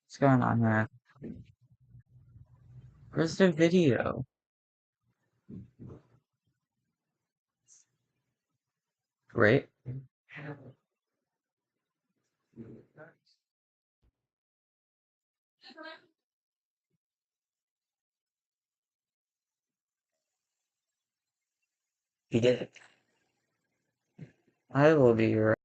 What's going on there? Where's the video? Great. He did it. I will be right.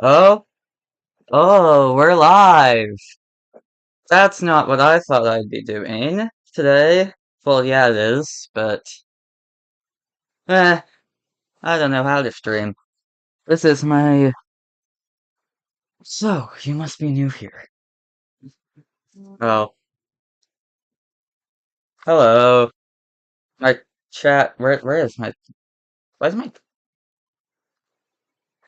Oh, oh, we're live. That's not what I thought I'd be doing today. Well, yeah, it is, but eh, I don't know how to stream. This is my. So, you must be new here. Oh, hello. My chat. Where is my? Where's my?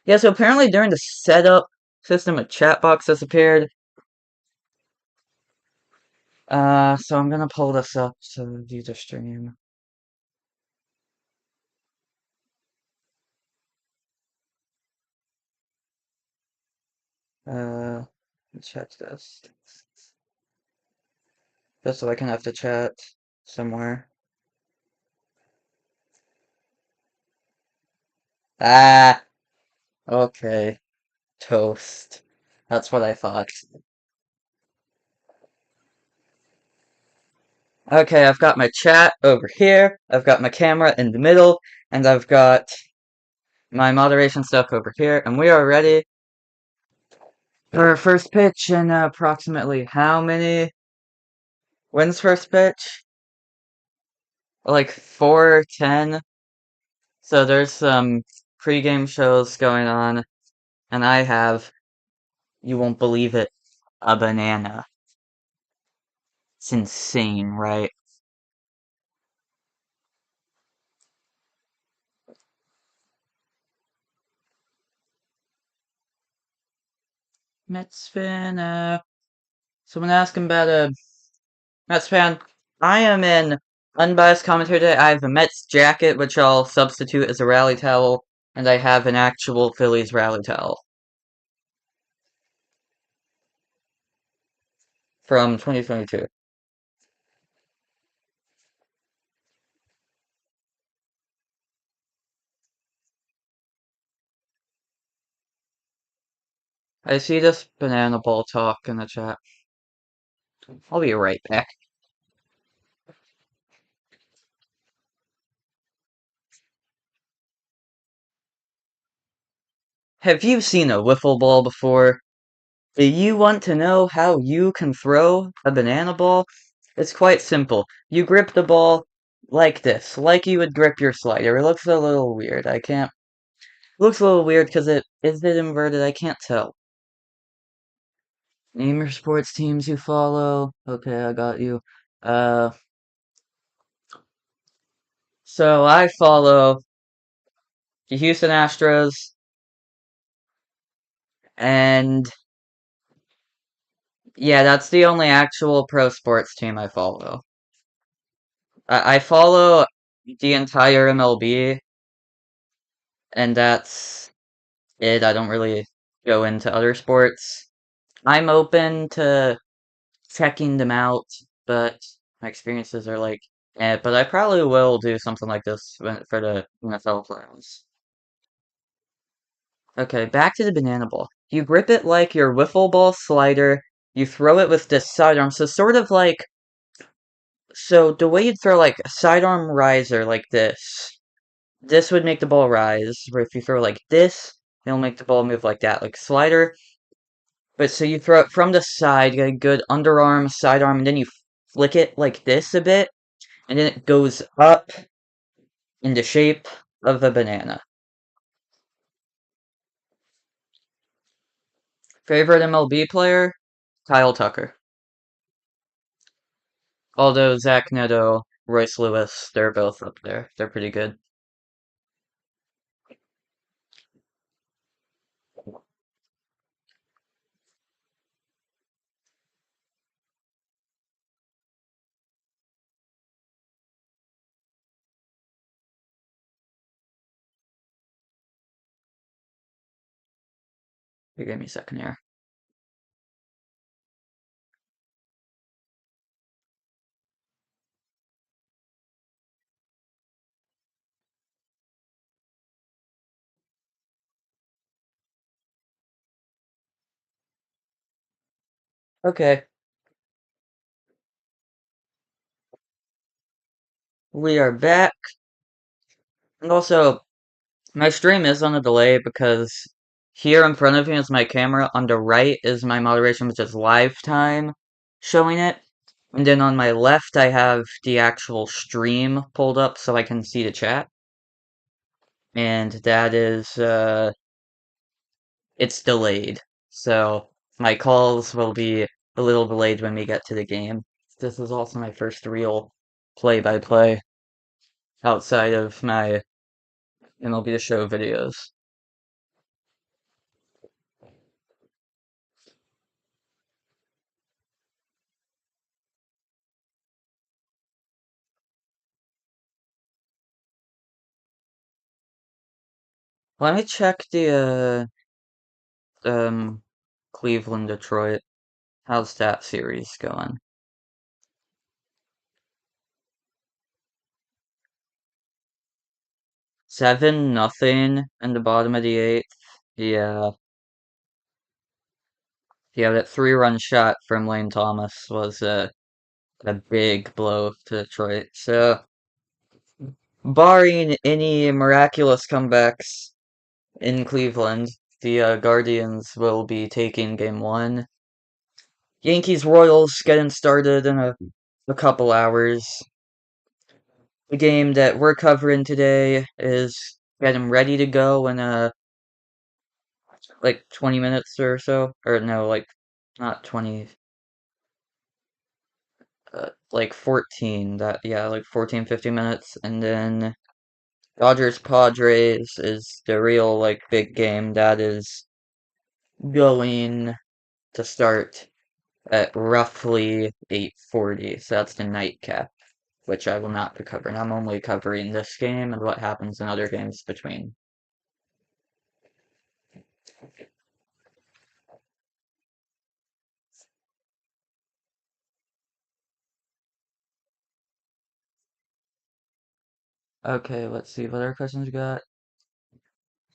Yeah. So apparently during the setup system, a chat box disappeared. So I'm gonna pull this up to view the stream. Check this. Just so I can have to chat somewhere. Ah, okay. Toast. That's what I thought. Okay, I've got my chat over here, I've got my camera in the middle, and I've got my moderation stuff over here, and we are ready for our first pitch in approximately how many? When's first pitch? Like 4:10. So there's some pregame shows going on, and I have, you won't believe it, a banana. It's insane, right? Mets fan, someone asking about a Mets fan. I am in unbiased commentary today. I have a Mets jacket, which I'll substitute as a rally towel, and I have an actual Phillies rally towel from 2022. I see this banana ball talk in the chat. I'll be right back. Have you seen a wiffle ball before? Do you want to know how you can throw a banana ball? It's quite simple. You grip the ball like this, like you would grip your slider. It looks a little weird. I can't. Looks a little weird because it is it inverted. I can't tell. Name your sports teams you follow. Okay, I got you. Uh, so I follow the Houston Astros, and yeah, that's the only actual pro sports team I follow. I follow the entire MLB, and that's it. I don't really go into other sports. I'm open to checking them out, but my experiences are like, but I probably will do something like this for the NFL playoffs. Okay, back to the banana ball. You grip it like your wiffle ball slider. You throw it with this sidearm. So sort of like, so the way you'd throw like a sidearm riser like this would make the ball rise. Where if you throw like this, it'll make the ball move like that, like slider. But so you throw it from the side, get a good underarm, sidearm, and then you flick it like this a bit, and then it goes up in the shape of a banana. Favorite MLB player? Kyle Tucker. Although Zach Neto, Royce Lewis, they're both up there. They're pretty good. You give me a second here. Okay, we are back. And also, my stream is on a delay because here in front of me is my camera. On the right is my moderation, which is live time showing it. And then on my left, I have the actual stream pulled up so I can see the chat. And that is, it's delayed. So my calls will be a little delayed when we get to the game. This is also my first real play-by-play outside of my MLB The Show videos. Let me check the Cleveland Detroit. How's that series going? 7-0 in the bottom of the eighth. Yeah. Yeah, that 3-run shot from Lane Thomas was a big blow to Detroit. So, barring any miraculous comebacks in Cleveland, the Guardians will be taking game one. Yankees Royals getting started in a couple hours. The game that we're covering today is getting ready to go in like 20 minutes or so. Or no, like not 20, like 14. Yeah, like 14, 15 minutes. And then Dodgers Padres is the real like big game that is going to start at roughly 8:40. So that's the nightcap, which I will not be covering. I'm only covering this game and what happens in other games between. Okay, let's see what other questions we got.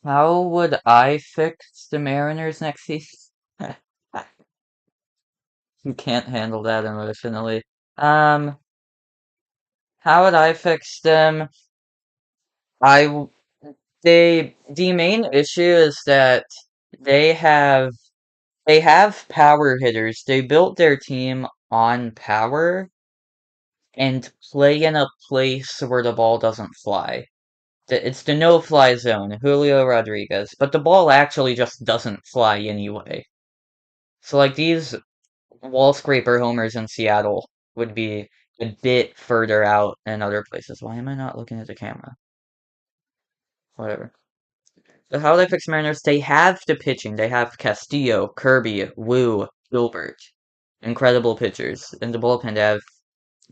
How would I fix the Mariners next season? You can't handle that emotionally. Um, how would I fix them? I w- the main issue is that they have they have power hitters. They built their team on power and play in a place where the ball doesn't fly. It's the no-fly zone, Julio Rodriguez, but the ball actually just doesn't fly anyway. So like these wall scraper homers in Seattle would be a bit further out in other places. Why am I not looking at the camera? Whatever. So how they fix Mariners? They have the pitching. They have Castillo, Kirby, Wu, Gilbert. Incredible pitchers. In the bullpen,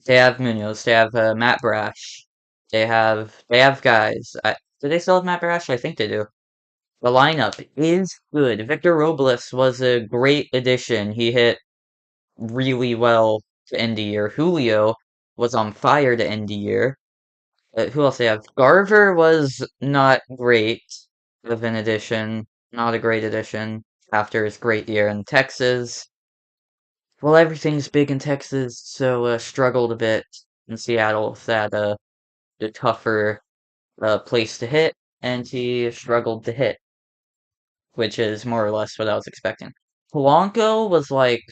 they have Munoz. They have Matt Brash. They have guys. Do they still have Matt Brash? I think they do. The lineup is good. Victor Robles was a great addition. He hit really well to end the year. Julio was on fire to end the year. Who else they have? Garver was not great of an addition. Not a great addition after his great year in Texas. Well, everything's big in Texas, so struggled a bit in Seattle with that the tougher place to hit, and he struggled to hit, which is more or less what I was expecting. Polanco was like,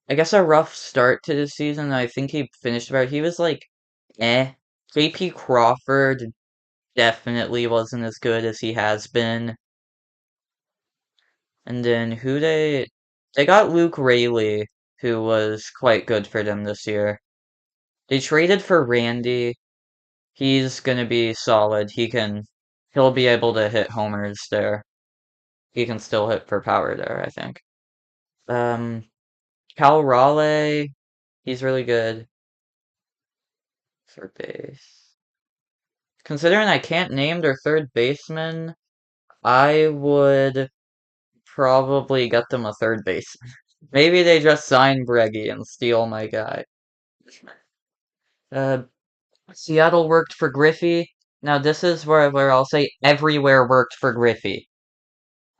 I guess a rough start to the season. I think he finished about. He was like, eh. JP Crawford definitely wasn't as good as he has been. And then they got Luke Rayleigh, who was quite good for them this year. They traded for Randy. He's gonna be solid. He'll be able to hit homers there. He can still hit for power there, I think. Um, Cal Raleigh, he's really good. Third base. Considering I can't name their third baseman, I would probably get them a third baseman. Maybe they just sign Breggy and steal my guy. Uh, Seattle worked for Griffey. Now this is where I'll say everywhere worked for Griffey.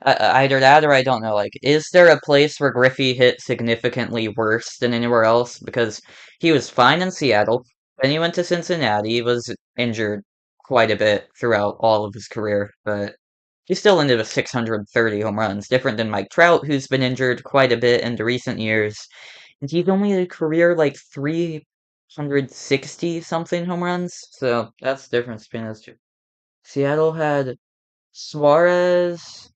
Either that or I don't know. Like, is there a place where Griffey hit significantly worse than anywhere else? Because he was fine in Seattle. Then he went to Cincinnati. He was injured quite a bit throughout all of his career, but he still ended with 630 home runs, different than Mike Trout, who's been injured quite a bit in the recent years. And he's only a career like 360 something home runs, so that's the difference between those two. Seattle had Suarez.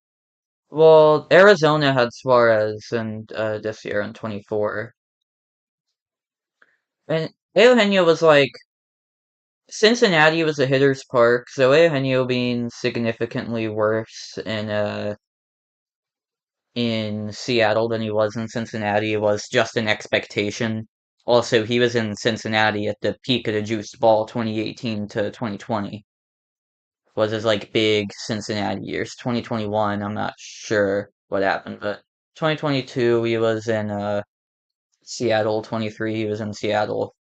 Well, Arizona had Suarez and this year in 24. And Eugenio was like Cincinnati was a hitter's park, so Eugenio being significantly worse in Seattle than he was in Cincinnati was just an expectation. Also, he was in Cincinnati at the peak of the juiced ball 2018 to 2020 was his like big Cincinnati years. 2021, I'm not sure what happened, but 2022 he was in Seattle. 23 he was in Seattle.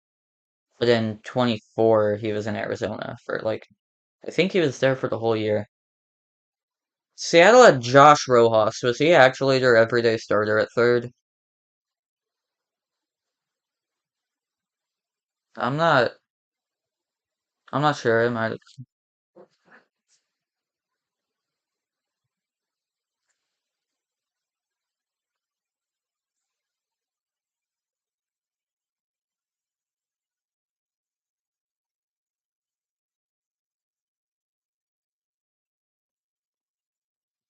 But then 24 he was in Arizona for like I think he was there for the whole year. Seattle had Josh Rojas. Was he actually their everyday starter at third? I'm not I'm not sure. It might have.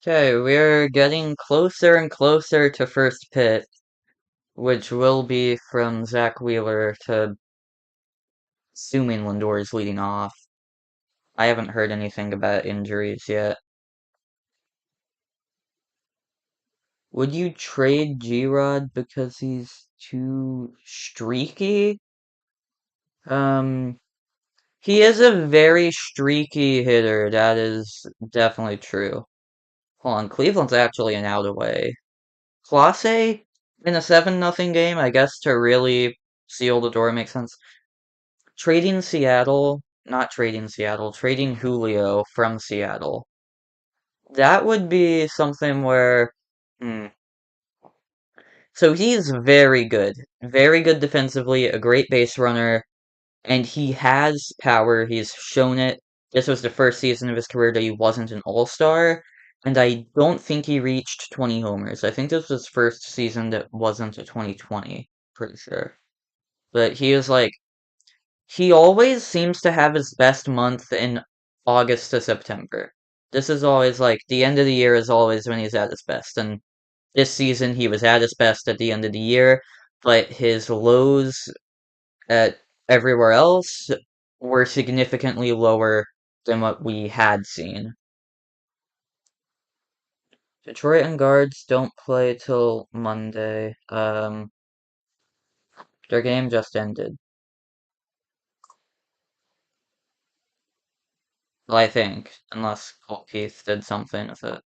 Okay, we're getting closer and closer to first pitch, which will be from Zach Wheeler to assuming Lindor is leading off. I haven't heard anything about injuries yet. Would you trade G-Rod because he's too streaky? Um, he is a very streaky hitter. That is definitely true. Hold on, Cleveland's actually an out away. Clase in a 7-0 game, I guess to really seal the door makes sense. Trading Seattle, not trading Seattle, trading Julio from Seattle. That would be something where, hmm. So he's very good defensively, a great base runner, and he has power. He's shown it. This was the first season of his career that he wasn't an all-star, and I don't think he reached 20 homers. I think this was his first season that wasn't a 2020, pretty sure. But he always seems to have his best month in August to September. This is always like, the end of the year is always when he's at his best, and this season he was at his best at the end of the year, but his lows at everywhere else were significantly lower than what we had seen. Detroit and Guards don't play till Monday. Their game just ended. Well, I think, unless Colt Keith did something with it.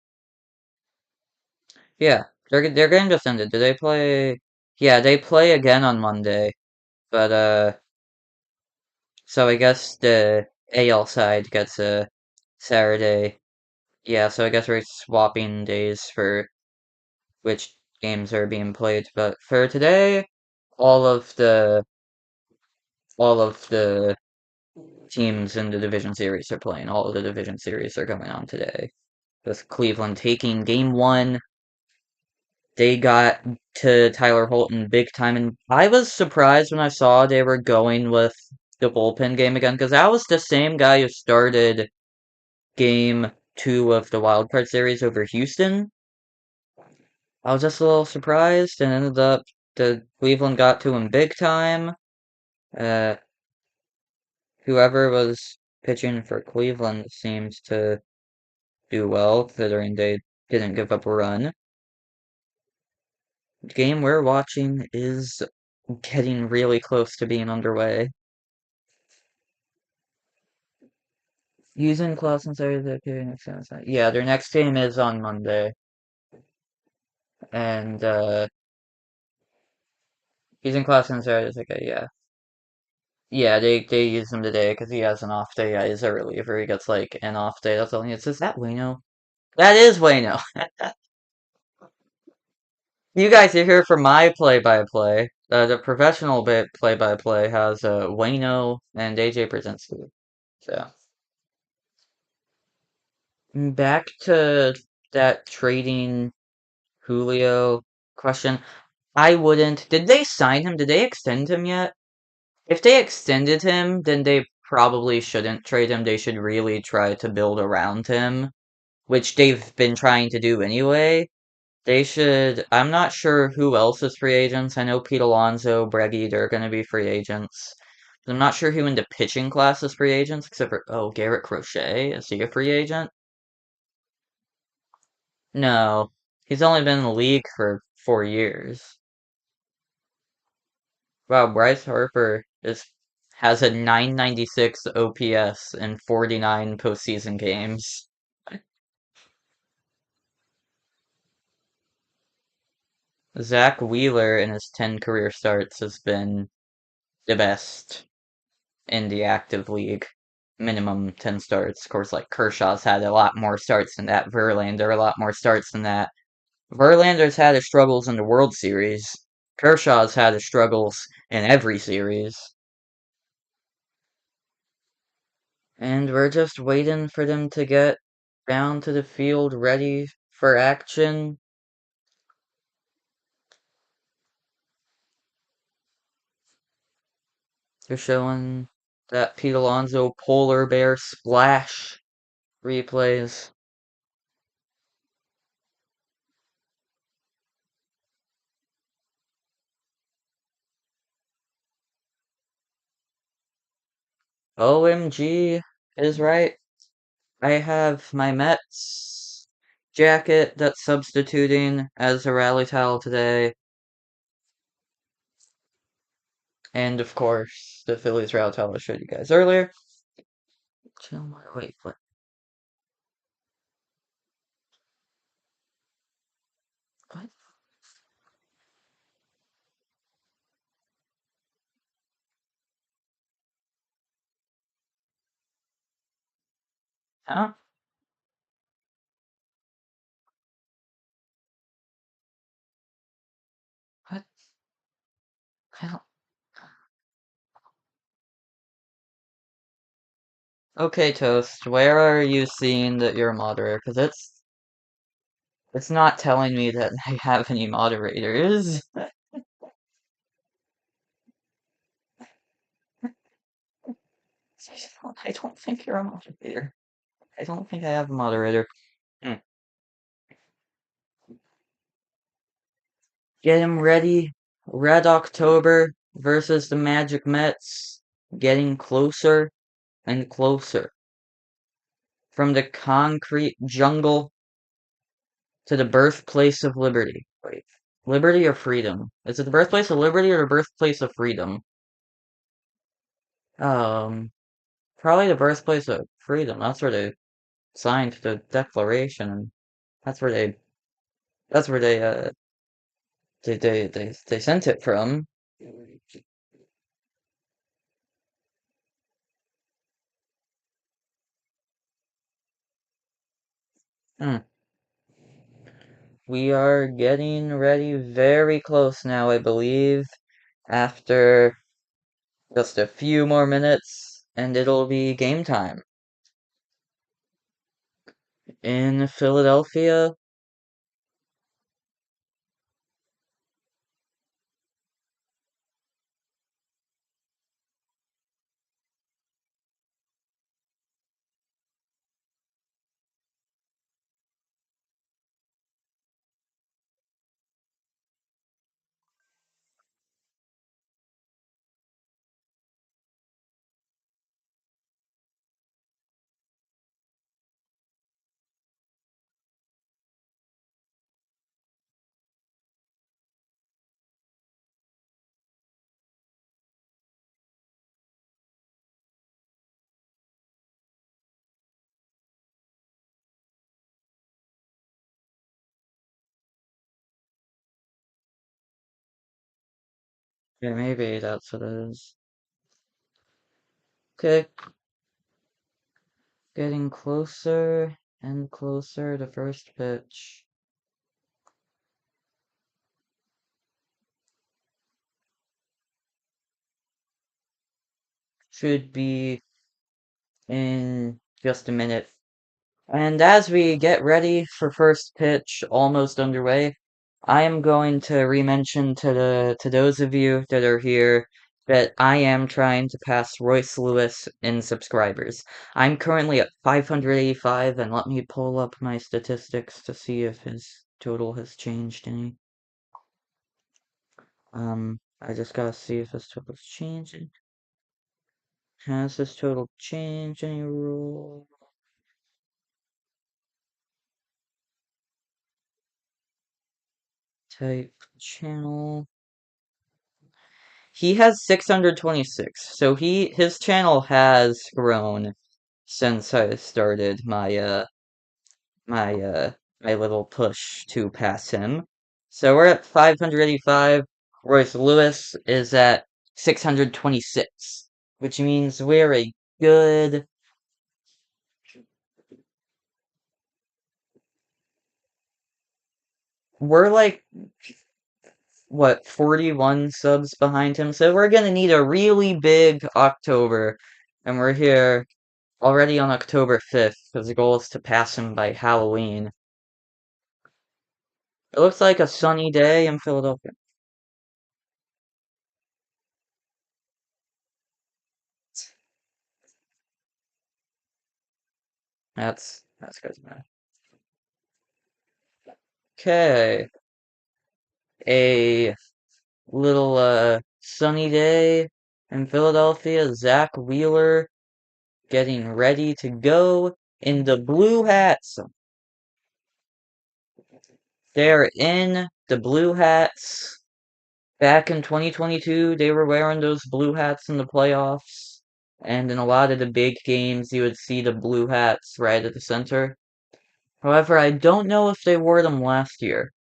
Yeah, their game just ended. Do they play? Yeah, they play again on Monday, but so I guess the AL side gets a Saturday. Yeah, so I guess we're swapping days for which games are being played. But for today, all of the all of the teams in the division series are playing. All of the division series are going on today. With Cleveland taking game one. They got to Tyler Holton big time, and I was surprised when I saw they were going with the bullpen game again, because that was the same guy who started game two of the wild card series over Houston. I was just a little surprised, and ended up the Cleveland got to him big time. Uh, whoever was pitching for Cleveland seems to do well, considering they didn't give up a run. The game we're watching is getting really close to being underway. Using Clausen's area that next time. Yeah, their next game is on Monday. And using Clausen's area is okay, yeah. Yeah, they use him today because he has an off day. Yeah, he's a reliever. He gets like an off day. That's all he gets. Is that Wayno? That is Wayno. You guys are here for my play-by-play. The professional play-by-play has Wayno and AJ Brzezinski. So back to that trading Julio question. I wouldn't. Did they sign him? Did they extend him yet? If they extended him, then they probably shouldn't trade him. They should really try to build around him, which they've been trying to do anyway. They should. I'm not sure who else is free agents. I know Pete Alonso, Breggy, they're going to be free agents. I'm not sure who in the pitching class is free agents, except for, oh, Garrett Crochet. Is he a free agent? No. He's only been in the league for 4 years. Wow, Bryce Harper is has a 996 OPS in 49 postseason games. Zach Wheeler in his 10 career starts has been the best in the active league. Minimum 10 starts. Of course, like Kershaw's had a lot more starts than that. Verlander a lot more starts than that. Verlander's had his struggles in the World Series. Kershaw's had his struggles in every series. And we're just waiting for them to get down to the field ready for action. They're showing that Pete Alonso polar bear splash replays. OMG is right. I have my Mets jacket that's substituting as a rally towel today. And of course, the Phillies rally towel I showed you guys earlier. Wait, what? What? Huh? What? I don't... Okay, Toast, where are you seeing that you're a moderator? Because it's not telling me that I have any moderators. I don't think you're a moderator. I don't think I have a moderator. Hmm. Get him ready. Red October versus the Magic Mets. Getting closer and closer. From the concrete jungle to the birthplace of liberty. Wait. Liberty or freedom? Is it the birthplace of liberty or the birthplace of freedom? Um, Probably the birthplace of freedom. That's where they signed the Declaration, and that's where they that's where they sent it from. Hmm. We are getting ready very close now, I believe. After just a few more minutes, and it'll be game time. In Philadelphia, yeah, maybe that's what it is. Okay, getting closer and closer to first pitch. Should be in just a minute. And as we get ready for first pitch, almost underway, I am going to re-mention to those of you that are here that I am trying to pass Royce Lewis in subscribers. I'm currently at 585, and let me pull up my statistics to see if his total has changed any. I just gotta see if his total's changing. Has this total changed any rule? Type channel. He has 626, so his channel has grown since I started my my little push to pass him. So we're at 585. Royce Lewis is at 626, which means we're a good we're like what 41 subs behind him. So we're gonna need a really big October, and we're here already on October 5th because the goal is to pass him by Halloween. It looks like a sunny day in Philadelphia. That's good, man. Okay, a little sunny day in Philadelphia. Zach Wheeler getting ready to go in the blue hats. They're in the blue hats. Back in 2022, they were wearing those blue hats in the playoffs. And in a lot of the big games, you would see the blue hats right at the center. However, I don't know if they wore them last year.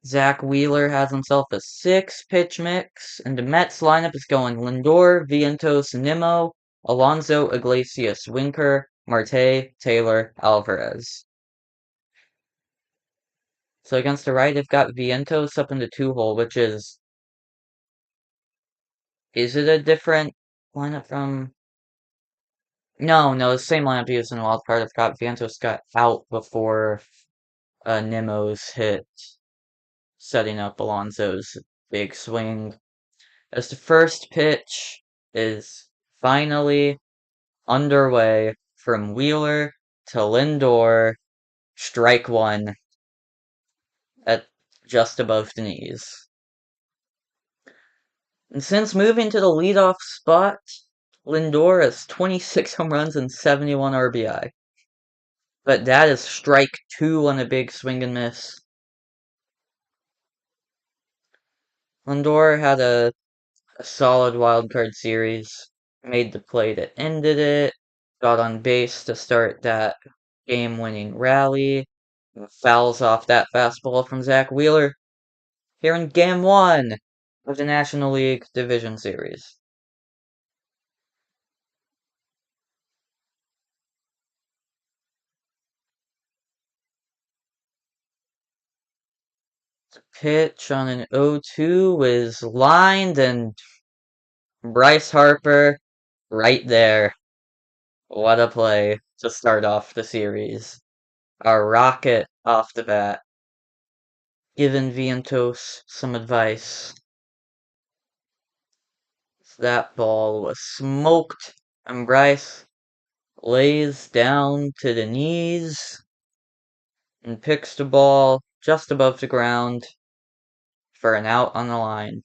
Zach Wheeler has himself a 6-pitch mix, and the Mets lineup is going Lindor, Vientos, Nimmo, Alonso, Iglesias, Winker, Marte, Taylor, Alvarez. So against the right, they've got Vientos up in the 2-hole, which is it a different lineup from? No, no, the same lineup used in the wild card. I've got Vientos got out before Nimmo's hit, setting up Alonso's big swing. As the first pitch is finally underway from Wheeler to Lindor, strike one at just above the knees. And since moving to the leadoff spot, Lindor has 26 home runs and 71 RBI. But that is strike two on a big swing and miss. Lindor had a solid wild card series. made the play that ended it, got on base to start that game-winning rally, fouls off that fastball from Zach Wheeler here in Game 1 of the National League Division Series. The pitch on an 0-2 is lined, and Bryce Harper right there. What a play to start off the series. A rocket off the bat, giving Vientos some advice. That ball was smoked, and Bryce lays down to the knees and picks the ball just above the ground for an out on the line.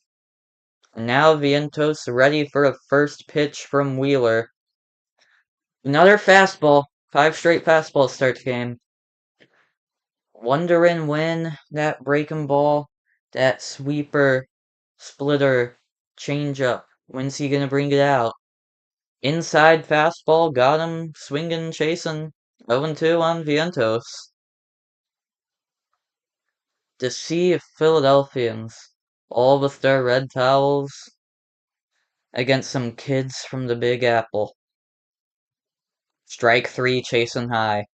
And now Vientos ready for a first pitch from Wheeler. Another fastball. 5 straight fastballs start the game. Wondering when that breaking ball, that sweeper, splitter, changeup, when's he gonna bring it out? Inside fastball got him swinging, chasing. 0-2 on Vientos. To see if Philadelphians, all with their red towels, against some kids from the Big Apple. Strike 3 chasing high.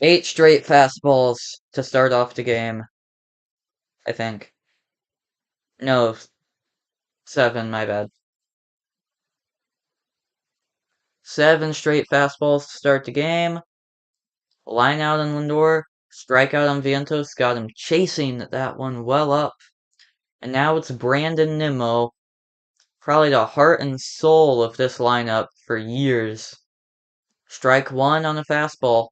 8 straight fastballs to start off the game, I think. No, 7, my bad. 7 straight fastballs to start the game. Line out on Lindor. Strikeout on Vientos. Got him chasing that one well up. And now it's Brandon Nimmo. Probably the heart and soul of this lineup for years. Strike 1 on a fastball.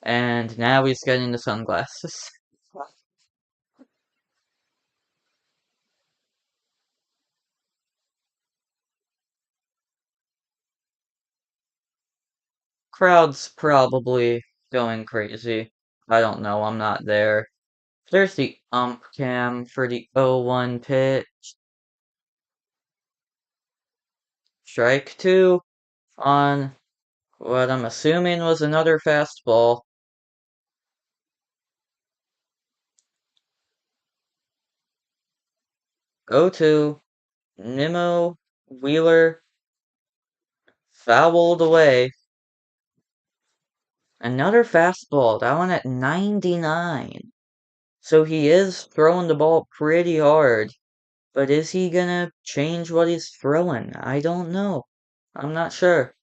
And now he's getting the sunglasses. Crowd's probably going crazy. I don't know, I'm not there. There's the ump cam for the 0-1 pitch. Strike 2 on what I'm assuming was another fastball. 0-2. Nimmo Wheeler fouled away. Another fastball, that one at 99. So he is throwing the ball pretty hard. But is he gonna change what he's throwing? I don't know. I'm not sure.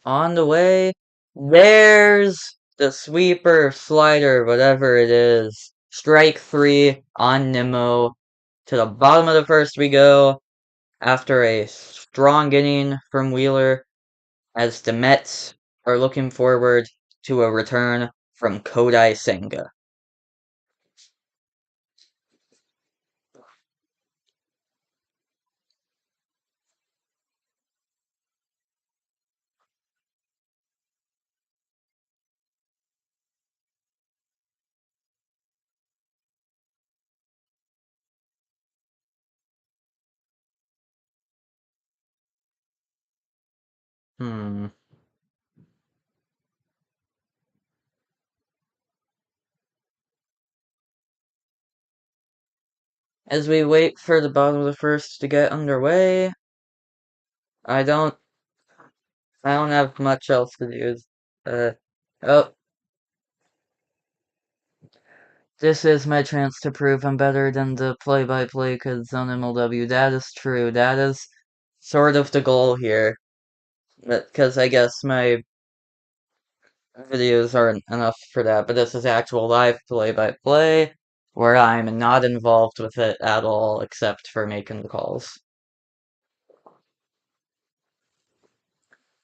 On the way, there's the sweeper, slider, whatever it is. Strike 3 on Nimmo. To the bottom of the first we go after a strong inning from Wheeler as the Mets are looking forward to a return from Kodai Senga. Hmm. As we wait for the bottom of the first to get underway, I don't I don't have much else to do. Uh, oh, this is my chance to prove I'm better than the play-by-play kids on MLW. That is true. That is sort of the goal here. Because I guess my videos aren't enough for that, but this is actual live play-by-play, where I'm not involved with it at all, except for making the calls.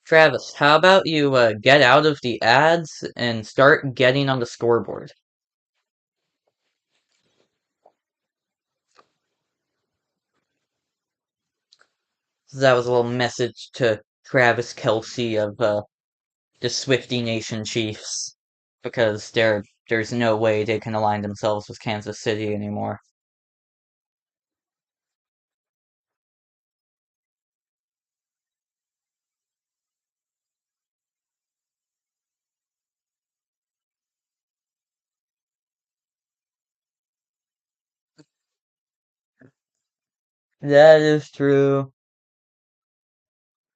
Travis, how about you get out of the ads and start getting on the scoreboard? So that was a little message to Travis Kelsey of the Swifty Nation Chiefs, because they're there's no way they can align themselves with Kansas City anymore. That is true.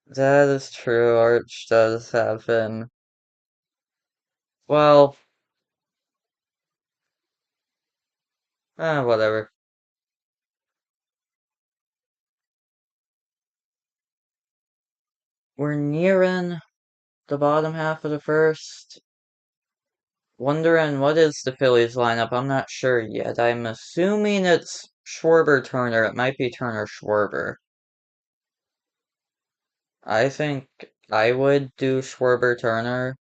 That is true. Arch does have him. Well, whatever. We're nearing the bottom half of the first. Wondering what is the Phillies lineup? I'm not sure yet. I'm assuming it's Schwarber Turner. It might be Turner Schwarber. I think I would do Schwarber Turner.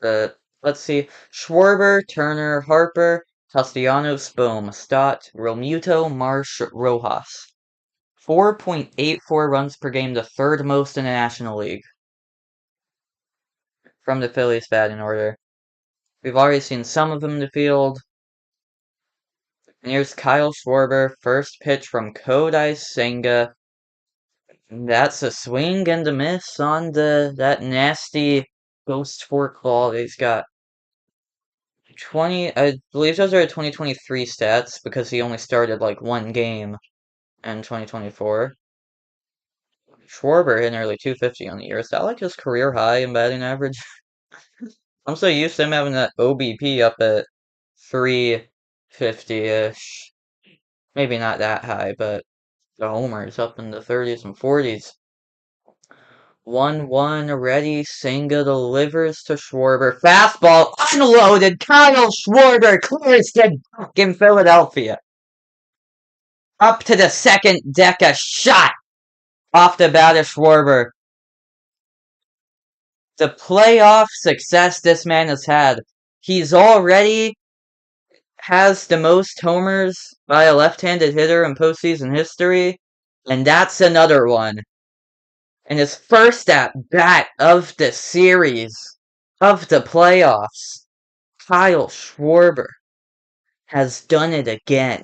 But let's see. Schwarber, Turner, Harper, Castellanos, Bohm, Stott, Realmuto, Marsh, Rojas. 4.84 runs per game, the third most in the National League from the Phillies batting order. We've already seen some of them in the field. And here's Kyle Schwarber, first pitch from Kodai Senga. That's a swing and a miss on that nasty ghost fork ball that he's got. I believe those are 2023 stats because he only started like one game in 2024. Schwarber hit nearly 250 on the year. Is that like his career high in batting average? I'm so used to him having that OBP up at 350-ish. Maybe not that high, but the homers up in the 30s and 40s. 1-1 ready. Senga delivers to Schwarber. Fastball unloaded. Kyle Schwarber clears the deck in Philadelphia. Up to the second deck, a shot off the bat of Schwarber. The playoff success this man has had. He's already has the most homers by a left-handed hitter in postseason history, and that's another one. And his first at bat of the series, of the playoffs, Kyle Schwarber has done it again.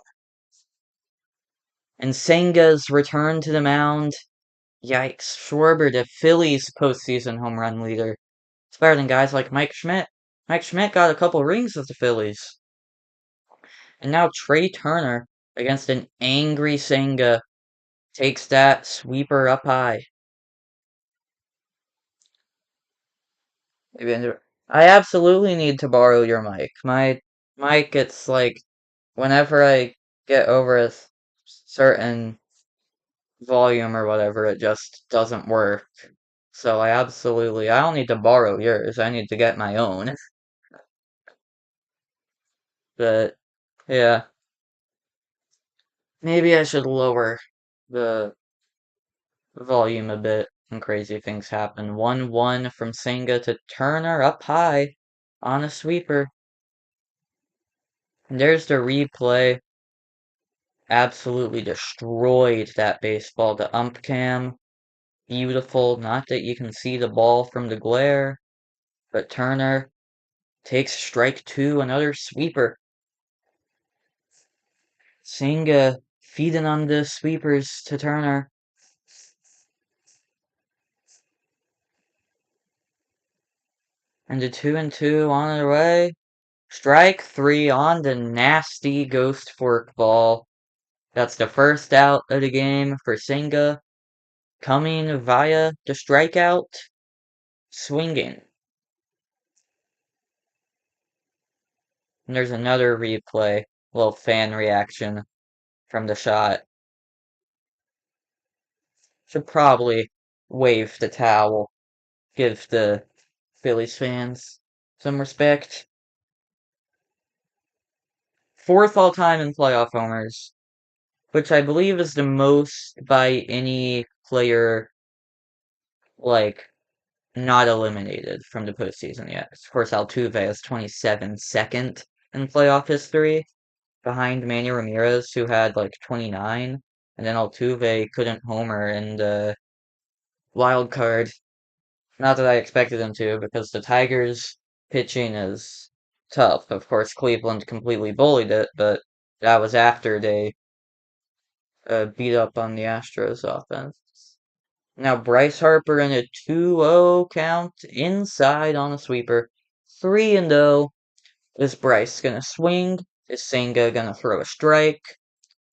And Senga's return to the mound, yikes, Schwarber, the Phillies' postseason home run leader. It's better than guys like Mike Schmidt. Mike Schmidt got a couple rings with the Phillies. And now Trey Turner, against an angry Senga, takes that sweeper up high. I absolutely need to borrow your mic. My mic, it's like, whenever I get over a certain volume or whatever, it just doesn't work. So I don't need to borrow yours. I need to get my own. But, yeah. Maybe I should lower the volume a bit when crazy things happen. 1-1 from Senga to Turner up high on a sweeper. And there's the replay. Absolutely destroyed that baseball. The ump cam. Beautiful. Not that you can see the ball from the glare. But Turner takes strike two. Another sweeper. Senga feeding on the sweepers to Turner. And the 2-2 on their way. Strike three on the nasty ghost fork ball. That's the first out of the game for Senga. Coming via the strikeout. Swinging. And there's another replay. Little fan reaction from the shot. Should probably wave the towel. Give the Phillies fans some respect. Fourth all-time in playoff homers, which I believe is the most by any player, like, not eliminated from the postseason yet. Of course, Altuve is 27 second in playoff history, behind Manny Ramirez, who had, like, 29, and then Altuve couldn't homer in the wild card. Not that I expected him to, because the Tigers' pitching is tough. Of course, Cleveland completely bullied it, but that was after they beat up on the Astros offense. Now Bryce Harper in a 2-0 count inside on a sweeper. 3-0. Is Bryce gonna swing? Is Senga gonna throw a strike?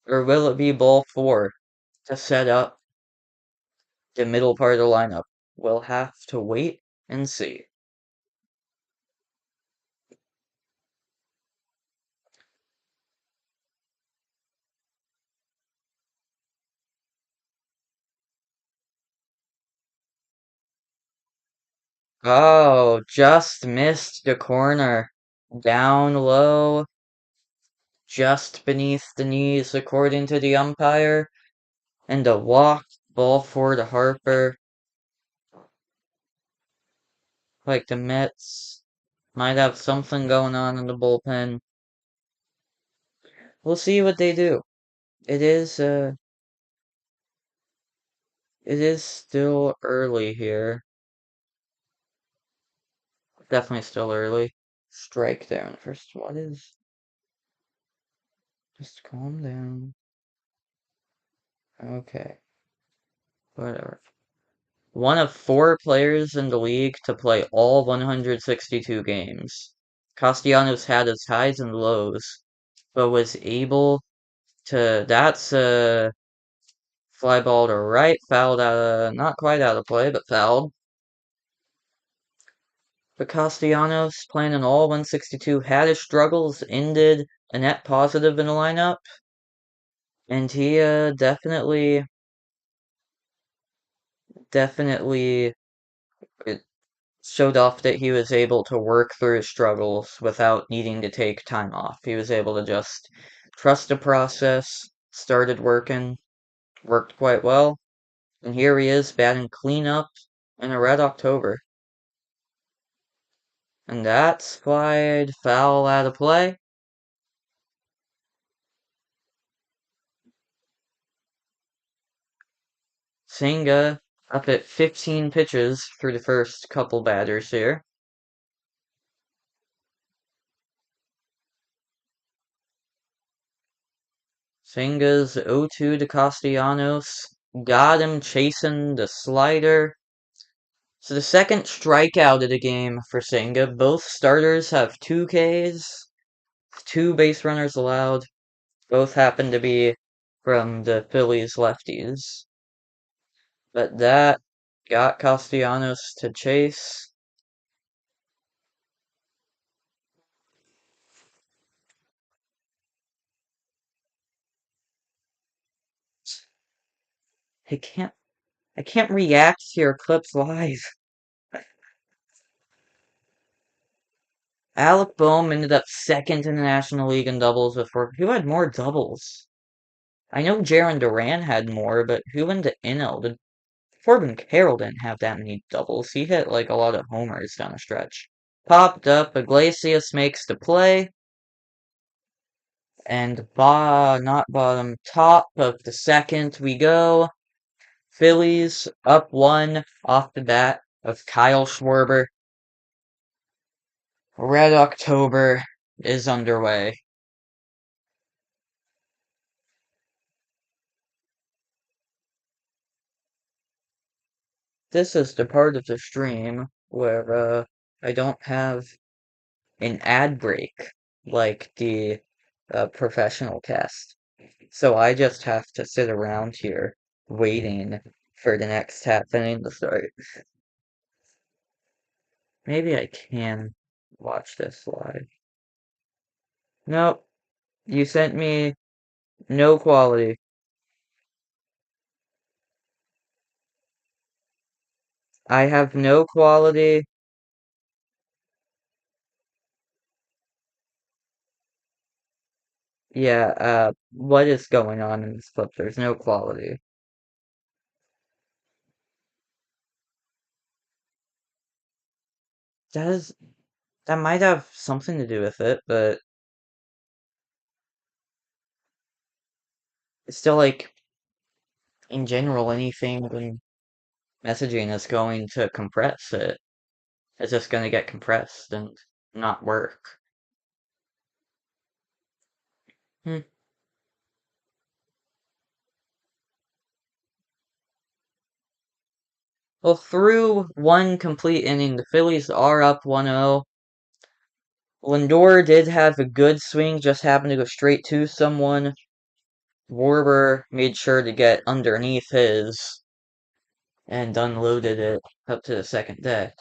Or will it be ball four to set up the middle part of the lineup? We'll have to wait and see. Oh, just missed the corner. Down low, just beneath the knees, according to the umpire. And a walk, ball four to Harper. Like the Mets might have something going on in the bullpen. We'll see what they do. It is, it is still early here. Definitely still early. Strike there in the first. What is? Just calm down. Okay. Whatever. One of four players in the league to play all 162 games. Castellanos had his highs and lows, but was able to. That's a fly ball to right, fouled out of, not quite out of play, but fouled. But Castellanos, playing in all 162, had his struggles, ended a net positive in the lineup, and he definitely it showed off that he was able to work through his struggles without needing to take time off. He was able to just trust the process, started working, worked quite well, and here he is batting cleanup in a red October. And that's flied foul out of play. Senga up at 15 pitches through the first couple batters here. Senga's 0-2 to Castellanos. Got him chasing the slider. So the second strikeout of the game for Senga. Both starters have 2 Ks, 2 base runners allowed. Both happen to be from the Phillies lefties. But that got Castellanos to chase. I can't I can't react to your clips live. Alec Boehm ended up second in the National League in doubles with four. Who had more doubles? I know Jaron Duran had more, but who went to NL? Did Corbin Carroll didn't have that many doubles. He hit like a lot of homers down the stretch. Popped up, Iglesias makes the play, and not bottom, top of the second we go. Phillies up one off the bat of Kyle Schwarber. Red October is underway. This is the part of the stream where I don't have an ad break like the professional cast. So I just have to sit around here waiting for the next half inning to start. Maybe I can watch this live. Nope, you sent me no quality. I have no quality. Yeah, what is going on in this clip? There's no quality. That is, that might have something to do with it, but it's still like, in general, anything when messaging is going to compress it. It's just going to get compressed and not work. Hmm. Well, through one complete inning, the Phillies are up 1-0. Lindor did have a good swing, just happened to go straight to someone. Warber made sure to get underneath his and unloaded it up to the second deck.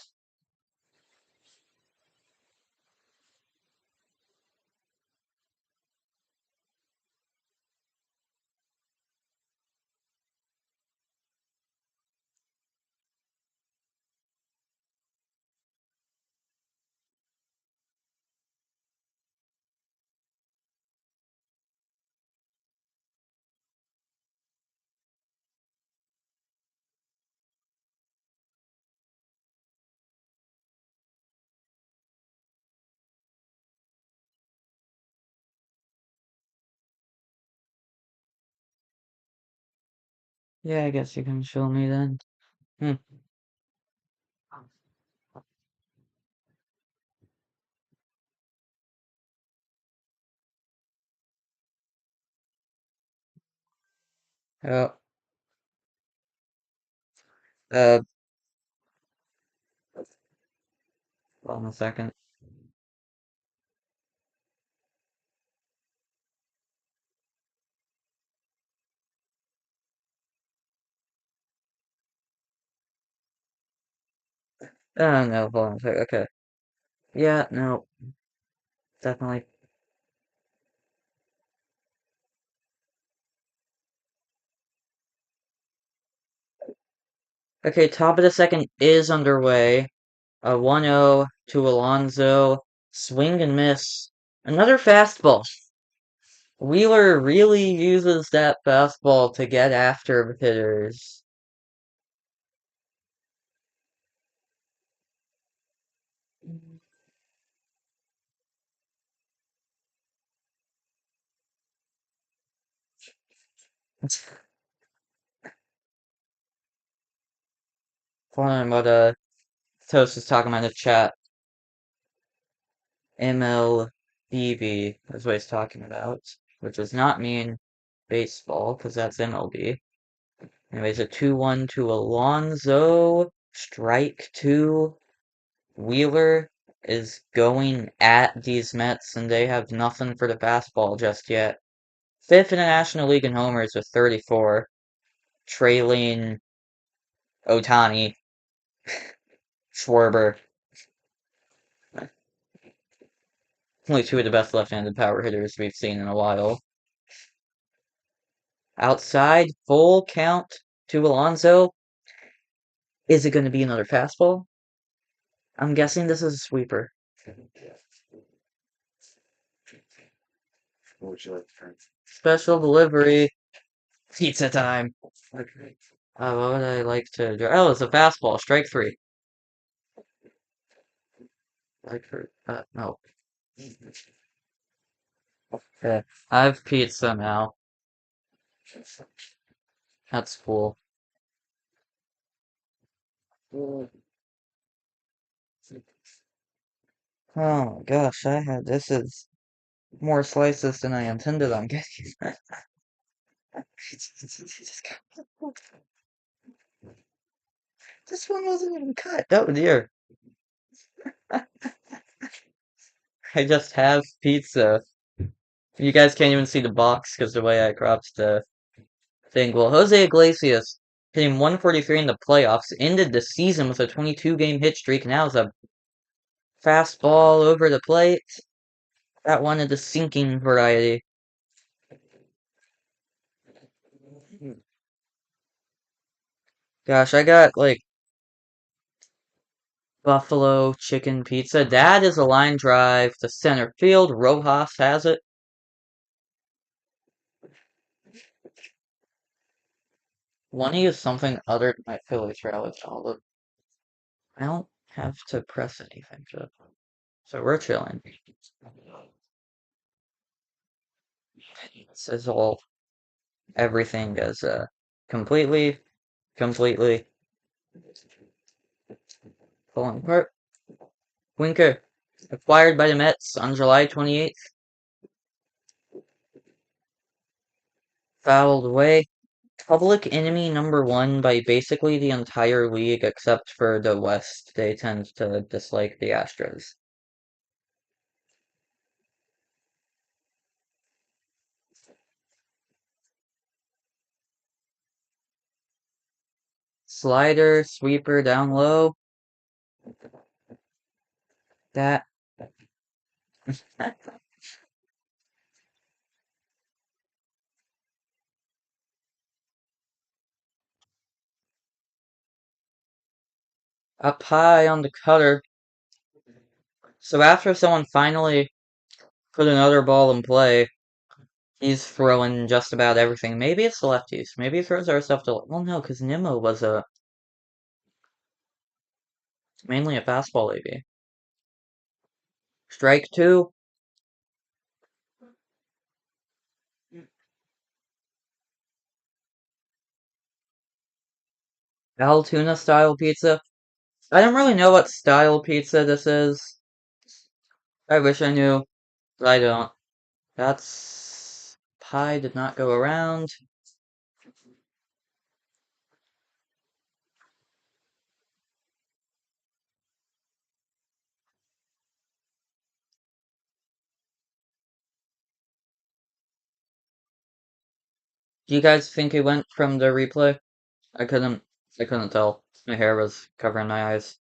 Yeah, I guess you can show me then. Hmm. Oh, uh, hold on a second. Oh no, hold on a second. Okay. Yeah, no, definitely. Okay, top of the second is underway. A 1-0 to Alonso. Swing and miss. Another fastball. Wheeler really uses that fastball to get after hitters. Following what Toast is talking about in the chat. MLBV is what he's talking about, which does not mean baseball, because that's MLB. Anyways, a 2-1 to Alonso. Strike two. Wheeler is going at these Mets, and they have nothing for the fastball just yet. Fifth in the National League in homers with 34, trailing Otani, Schwarber. Only two of the best left-handed power hitters we've seen in a while. Outside, full count to Alonso. Is it going to be another fastball? I'm guessing this is a sweeper. Special delivery. Pizza time. What would I like to do? Oh, it's a fastball. Strike three. Like for no. Okay. I have pizza now. That's cool. Oh my gosh, I had this is more slices than I intended on getting. This one wasn't even cut. Oh dear. I just have pizza. You guys can't even see the box because the way I cropped the thing. Well, Jose Iglesias hitting 143 in the playoffs, ended the season with a 22-game hit streak. Now is a fastball over the plate. That one is the sinking variety. Gosh, I got like buffalo chicken pizza. That is a line drive to center field. Rojas has it. Want to use something other than my Phillies rally call. I don't have to press anything, so we're chilling. This is all everything is completely falling apart. Winker acquired by the Mets on July 28th. Fouled away. Public enemy number one by basically the entire league except for the West. They tend to dislike the Astros. Slider, sweeper down low. That. Up high on the cutter. So after someone finally put another ball in play, he's throwing just about everything. Maybe it's the lefties. Maybe he throws our stuff to. Well, no, because Nimmo was mainly a fastball AB. Strike two. Altoona style pizza. I don't really know what style pizza this is. I wish I knew, but I don't. That's pie did not go around. Do you guys think it went from the replay? I couldn't I couldn't tell. My hair was covering my eyes.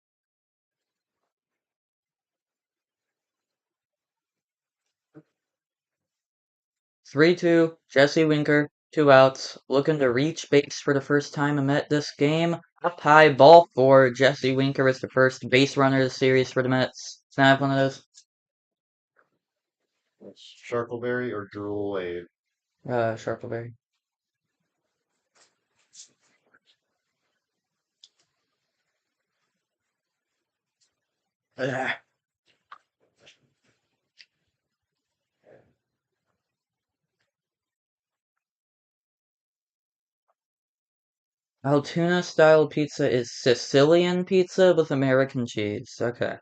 3-2, Jesse Winker, 2 outs, looking to reach base for the first time I met this game. Up high, ball four. Jesse Winker is the first base runner of the series for the Mets. Can I have one of those? Sharkleberry or Drool Wave? Sharpleberry. Ugh. Altoona style pizza is Sicilian pizza with American cheese. Okay.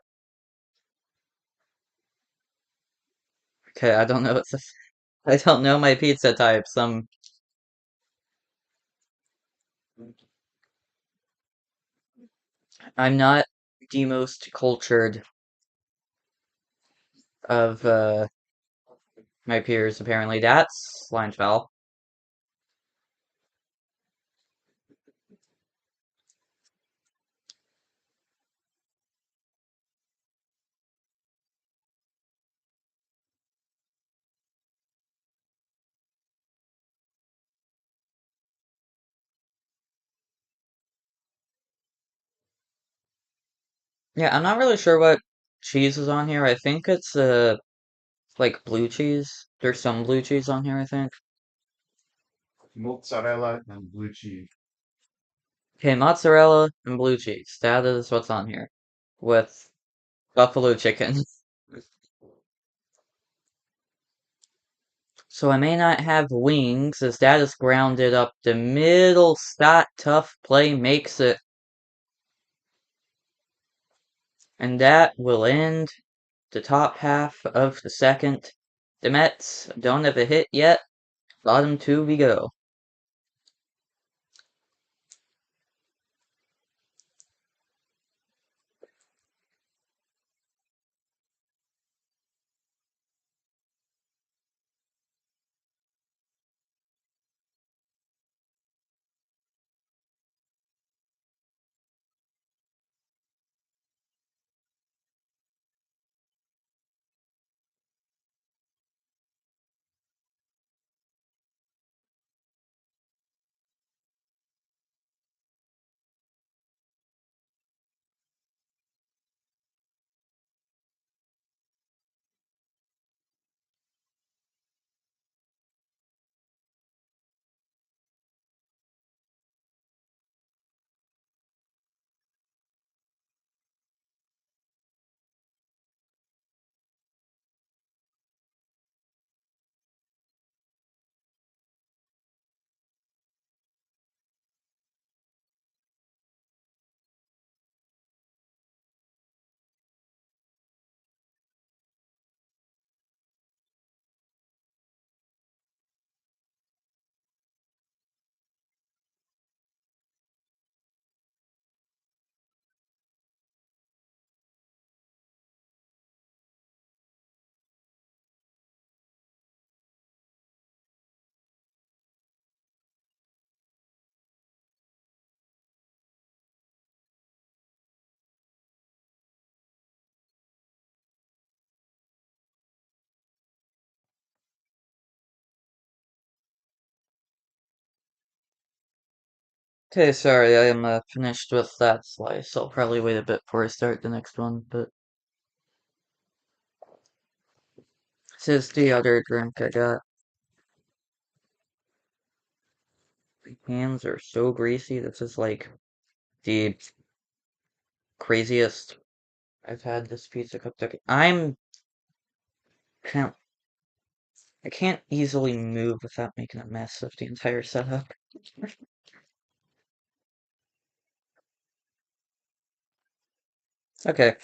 Okay, I don't know what's this. I don't know my pizza types. I'm not the most cultured of my peers, apparently. That's line foul. Yeah, I'm not really sure what cheese is on here. I think it's like blue cheese. There's some blue cheese on here, I think. Mozzarella and blue cheese. Okay, mozzarella and blue cheese. That is what's on here. With buffalo chicken. So I may not have wings, as that is grounded up the middle. Stott tough play makes it. And that will end the top half of the second. The Mets don't have a hit yet. Bottom two we go. Okay, sorry, I am finished with that slice. I'll probably wait a bit before I start the next one, but this is the other drink I got. My hands are so greasy. This is like the craziest I've had this pizza cooked. Okay, can't I can't easily move without making a mess of the entire setup. Okay,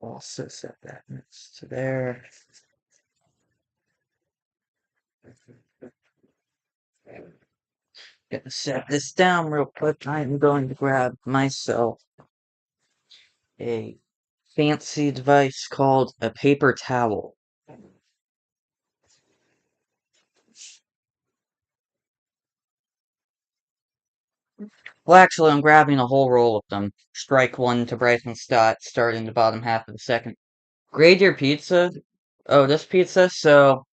also set that next to there. Gonna set this down real quick. I'm going to grab myself a fancy device called a paper towel. Well, actually, I'm grabbing a whole roll of them. Strike one to Bryson Stott, starting the bottom half of the second. Grade your pizza. Oh, this pizza? So,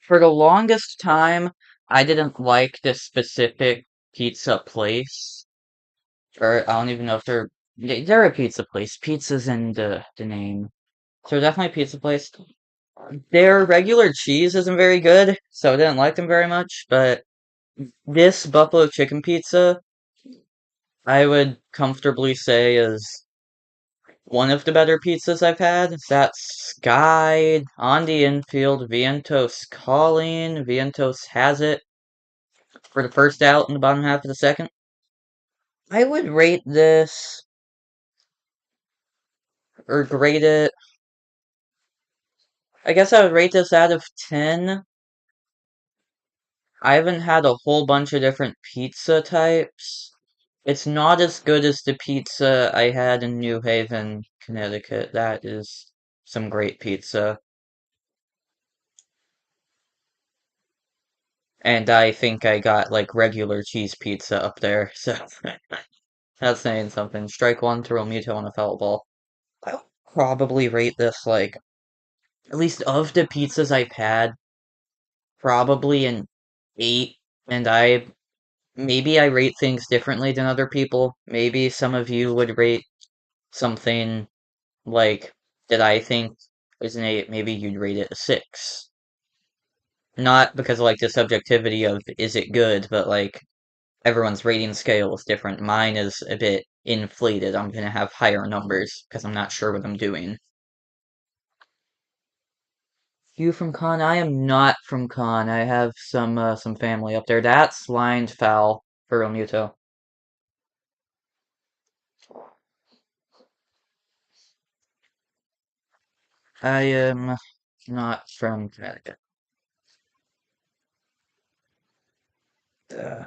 for the longest time, I didn't like this specific pizza place. Or, I don't even know if they're a pizza place. Pizza's in the name. So, definitely a pizza place. Their regular cheese isn't very good, so I didn't like them very much, but this buffalo chicken pizza, I would comfortably say is one of the better pizzas I've had. That's Sky on the infield. Vientos calling. Vientos has it for the first out in the bottom half of the second. I would rate this or grade it. I guess I would rate this out of 10. I haven't had a whole bunch of different pizza types. It's not as good as the pizza I had in New Haven, Connecticut. That is some great pizza. And I think I got like regular cheese pizza up there, so that's saying something. Strike one to Romito on a foul ball. I would probably rate this like, at least of the pizzas I've had, probably an 8. And maybe I rate things differently than other people. Maybe some of you would rate something like that I think is an 8, maybe you'd rate it a 6. Not because of like the subjectivity of is it good, but like everyone's rating scale is different. Mine is a bit inflated. I'm gonna have higher numbers because I'm not sure what I'm doing. You from Con? I am not from Con. I have some family up there. That's lined foul for Romuto. I am not from Connecticut. Uh,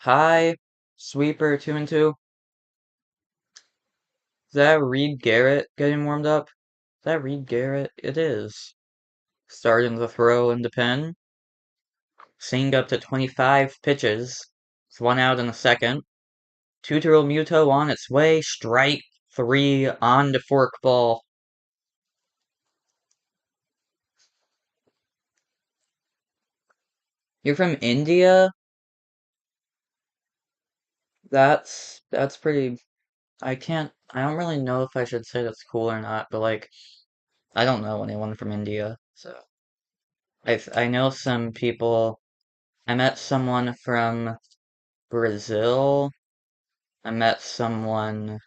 Hi, sweeper 2-2. Is that Reed Garrett getting warmed up? Is that Reed Garrett? It is. Starting the throw in the pen. Seeing up to 25 pitches. It's one out in the second. 2 Muto on its way. Strike 3 on the forkball. You're from India? That's pretty. I don't really know if I should say that's cool or not, but like, I don't know anyone from India, so. I know some people. I met someone from Brazil. I met someone.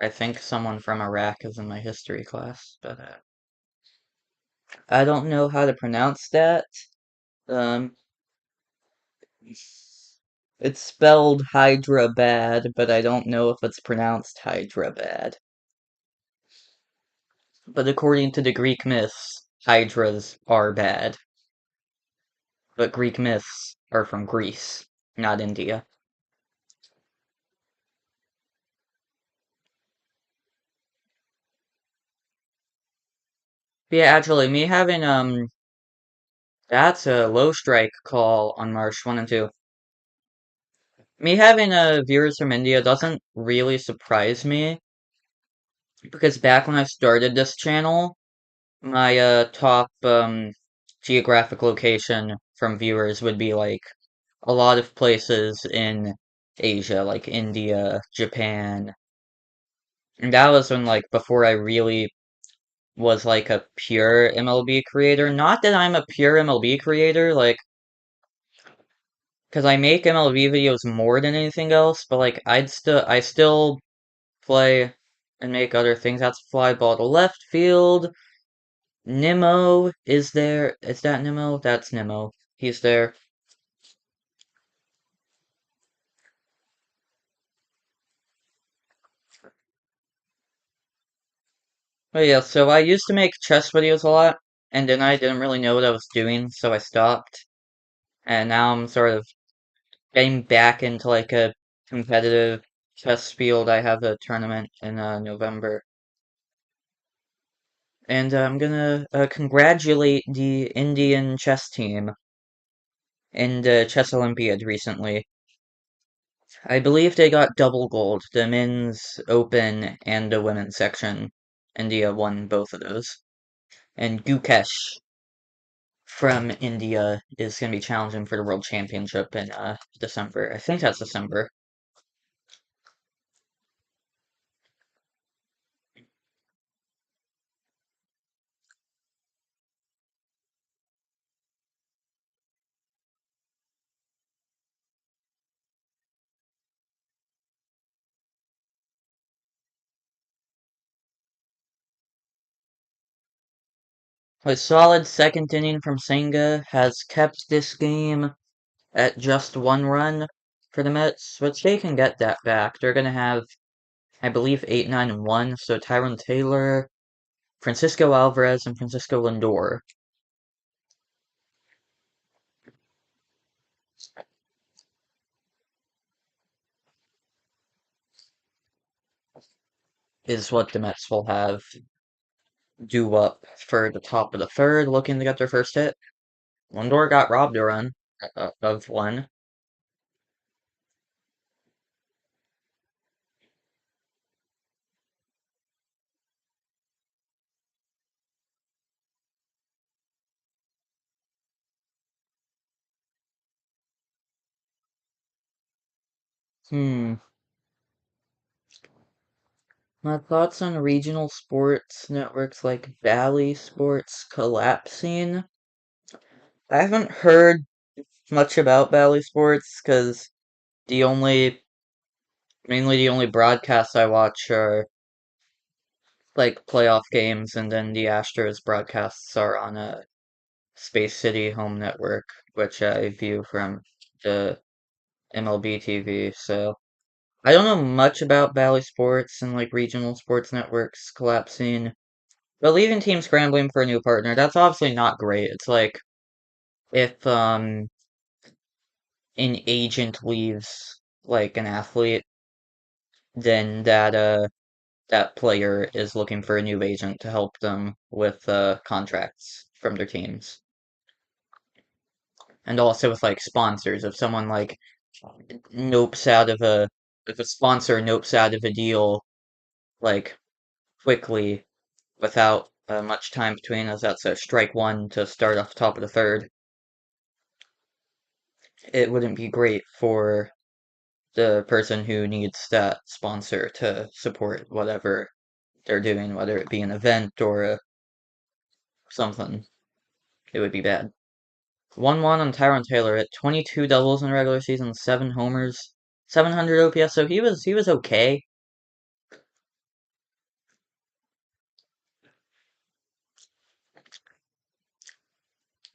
I think someone from Iraq is in my history class, but I don't know how to pronounce that. Um, it's spelled Hyderabad, but I don't know if it's pronounced Hyderabad. But according to the Greek myths, hydras are bad. But Greek myths are from Greece, not India. But yeah, actually, me having, that's a low strike call on March 1 and 2. Me having, viewers from India doesn't really surprise me, because back when I started this channel, my, top, geographic location from viewers would be, like, a lot of places in Asia, like India, Japan. And that was when, like, before I really was, like, a pure MLB creator. Not that I'm a pure MLB creator, like, because I make MLB videos more than anything else, but, like, I still play and make other things. That's a fly ball to left field. Nimmo is there. Is that Nimmo? That's Nimmo. He's there. But yeah, so I used to make chess videos a lot, and then I didn't really know what I was doing, so I stopped. And now I'm sort of getting back into like a competitive chess field. I have a tournament in November. And I'm gonna congratulate the Indian chess team in the Chess Olympiad recently. I believe they got double gold, the men's open and the women's section. India won both of those. And Gukesh from India is going to be challenging for the World Championship in December. I think that's December. A solid second inning from Senga has kept this game at just 1 run for the Mets, which they can get that back. They're going to have, I believe, 8, 9, and 1. So Tyrone Taylor, Francisco Alvarez, and Francisco Lindor is what the Mets will have due up for the top of the third, looking to get their first hit. Lindor got robbed a run of one. Hmm. My thoughts on regional sports networks like Valley Sports collapsing. I haven't heard much about Valley Sports because the only, mainly the only broadcasts I watch are like playoff games, and then the Astros broadcasts are on a Space City home network, which I view from the MLB TV. So I don't know much about Valley Sports and like regional sports networks collapsing. But leaving teams scrambling for a new partner, that's obviously not great. It's like if an agent leaves like an athlete, then that player is looking for a new agent to help them with contracts from their teams. And also with like sponsors. If someone like nopes out of a if a sponsor nopes out of a deal like quickly without much time between us, that's a strike one to start off the top of the third. It wouldn't be great for the person who needs that sponsor to support whatever they're doing, whether it be an event or something. It would be bad. 1-1 on Tyrone Taylor at 22 doubles in the regular season, 7 homers, 700 OPS. So he was okay.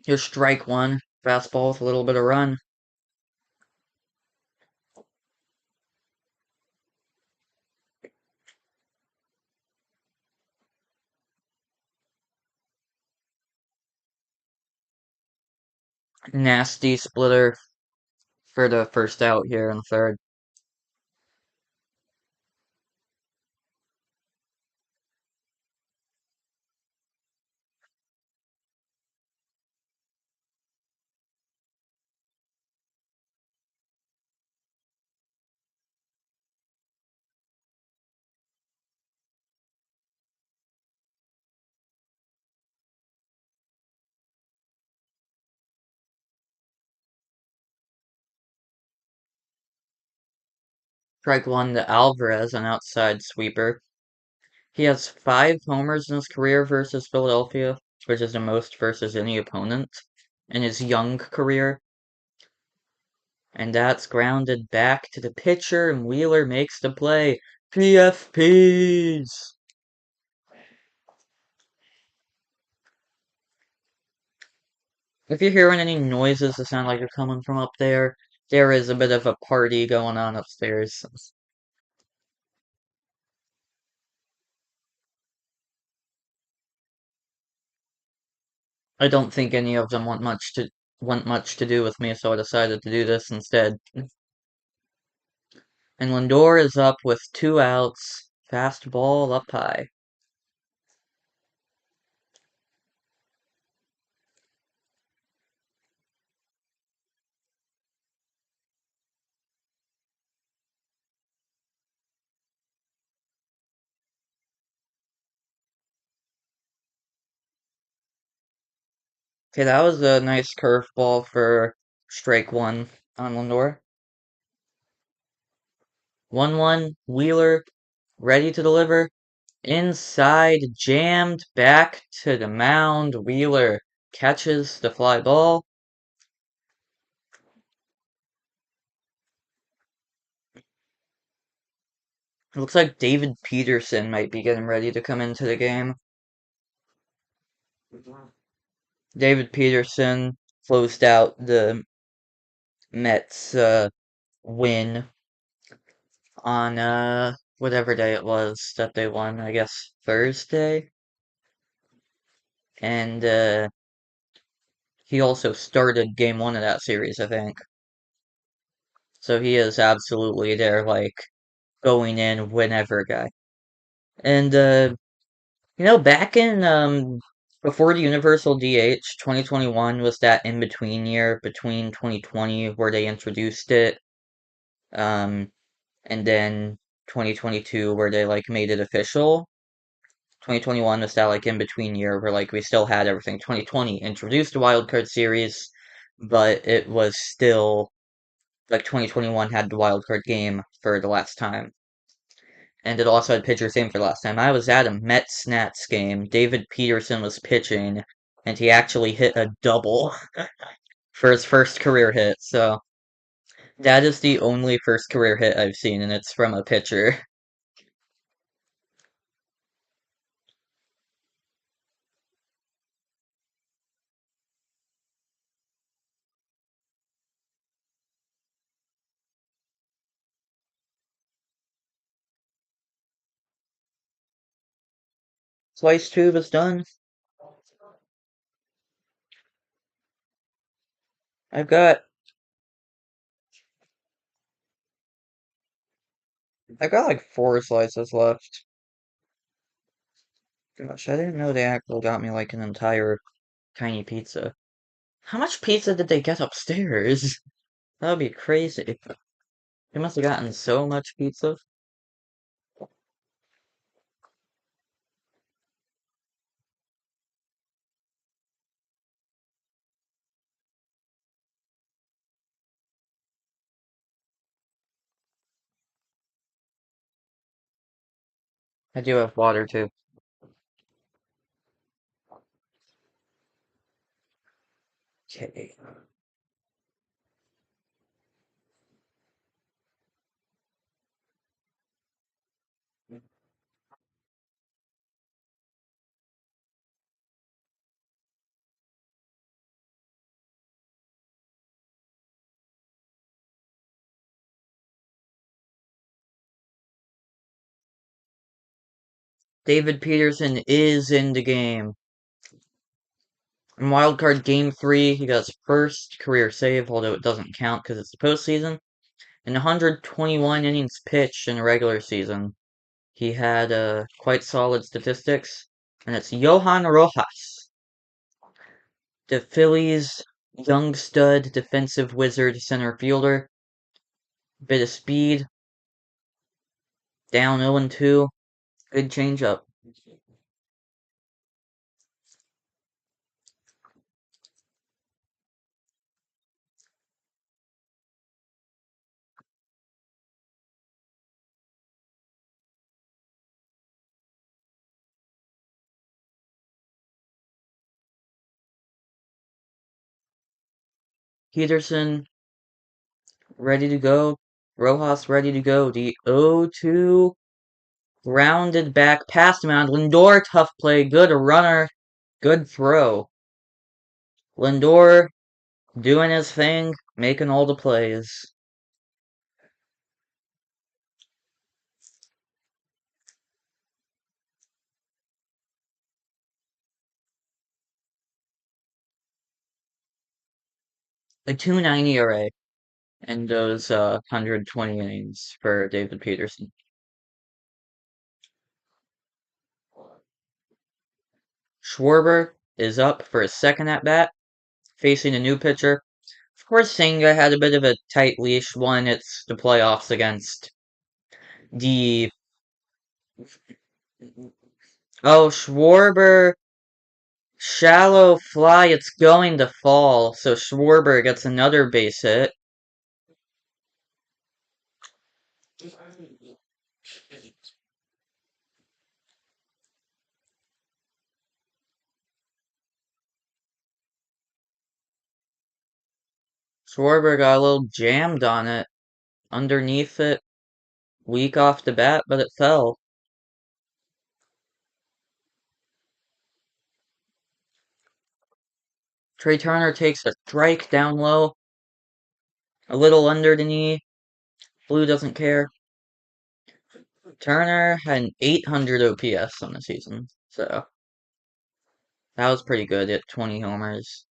Here's strike one, fastball with a little bit of run. Nasty splitter for the first out here in the third. Strike one to Alvarez, an outside sweeper. He has 5 homers in his career versus Philadelphia, which is the most versus any opponent in his young career. And that's grounded back to the pitcher, and Wheeler makes the play. PFPs! If you're hearing any noises that sound like they're coming from up there, there is a bit of a party going on upstairs. I don't think any of them want much to do with me, so I decided to do this instead. And Lindor is up with 2 outs. Fastball up high. Okay, that was a nice curveball for strike one on Lindor. 1-1, Wheeler, ready to deliver. Inside, jammed back to the mound. Wheeler catches the fly ball. It looks like David Peterson might be getting ready to come into the game. David Peterson closed out the Mets win on whatever day it was that they won, I guess Thursday. And he also started game one of that series, I think. So he is absolutely their like going in whenever guy. And back in before the Universal DH, 2021 was that in between year between 2020 where they introduced it. And then 2022 where they like made it official. 2021 was that like in between year where like we still had everything. 2020 introduced the wild card series, but it was still like 2021 had the wild card game for the last time. And it also had pitchers game for the last time. I was at a Mets Nats game. David Peterson was pitching, and he actually hit a double for his first career hit. So that is the only first career hit I've seen, and it's from a pitcher. Slice tube is done. I've got I've got like 4 slices left. Gosh, I didn't know they actually got me like an entire tiny pizza. How much pizza did they get upstairs? That would be crazy. They must have gotten so much pizza. I do have water too. Okay. David Peterson is in the game. In wildcard game 3, he got his first career save, although it doesn't count because it's the postseason. In 121 innings pitched in the regular season, he had quite solid statistics. And it's Johan Rojas, the Phillies' young stud, defensive wizard, center fielder. Bit of speed, down 0-2. Good changeup. Peterson ready to go. Rojas ready to go. The 0-2 grounded back past mound. Lindor, tough play. Good runner. Good throw. Lindor doing his thing, making all the plays. A 2.90 ERA in those 120 innings for David Peterson. Schwarber is up for his second at bat, facing a new pitcher. Of course, Senga had a bit of a tight leash. One, it's the playoffs against the. Oh, Schwarber. Shallow fly, it's going to fall. So Schwarber gets another base hit. Schwarber got a little jammed on it. Underneath it. Weak off the bat, but it fell. Trey Turner takes a strike down low. A little under the knee. Blue doesn't care. Turner had an 800 OPS on the season, so that was pretty good at 20 homers.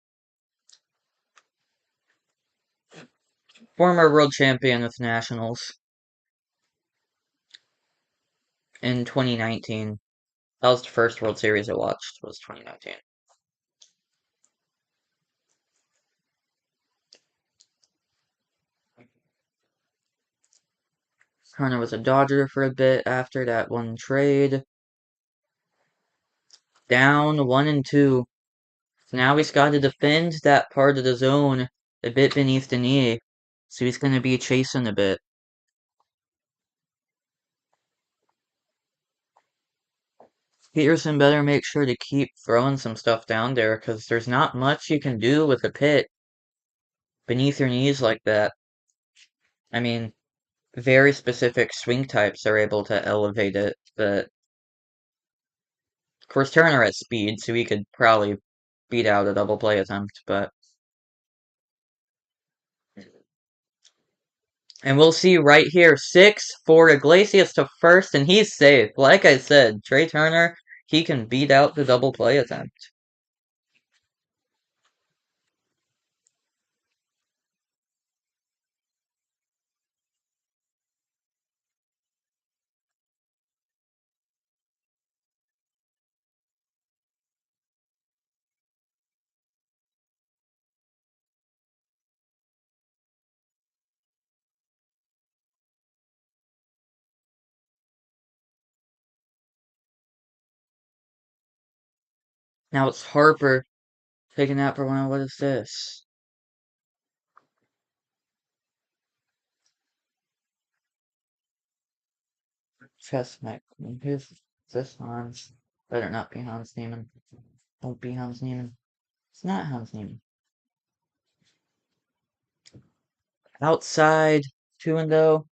Former world champion with Nationals in 2019. That was the first World Series I watched, was 2019. Turner was a Dodger for a bit after that one trade. Down 1-2. So now he's got to defend that part of the zone a bit beneath the knee. So he's going to be chasing a bit. Peterson better make sure to keep throwing some stuff down there because there's not much you can do with a pit beneath your knees like that. I mean, very specific swing types are able to elevate it, but of course Turner has speed, so he could probably beat out a double play attempt, but and we'll see right here, 6 for Iglesias to first, and he's safe. Like I said, Trey Turner, he can beat out the double play attempt. Now it's Harper taking that for one. What is this? Chestnut. Who's this Hans? Better not be Hans Niemann. Don't be Hans Niemann. It's not Hans Niemann. Outside, 2-0.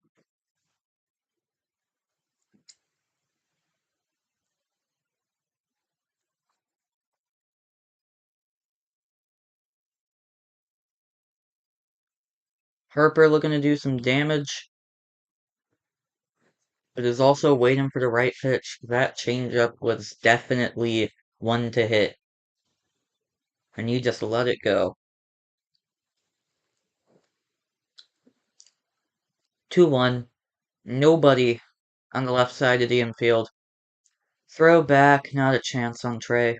Harper looking to do some damage, but is also waiting for the right pitch. That changeup was definitely one to hit, and you just let it go. 2-1. Nobody on the left side of the infield. Throw back, not a chance on Trey.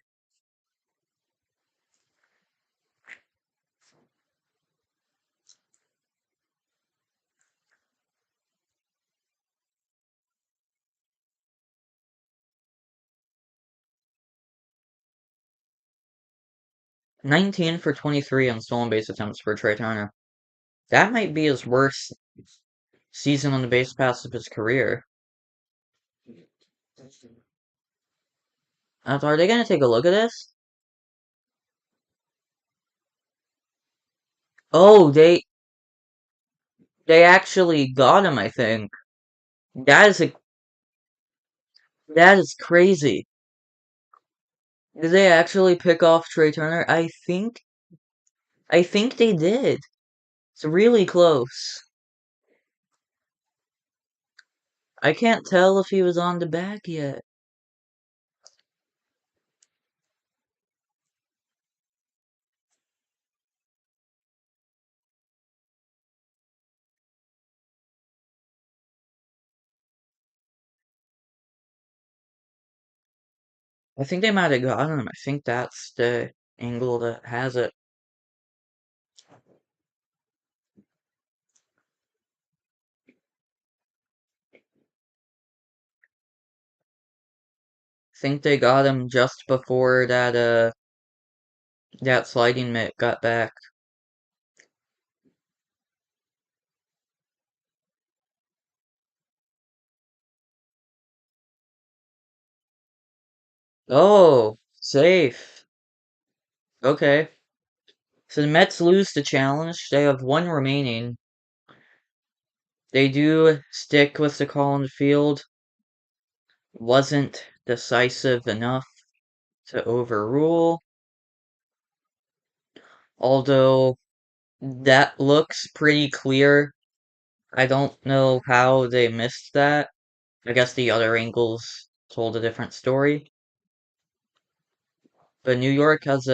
'19 for 23 on stolen base attempts for Trey Turner. That might be his worst season on the base paths of his career. Are they going to take a look at this? Oh, they actually got him, I think. That is a that is crazy. Did they actually pick off Trey Turner? I think they did. It's really close. I can't tell if he was on the back yet. I think they might have gotten him. I think that's the angle that has it. I think they got him just before that sliding mitt got back. Oh, safe. Okay. So the Mets lose the challenge. They have one remaining. They do stick with the call on the field. Wasn't decisive enough to overrule. Although that looks pretty clear. I don't know how they missed that. I guess the other angles told a different story. But New York has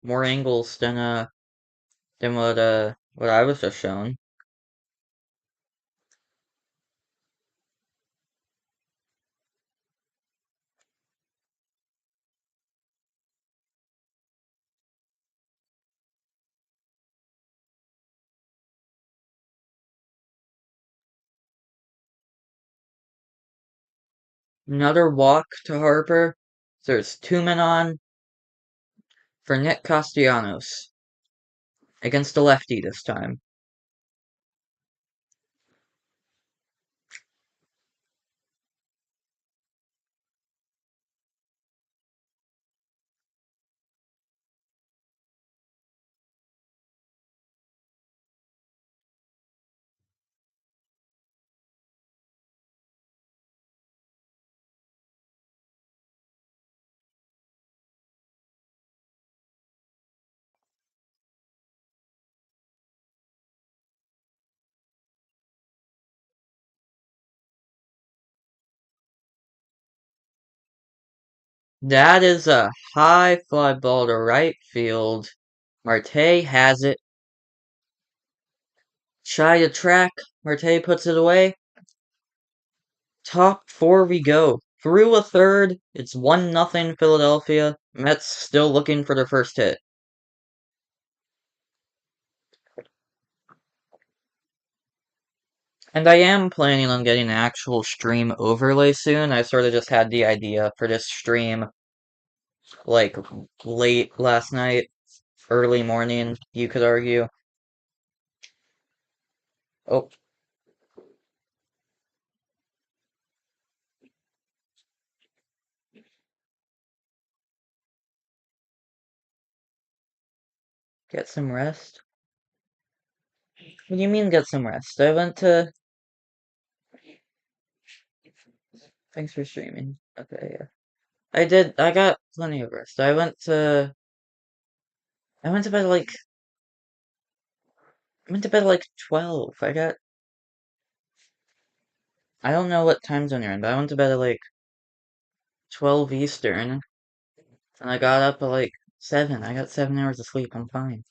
more angles than what I was just shown. Another walk to Harper. There's two men on for Nick Castellanos against the lefty this time. That is a high fly ball to right field. Marte has it. Shy to track. Marte puts it away. Top four we go. Through a third, it's 1-0 Philadelphia. Mets still looking for their first hit. And I am planning on getting an actual stream overlay soon. I sort of just had the idea for this stream, like, late last night, early morning, you could argue. Oh, get some rest? What do you mean get some rest? I went to... Thanks for streaming. Okay, yeah. I got plenty of rest. I went to bed like, I went to bed like 12. I don't know what time zone you're in, but I went to bed at like 12 Eastern, and I got up at like 7. I got 7 hours of sleep. I'm fine.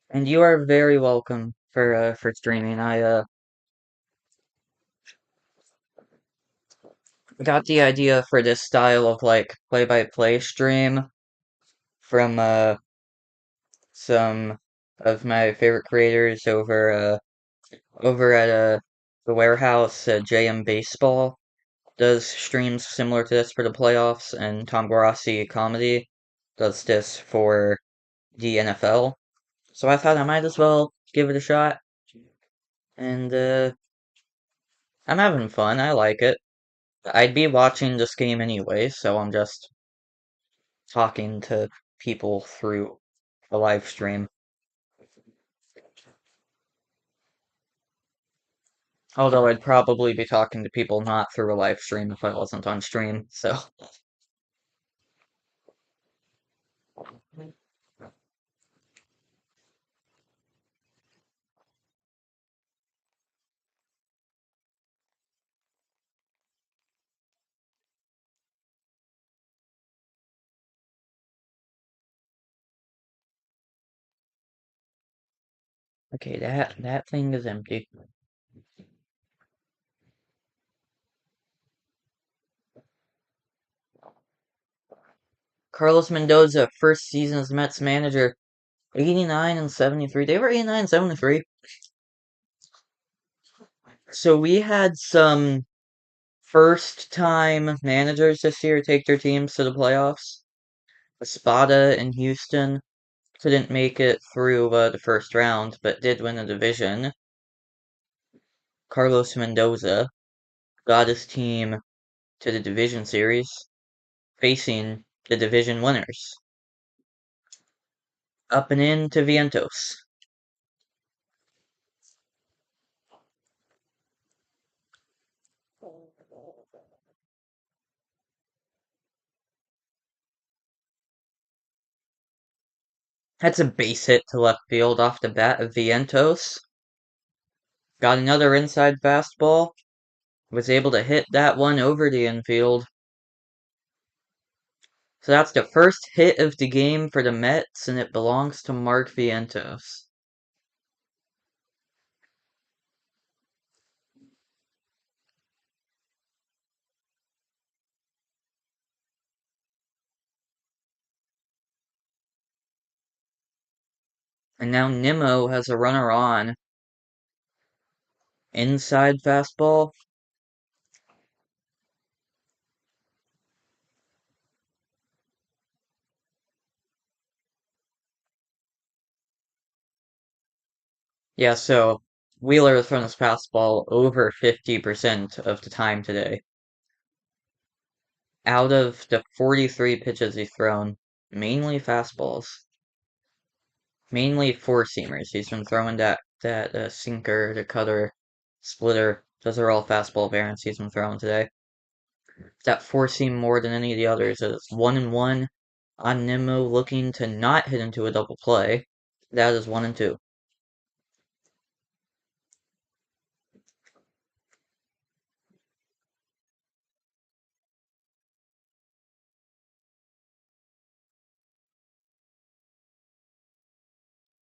And you are very welcome for streaming. I got the idea for this style of like play-by-play stream from some of my favorite creators over at the warehouse. JM Baseball does streams similar to this for the playoffs, and Tom Grassi Comedy does this for the NFL. So I thought I might as well give it a shot, and I'm having fun. I like it. I'd be watching this game anyway, so I'm just talking to people through a live stream. Although I'd probably be talking to people not through a live stream if I wasn't on stream, so. Okay, that thing is empty. Carlos Mendoza, first season as Mets manager, 89 and 73. They were 89 and 73. So we had some first time managers this year take their teams to the playoffs. Espada in Houston couldn't make it through the first round, but did win the division. Carlos Mendoza got his team to the division series, facing the division winners. Up and in to Vientos. That's a base hit to left field off the bat of Vientos. Got another inside fastball. Was able to hit that one over the infield. So that's the first hit of the game for the Mets, and it belongs to Mark Vientos. And now Nimmo has a runner on. Inside fastball. Yeah, so Wheeler has thrown his fastball over 50% of the time today. Out of the 43 pitches he's thrown, mainly fastballs. Mainly four-seamers. He's been throwing that sinker, the cutter, splitter. Those are all fastball variants he's been throwing today. That four-seam more than any of the others. It's 1-1 on Nimmo looking to not hit into a double play. That is 1-2.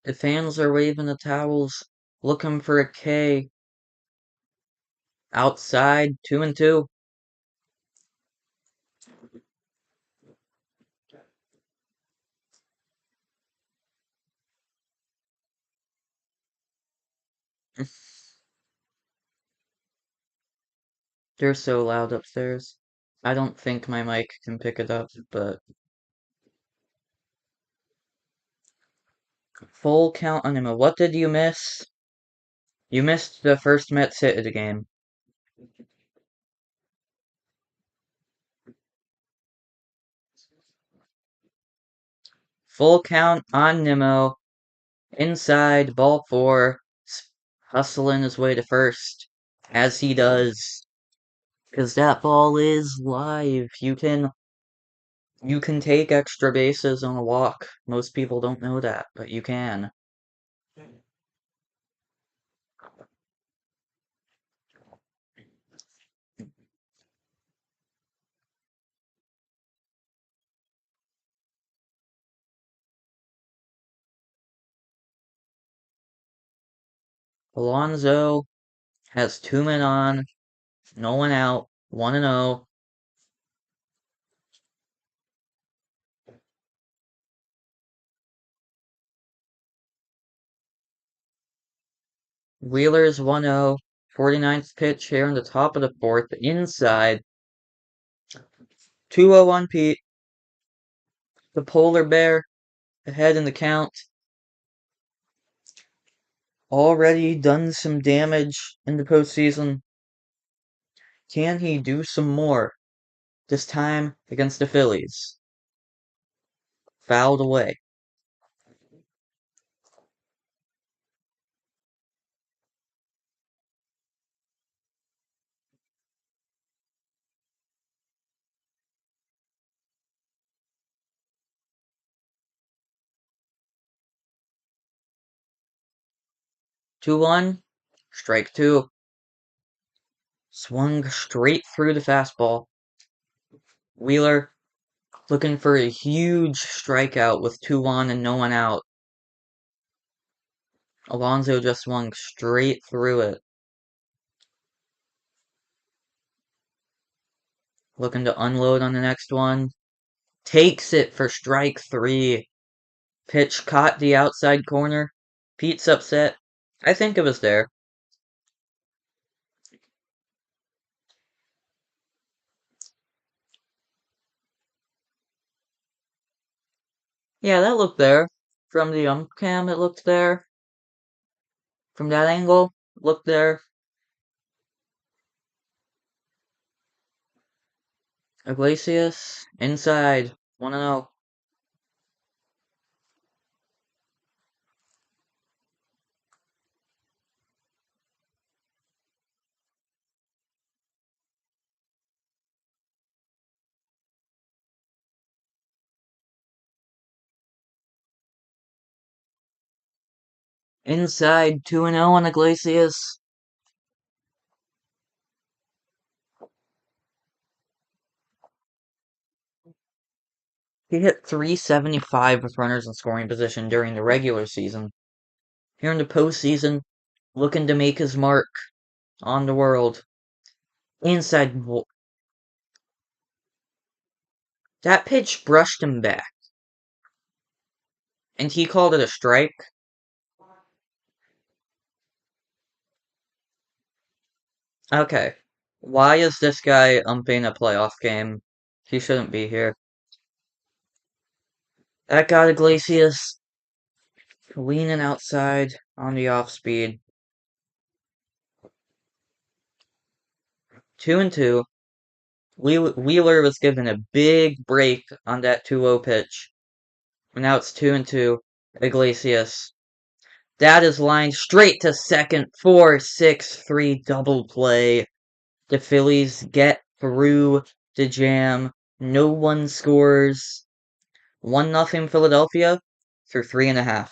The fans are waving the towels, looking for a K. Outside, 2-2. They're so loud upstairs. I don't think my mic can pick it up, but full count on him. What did you miss? You missed the first Mets hit of the game. Full count on Nimmo. Inside, ball four. Hustling his way to first. As he does. Because that ball is live. You can take extra bases on a walk. Most people don't know that, but you can. Alonso has two men on, no one out, 1-0. Wheeler's 1-0. 49th pitch here in the top of the fourth, inside. 2-0 on Pete. The polar bear ahead in the count. Already done some damage in the postseason. Can he do some more? This time against the Phillies. Fouled away. 2-1. Strike two. Swung straight through the fastball. Wheeler looking for a huge strikeout with 2-1 and no one out. Alonso just swung straight through it. Looking to unload on the next one. Takes it for strike three. Pitch caught the outside corner. Pete's upset. I think it was there. Yeah, that looked there. From the cam, it looked there. From that angle, looked there. Iglesias, inside. 1-0. Inside, 2-0 on Iglesias. He hit .375 with runners in scoring position during the regular season. Here in the postseason, looking to make his mark on the world. Inside, that pitch brushed him back, and he called it a strike. Okay, why is this guy umping a playoff game? He shouldn't be here. That got Iglesias leaning outside on the off speed. 2-2. Wheeler was given a big break on that 2-0 pitch. Now it's 2-2. Iglesias. That is lined straight to second. 4-6-3 double play. The Phillies get through the jam. No one scores. 1-0 Philadelphia through 3.5.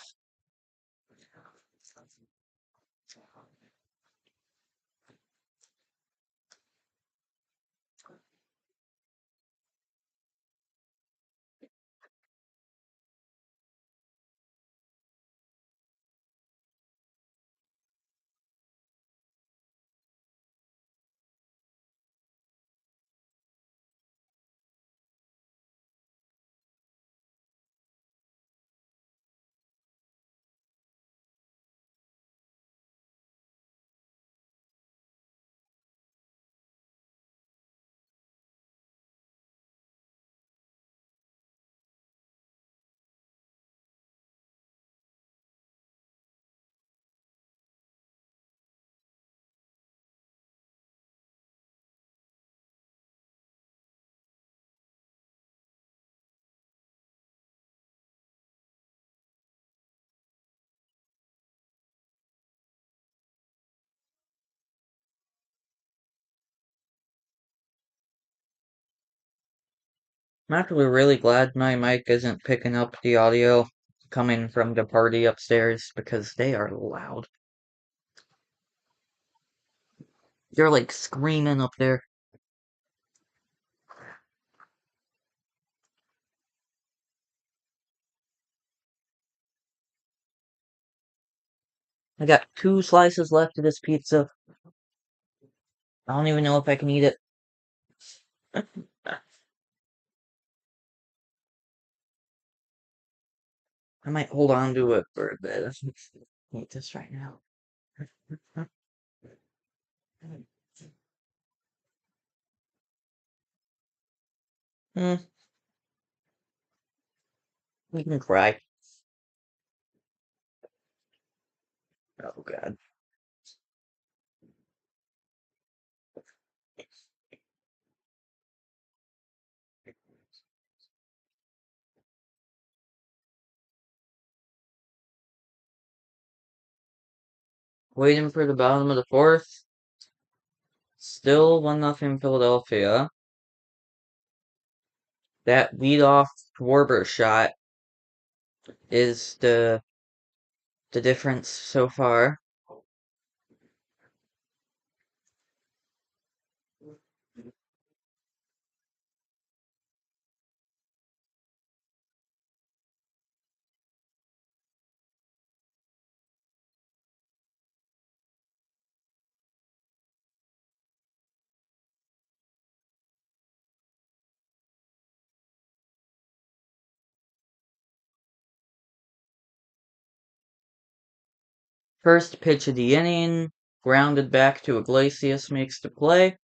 I'm actually really glad my mic isn't picking up the audio coming from the party upstairs because they are loud. They're like screaming up there. I got 2 slices left of this pizza. I don't even know if I can eat it. I might hold on to it for a bit. Eat this right now. Hmm, you can cry. Oh god. Waiting for the bottom of the fourth. Still 1-0 Philadelphia. That leadoff Schwarber shot is the difference so far. First pitch of the inning, grounded back to Iglesias, makes the play.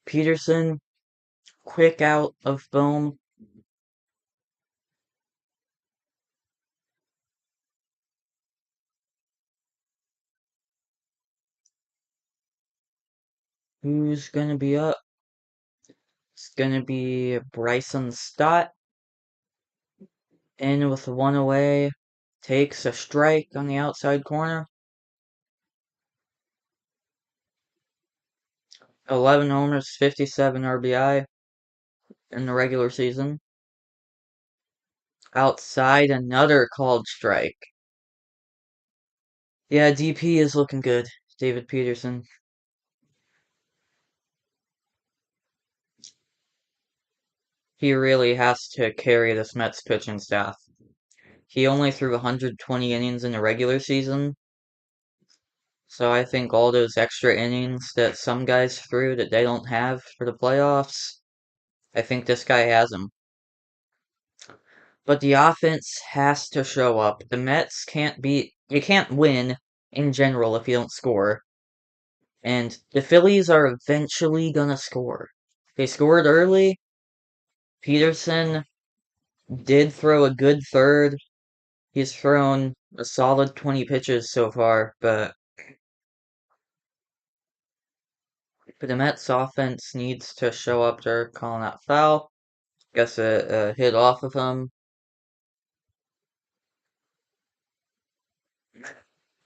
Peterson, quick out of Bohm. Who's gonna be up? It's gonna be Bryson Stott. In with one away. Takes a strike on the outside corner. 11 homers, 57 RBI in the regular season. Outside, another called strike. Yeah, DP is looking good. David Peterson. He really has to carry this Mets pitching staff. He only threw 120 innings in the regular season, so I think all those extra innings that some guys threw that they don't have for the playoffs, I think this guy has them. But the offense has to show up. The Mets you can't win in general if you don't score. And the Phillies are eventually gonna score. They scored early. Peterson did throw a good third. He's thrown a solid 20 pitches so far, but the Mets offense needs to show up. They're calling out foul. Guess a hit off of him.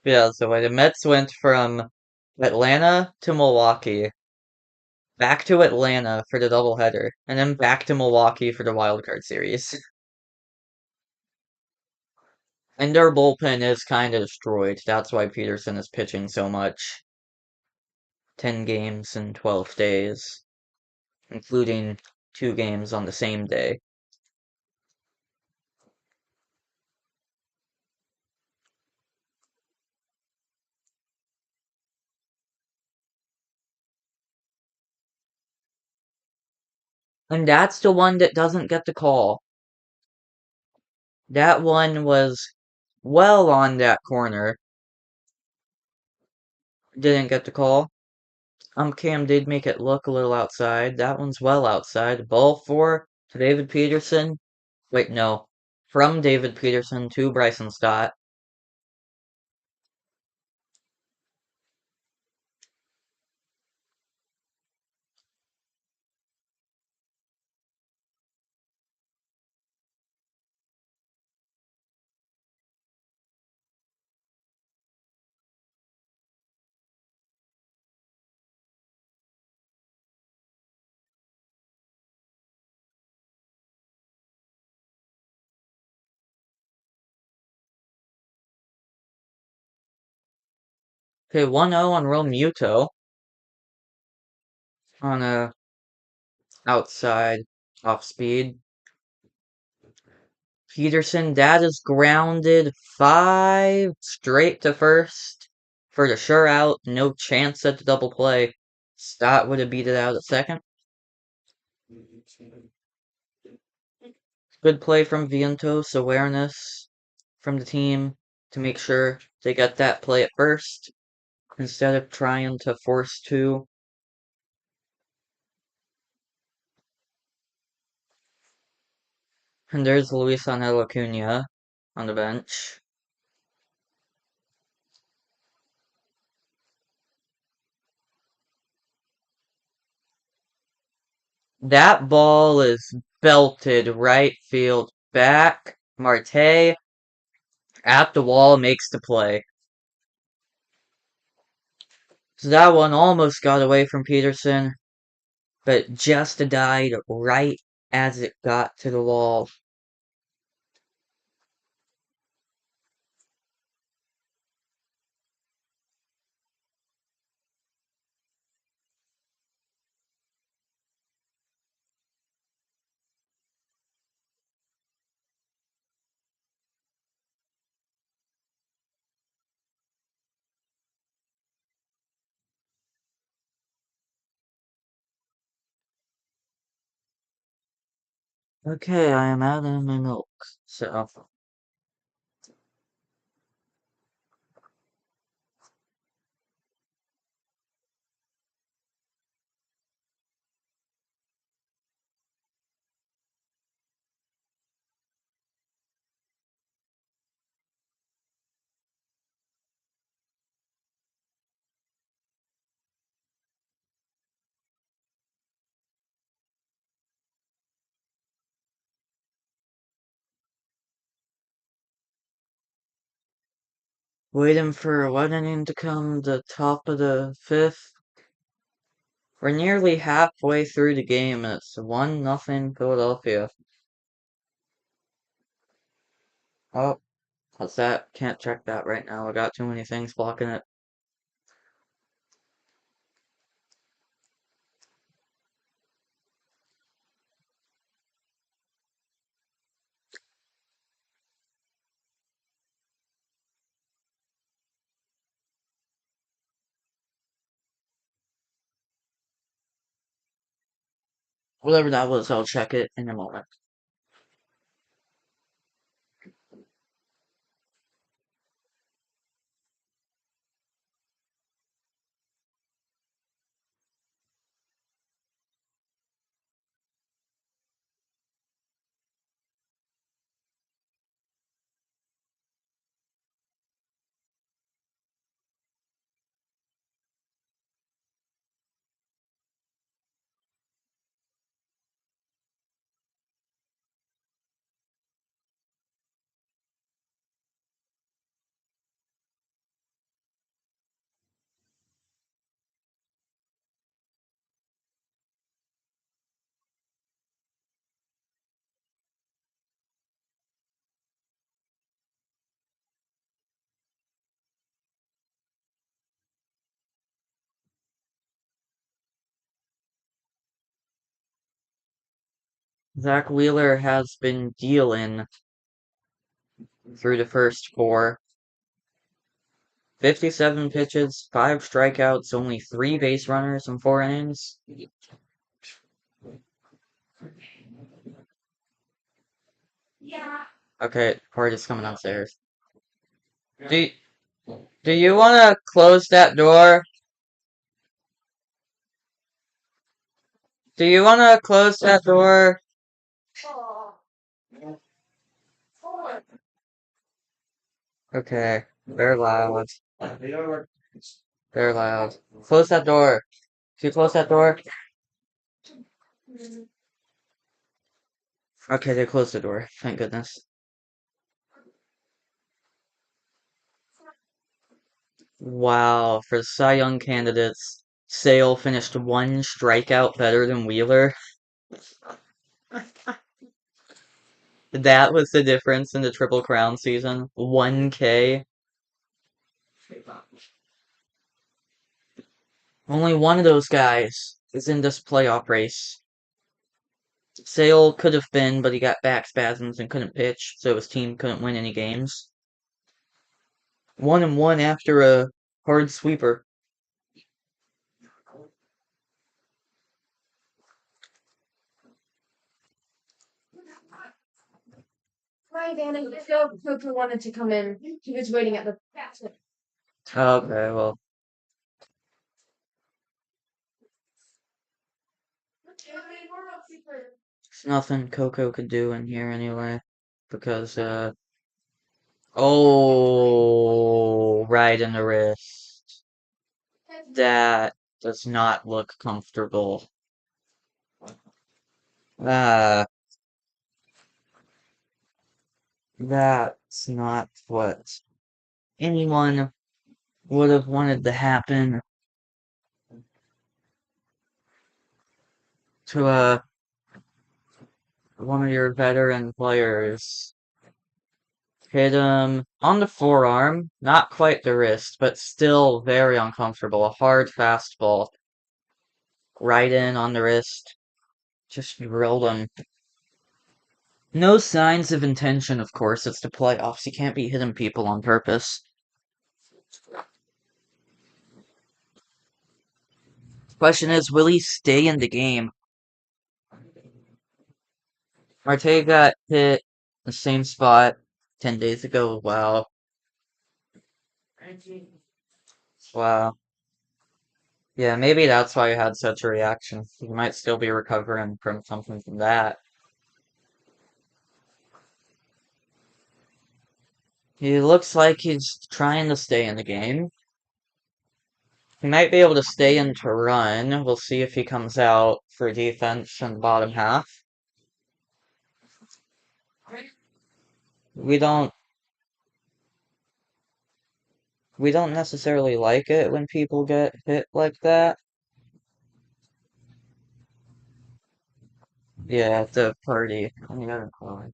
Yeah, so the Mets went from Atlanta to Milwaukee, back to Atlanta for the doubleheader, and then back to Milwaukee for the wild card series. And their bullpen is kind of destroyed. That's why Peterson is pitching so much. 10 games in 12 days, including 2 games on the same day. And that's the one that doesn't get the call. That one was well on that corner. Didn't get the call. Cam did make it look a little outside. That one's well outside. Ball 4 to David Peterson. Wait, no. From David Peterson to Bryson Stott. Okay, 1-0 on Real Muto on a outside off speed. Peterson, that is grounded 5 straight to first for the sure out. No chance at the double play. Stott would have beat it out at second. Good play from Vientos, awareness from the team to make sure they get that play at first instead of trying to force 2. And there's Luis Angel Acuna on the bench. That ball is belted right field back. Marte at the wall makes the play. So that one almost got away from Peterson, but just died right as it got to the wall. Okay, I am out of my milk. So, Waiting for what inning to come, the top of the fifth. We're nearly halfway through the game. It's 1-0 Philadelphia. Oh, what's that? Can't check that right now. I got too many things blocking it. Whatever that was, I'll check it in a moment. Zach Wheeler has been dealing through the first four. 57 pitches, 5 strikeouts, only 3 base runners in 4 innings. Okay, party's coming upstairs. Do, do you want to close that door? Do you want to close that door? Okay, they're loud. They're loud. Close that door. Can you close that door? Okay, they closed the door. Thank goodness. Wow, for Cy Young candidates, Sale finished 1 strikeout better than Wheeler. That was the difference in the Triple Crown season. 1K. Only one of those guys is in this playoff race. Sale could have been, but he got back spasms and couldn't pitch, so his team couldn't win any games. 1-1 after a hard sweeper. Hi, Vanna. Phil Cooper wanted to come in. He was waiting at the. Okay, well, there's nothing Coco could do in here anyway. Because, oh, right in the wrist. That does not look comfortable. Ah, that's not what anyone would have wanted to happen to one of your veteran players. Hit him on the forearm, not quite the wrist, but still very uncomfortable. A hard fastball right in on the wrist. Just drilled him. No signs of intention, of course. It's the playoffs. You can't be hitting people on purpose. Question is, will he stay in the game? Marte got hit the same spot 10 days ago. Wow. Wow. Yeah, maybe that's why he had such a reaction. He might still be recovering from something from that. He looks like he's trying to stay in the game. He might be able to stay in to run. We'll see if he comes out for defense in the bottom half. We don't we don't necessarily like it when people get hit like that. Yeah, at the party. On the other card.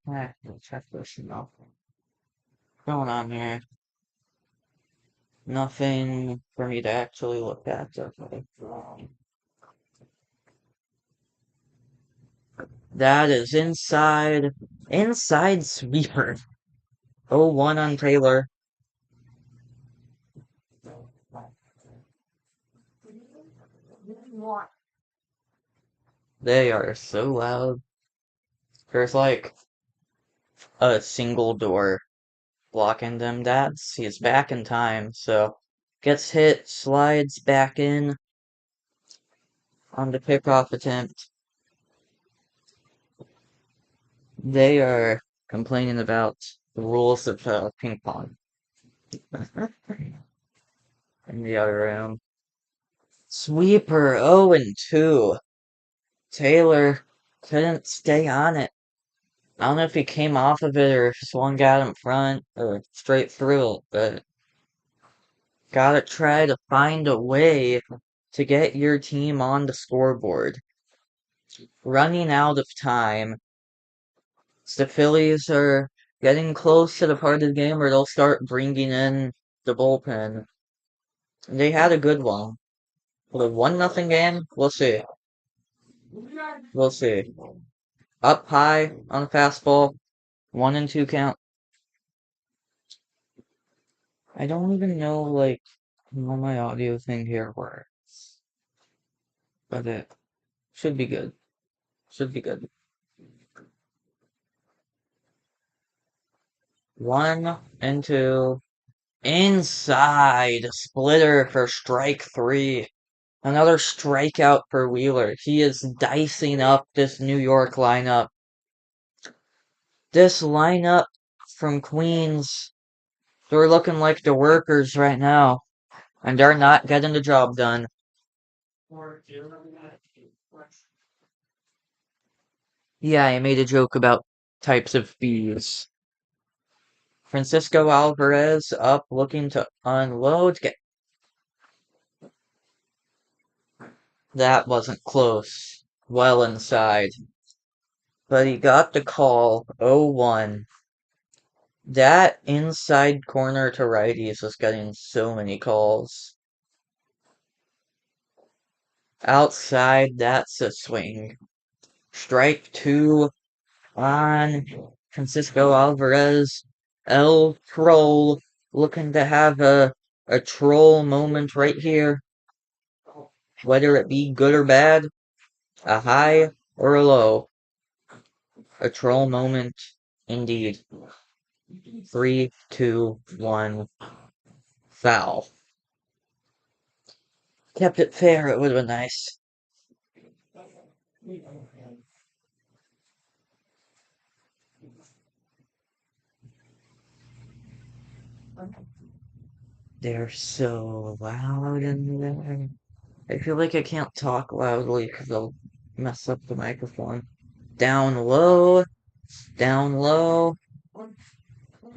Check this out. What's going on here? Nothing for me to actually look at. Okay. That is inside. Inside sweeper. 0-1 on Taylor. They are so loud. There's like a single door blocking them. He's back in time, so gets hit, slides back in on the pickoff attempt. They are complaining about the rules of ping pong in the other room. Sweeper 0-2. Taylor couldn't stay on it. I don't know if he came off of it or swung out in front or straight through it, but gotta try to find a way to get your team on the scoreboard. Running out of time. The Phillies are getting close to the part of the game where they'll start bringing in the bullpen. They had a good one. The 1-0 game? We'll see. We'll see. Up high on the fastball. 1-2 count. I don't even know, like, how my audio thing here works. But it should be good. Should be good. 1-2. Inside. Splitter for strike 3. Another strikeout for Wheeler. He is dicing up this New York lineup. This lineup from Queens, they're looking like the workers right now. And they're not getting the job done. Yeah, I made a joke about types of bees. Francisco Alvarez up looking to unload. That wasn't close. Well inside. But he got the call. 0-1. That inside corner to righties is getting so many calls. Outside, that's a swing. Strike 2 on Francisco Alvarez. El Troll looking to have a troll moment right here. Whether it be good or bad, a high or a low. A troll moment indeed. 3, 2, 1. Foul. Kept it fair, it would have been nice. They're so loud in there. I feel like I can't talk loudly because I'll mess up the microphone. Down low, down low.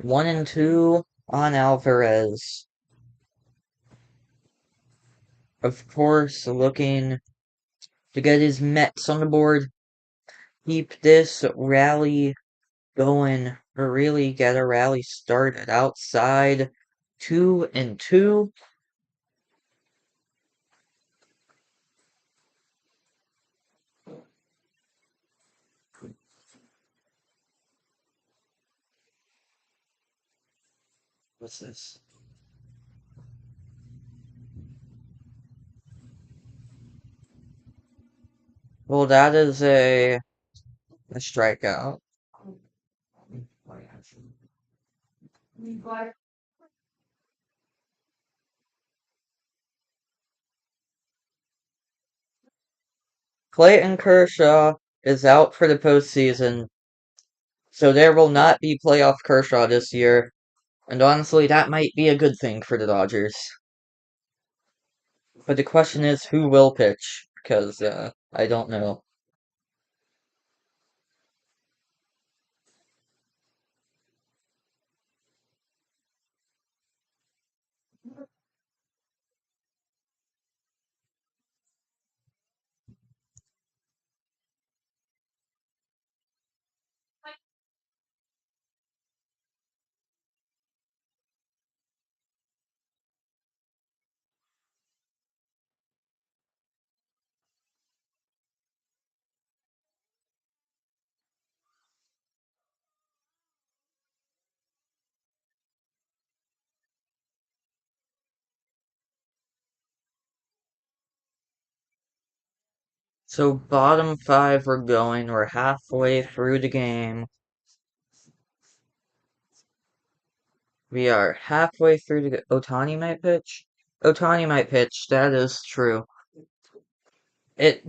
1-2 on Alvarez. Of course, looking to get his Mets on the board. Keep this rally going, or really get a rally started outside. 2-2. What's this? Well, that is a strikeout. Clayton Kershaw is out for the postseason, so there will not be playoff Kershaw this year. And honestly, that might be a good thing for the Dodgers. But the question is, who will pitch? Because, I don't know. So bottom five we're going. We're halfway through the game. We are halfway through the Otani might pitch. Otani might pitch. That is true. That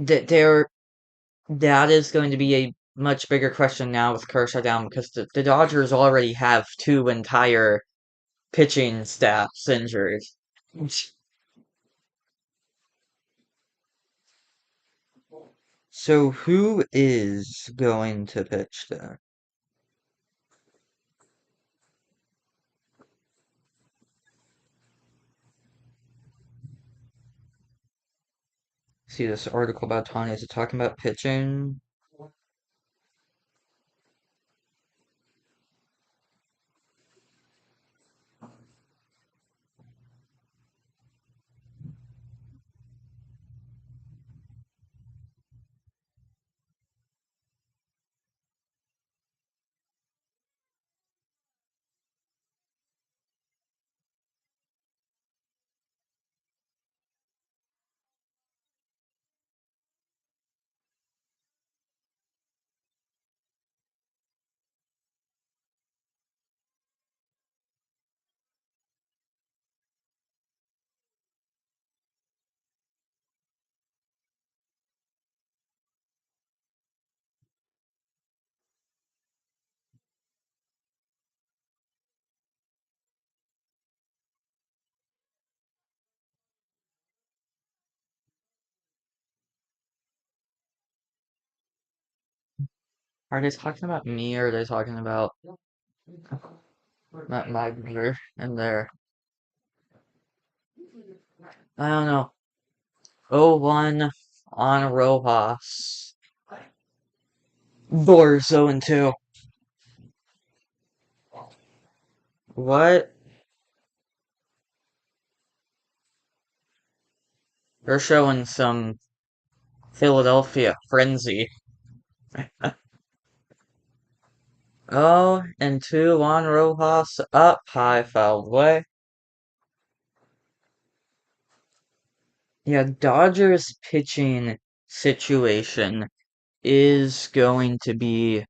is going to be a much bigger question now with Kershaw down because the Dodgers already have two entire pitching staffs injured. So who is going to pitch there? See this article about Tony. Is it talking about pitching? Are they talking about me or are they talking about my brother in there? I don't know. 0-1 on Rojas. Boers 0-2. What? They're showing some Philadelphia frenzy. Oh, and 2 on Rojas up high fouled way. Yeah, Dodgers pitching situation is going to be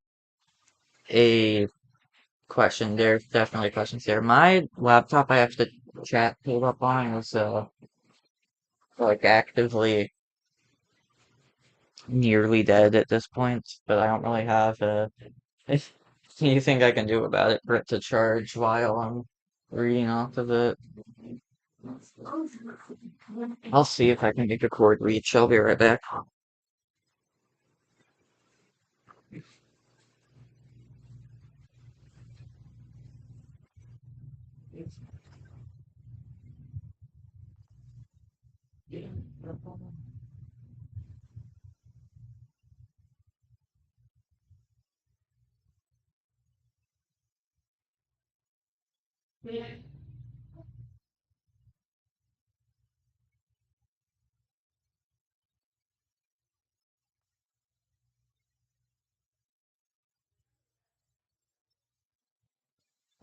a question. There's definitely questions there. My laptop I have to chat pulled up on is like actively nearly dead at this point, but I don't really have anything I can do about it for it to charge while I'm reading off of it. I'll see if I can make a cord reach. I'll be right back.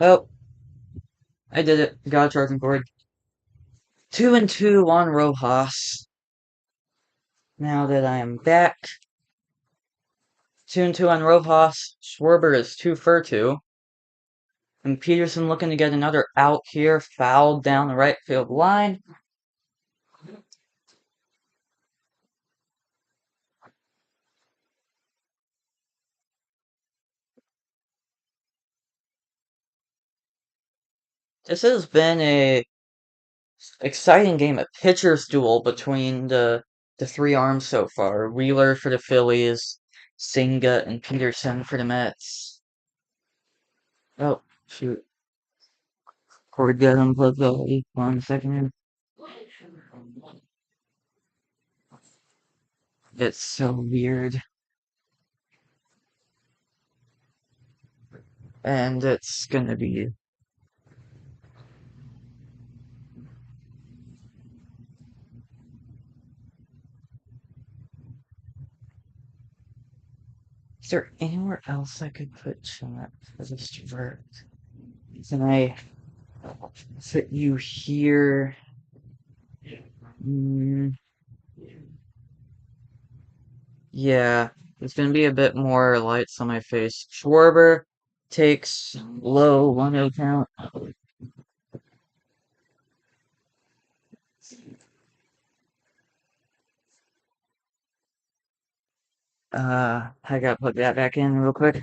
Oh, I did it. Got a charging cord. 2-2 on Rojas. Now that I am back. 2-2 on Rojas. Schwarber is 2 for 2. And Peterson looking to get another out here. Fouled down the right field line. This has been a exciting game, a pitcher's duel between the three arms so far. Wheeler for the Phillies, Singa and Peterson for the Mets. Oh, shoot. Cord got unplugged already. 1 second here. It's so weird. And it's gonna be... Is there anywhere else I could put chat for this to work? Can I fit you here? Mm, Yeah, it's gonna be a bit more lights on my face. Schwarber takes low 1-0 count. I gotta put that back in real quick.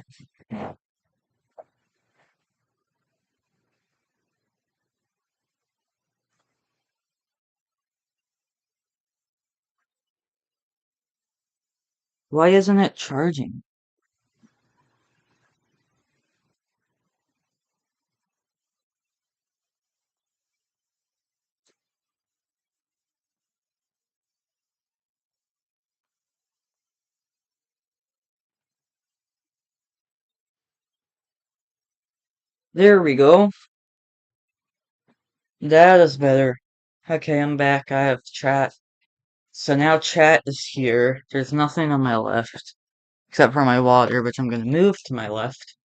Why isn't it charging? There we go. That is better. Okay, I'm back. I have chat. So now chat is here. There's nothing on my left. Except for my water, which I'm gonna move to my left.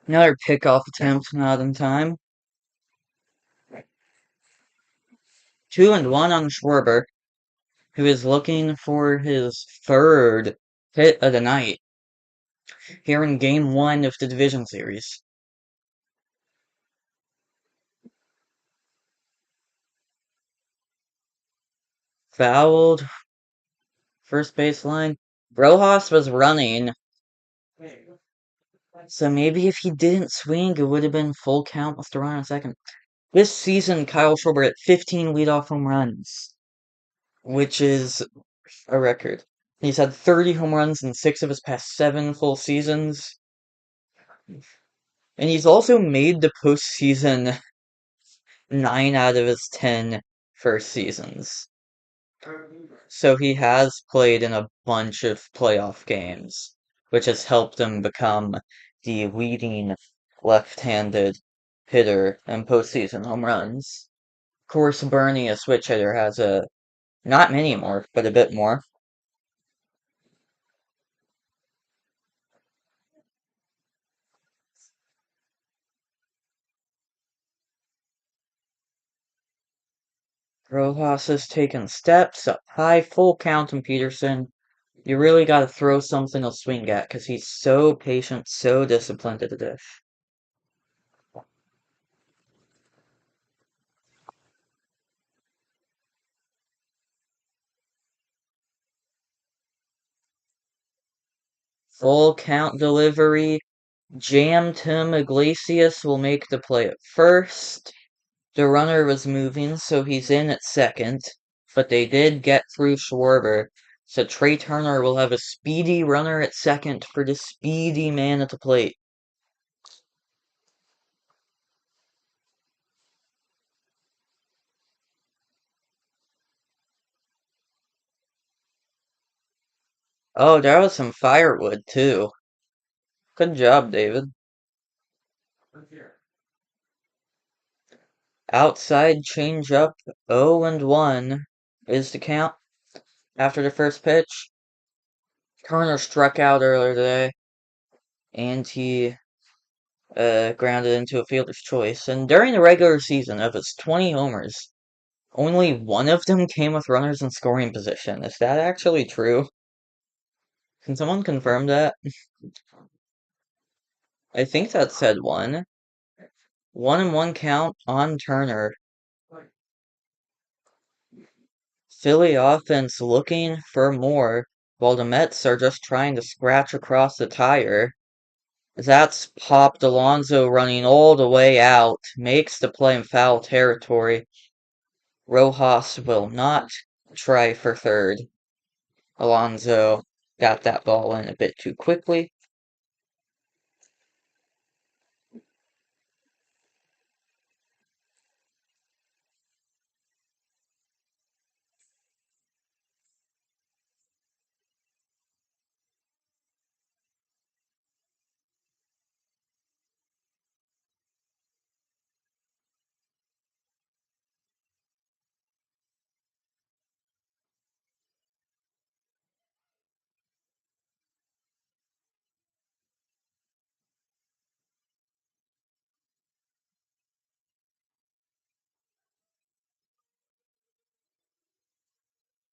Another pickoff attempt, not in time. 2-1 on Schwarber, who is looking for his third hit of the night here in Game 1 of the Division Series. Fouled. First baseline. Rojas was running, so maybe if he didn't swing, it would have been full count with the run on second. This season, Kyle Schwarber hit 15 leadoff home runs, which is a record. He's had 30 home runs in 6 of his past 7 full seasons. And he's also made the postseason 9 out of his 10 first seasons. So he has played in a bunch of playoff games, which has helped him become the leading left-handed hitter in postseason home runs. Of course, Bernie, a switch hitter, has not many more, but a bit more. Rojas has taken steps up high, full count on Peterson. You really gotta throw something to swing at, because he's so patient, so disciplined at the dish. Full count delivery. Jam Tim Iglesias will make the play at first. The runner was moving, so he's in at second. But they did get through Schwarber. So Trey Turner will have a speedy runner at second for the speedy man at the plate. Oh, that was some firewood, too. Good job, David. Outside changeup, 0-1 is the count after the first pitch. Turner struck out earlier today, and he grounded into a fielder's choice. And during the regular season, of his 20 homers, only one of them came with runners in scoring position. Is that actually true? Can someone confirm that? I think that said one. 1-1 count on Turner. Philly offense looking for more, while the Mets are just trying to scratch across the tire. That's popped Alonso running all the way out, makes the play in foul territory. Rojas will not try for third. Alonso got that ball in a bit too quickly.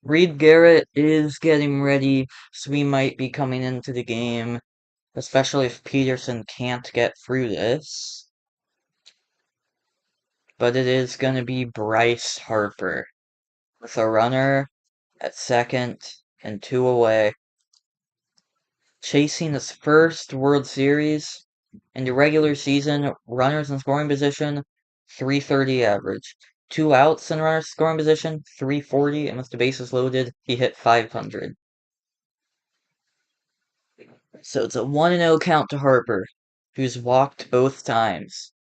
Reed Garrett is getting ready, so we might be coming into the game, especially if Peterson can't get through this. But it is going to be Bryce Harper with a runner at second and 2 away, chasing his first World Series in the regular season. Runners in scoring position, 330 average. 2 outs in runners scoring position, 340, and with the bases loaded, he hit 500. So it's a 1-0 count to Harper, who's walked both times.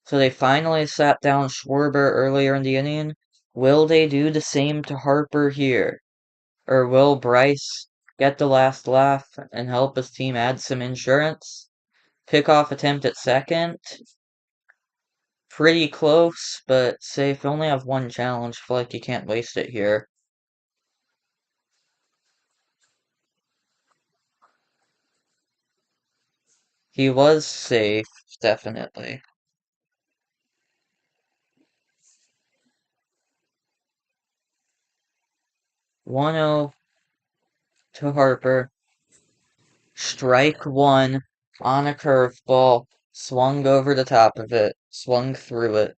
So they finally sat down Schwarber earlier in the inning. Will they do the same to Harper here? Or will Bryce get the last laugh and help his team add some insurance? Pickoff attempt at second. Pretty close, but say if you only have one challenge, I feel like you can't waste it here. He was safe, definitely. 1-0 to Harper. Strike one on a curveball. Swung over the top of it. Swung through it.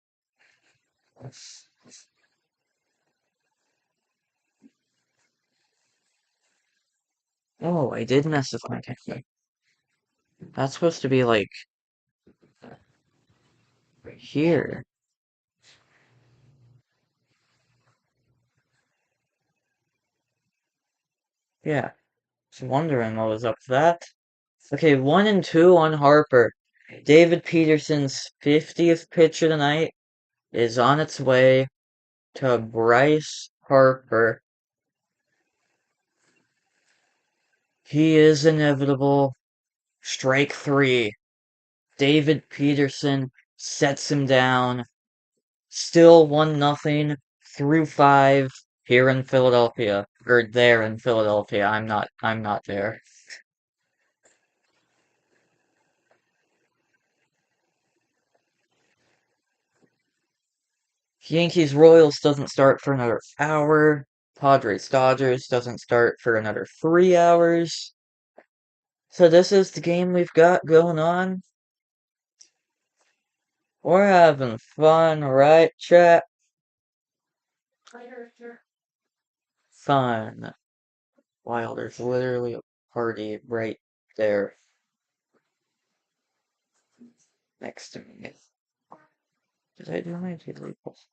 Oh, I did mess with my camera. That's supposed to be like right here. Yeah. Was wondering what was up with that. Okay, 1-2 on Harper. David Peterson's 50th pitch of the night is on its way to Bryce Harper. He is inevitable. Strike three. David Peterson sets him down. Still 1-0 through 5 here in Philadelphia. Or there in Philadelphia. I'm not there. Yankees Royals doesn't start for another hour. Padres Dodgers doesn't start for another 3 hours. So this is the game we've got going on. We're having fun, right, chat? Fun. Wow, there's literally a party right there next to me. Did I do my daily pulse?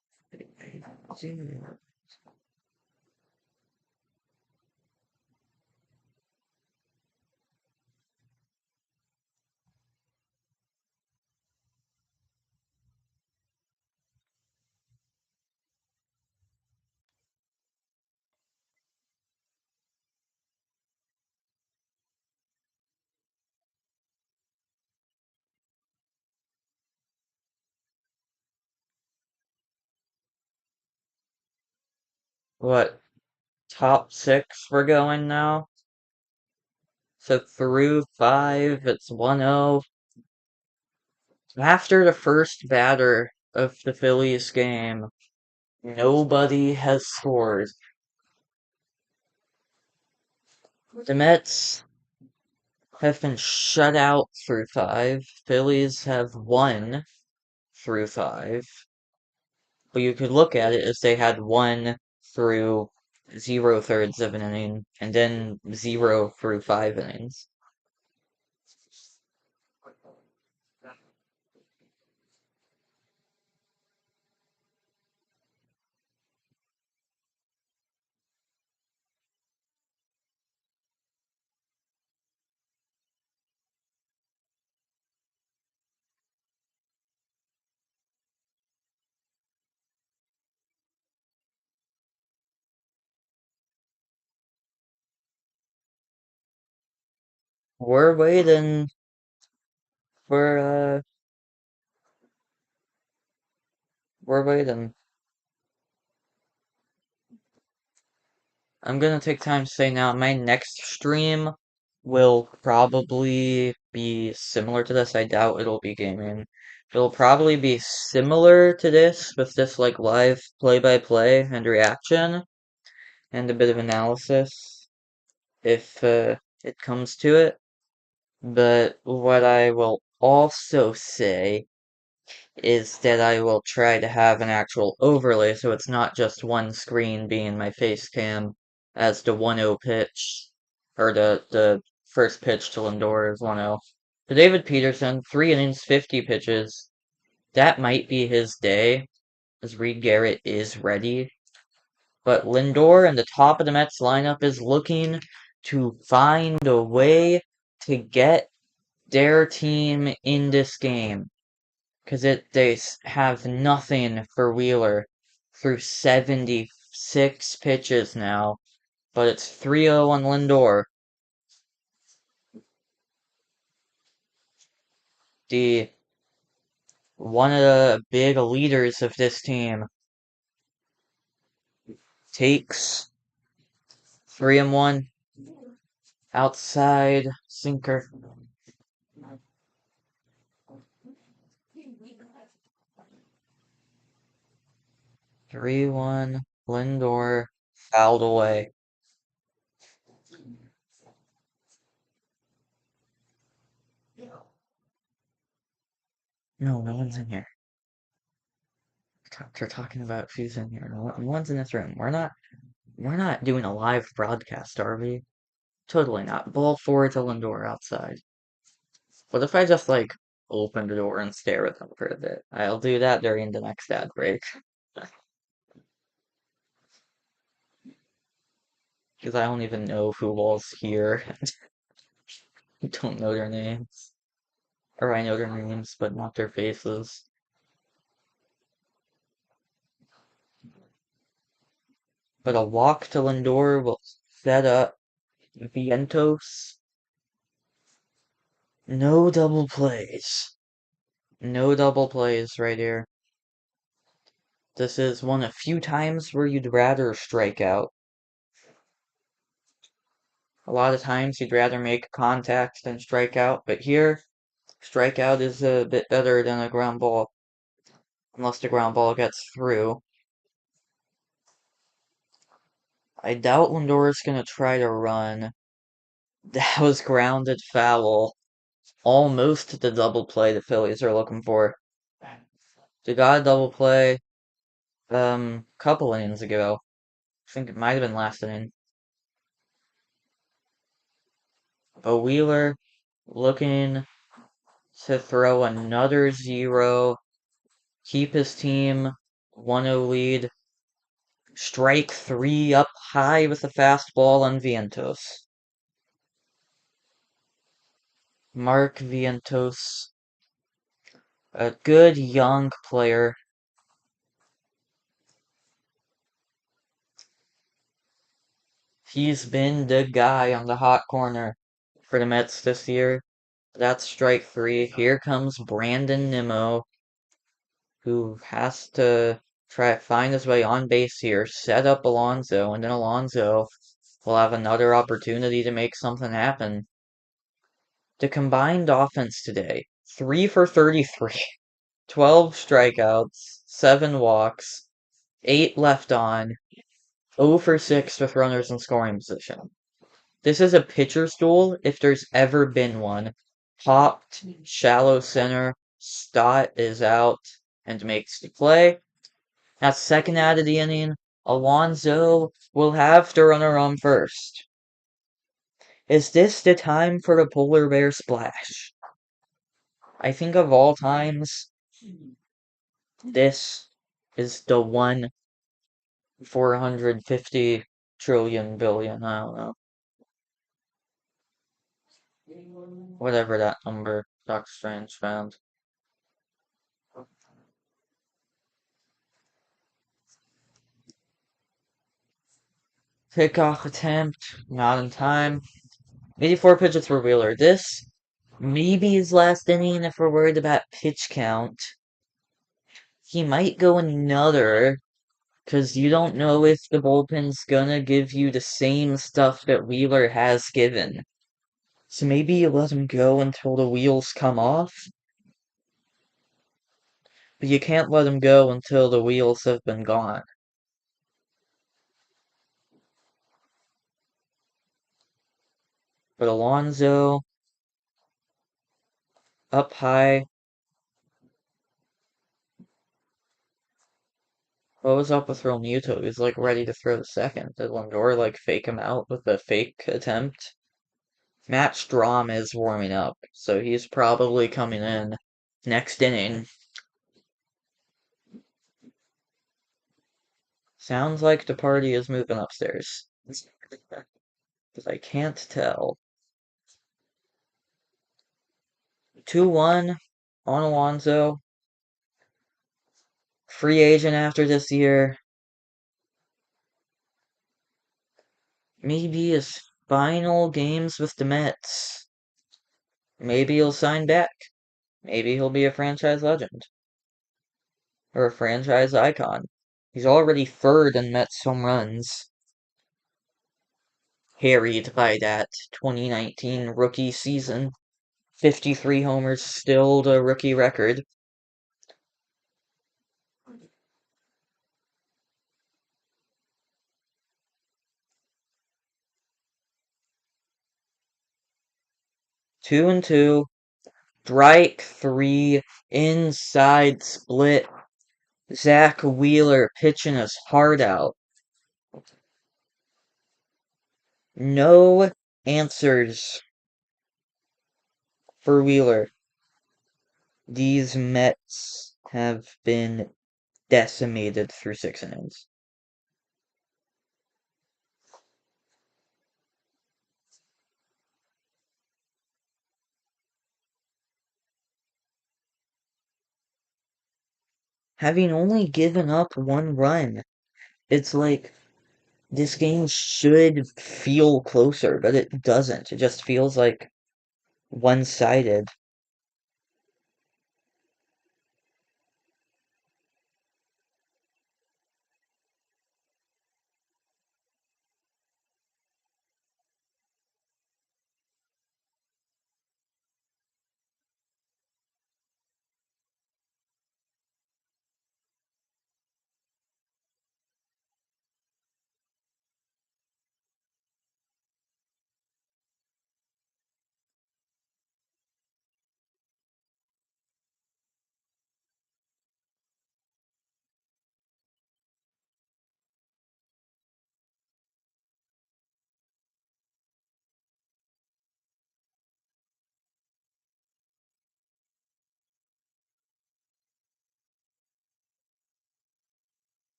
What, top 6 we're going now? So through 5, it's 1-0. After the first batter of the Phillies game, nobody has scored. The Mets have been shut out through 5. Phillies have won through 5. But you could look at it as they had 1 through 0 thirds of an inning, and then 0 through 5 innings. We're waiting for, we're waiting. I'm gonna take time to say now, my next stream will probably be similar to this. I doubt it'll be gaming. It'll probably be similar to this, with this like live play-by-play and reaction. and a bit of analysis if it comes to it. But what I will also say is that I will try to have an actual overlay so it's not just one screen being my face cam as the 1-0 pitch, or the first pitch to Lindor is 1-0. To David Peterson, 3 innings, 50 pitches. That might be his day, as Reed Garrett is ready. But Lindor and the top of the Mets lineup is looking to find a way to get their team in this game. Because they have nothing for Wheeler through 76 pitches now. But it's 3-0 on Lindor. One of the big leaders of this team takes 3-1 outside sinker. 3-1 Lindor fouled away. No one's in here. They're talking about who's in here. No one's in this room. We're not doing a live broadcast, are we? Totally not. Ball forward to Lindor outside. What if I just like open the door and stare at them for a bit? I'll do that during the next ad break. Because I don't even know who all's here. I don't know their names. Or I know their names, but not their faces. But a walk to Lindor will set up Vientos. No double plays. No double plays right here. This is one of few times where you'd rather strike out. A lot of times you'd rather make contact than strike out, but here, strikeout is a bit better than a ground ball. Unless the ground ball gets through. I doubt Lindor's gonna try to run. That was grounded foul. Almost the double play the Phillies are looking for. They got a double play, couple innings ago. I think it might have been last inning. But Wheeler looking to throw another 0, keep his team 1-0 lead. Strike 3 up high with a fastball on Vientos. Mark Vientos, a good young player. He's been the guy on the hot corner for the Mets this year. That's strike 3. Here comes Brandon Nimmo, who has to try to find his way on base here, set up Alonso, and then Alonso will have another opportunity to make something happen. The combined offense today, 3 for 33, 12 strikeouts, 7 walks, 8 left on, 0 for 6 with runners in scoring position. This is a pitcher's duel if there's ever been one. Popped, shallow center, Stott is out and makes the play. At second out of the inning, Alonso will have to run on first. Is this the time for the polar bear splash? I think of all times, this is the one 450 trillion billion, I don't know. Whatever that number Doctor Strange found. Kickoff attempt, not in time. 84 pitches for Wheeler. This maybe his last inning if we're worried about pitch count. He might go another, because you don't know if the bullpen's gonna give you the same stuff that Wheeler has given. So maybe you let him go until the wheels come off. But you can't let him go until the wheels have been gone. But Alonso up high. What was up with Realmuto? He's like ready to throw the second. Did Lindor like fake him out with a fake attempt? Matt Strom is warming up, so he's probably coming in next inning. Sounds like the party is moving upstairs. But I can't tell. 2-1 on Alonso. Free agent after this year. Maybe his final games with the Mets. Maybe he'll sign back. Maybe he'll be a franchise legend. Or a franchise icon. He's already third in Mets home runs. Harried by that 2019 rookie season. 53 homers, still the rookie record. Two and two. Strike three. Inside split. Zach Wheeler pitching his heart out. No answers for Wheeler. These Mets have been decimated through 6 innings. Having only given up one run, it's like this game should feel closer, but it doesn't. It just feels like one-sided.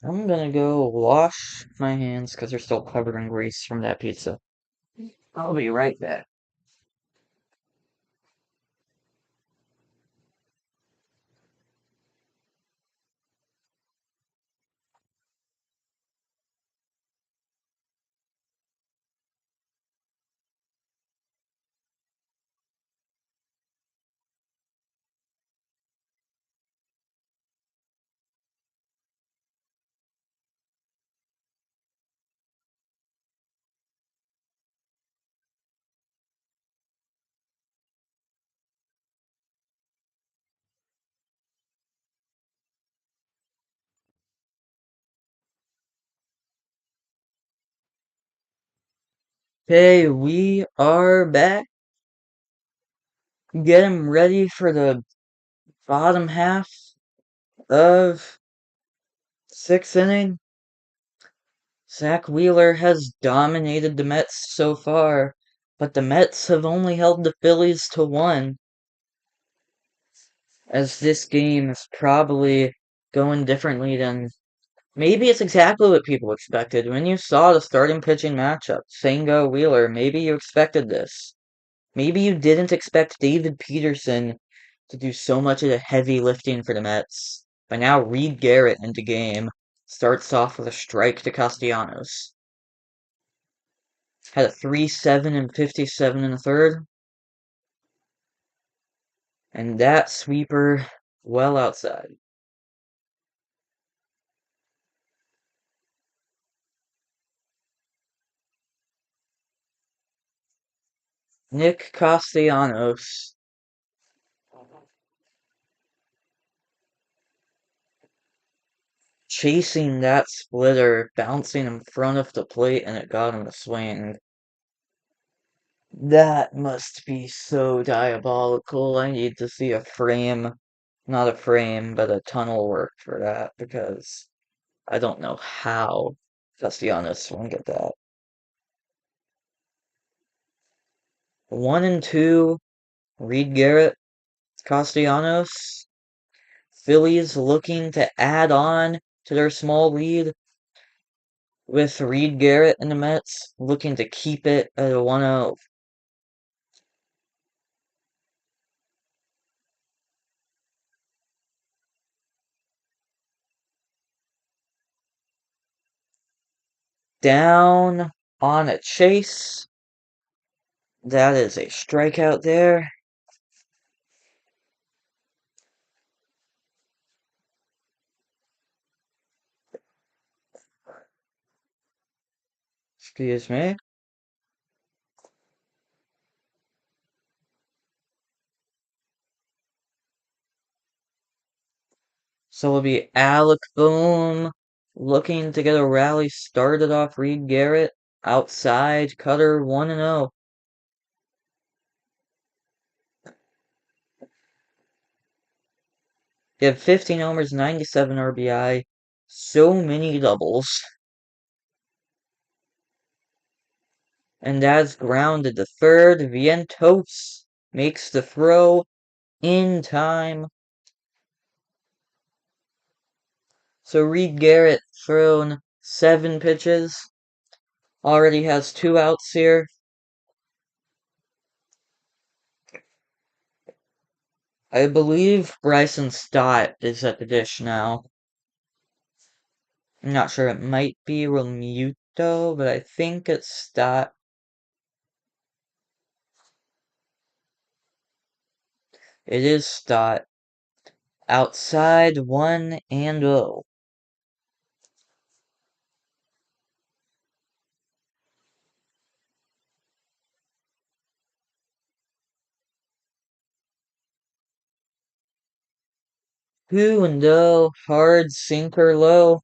I'm gonna go wash my hands because they're still covered in grease from that pizza. I'll be right back. Okay, we are back. Get him ready for the bottom half of 6th inning. Zach Wheeler has dominated the Mets so far, but the Mets have only held the Phillies to 1. As this game is probably going differently than maybe it's exactly what people expected. When you saw the starting pitching matchup, Senga Wheeler, maybe you expected this. Maybe you didn't expect David Peterson to do so much of the heavy lifting for the Mets. But now Reed Garrett into game starts off with a strike to Castellanos. Had a 3-7 and 57 in the third. And that sweeper well outside. Nick Castellanos chasing that splitter, bouncing in front of the plate, and it got him to swing. That must be so diabolical. I need to see a frame. Not a frame, but a tunnel work for that, because I don't know how Castellanos swung at that. 1-2, Reed Garrett, Castellanos. Phillies looking to add on to their small lead with Reed Garrett and the Mets looking to keep it at a 1-0. Down on a chase. That is a strikeout there. Excuse me. So it'll be Alec Bohm looking to get a rally started off Reed Garrett. Outside, cutter 1-0. He had 15 homers, 97 RBI. So many doubles. And that's grounded to third. Vientos makes the throw in time. So Reed Garrett thrown 7 pitches. Already has 2 outs here. I believe Bryson Stott is at the dish now. I'm not sure, it might be Realmuto, but I think it's Stott. It is Stott. Outside 1-0. Two and oh, hard sinker low.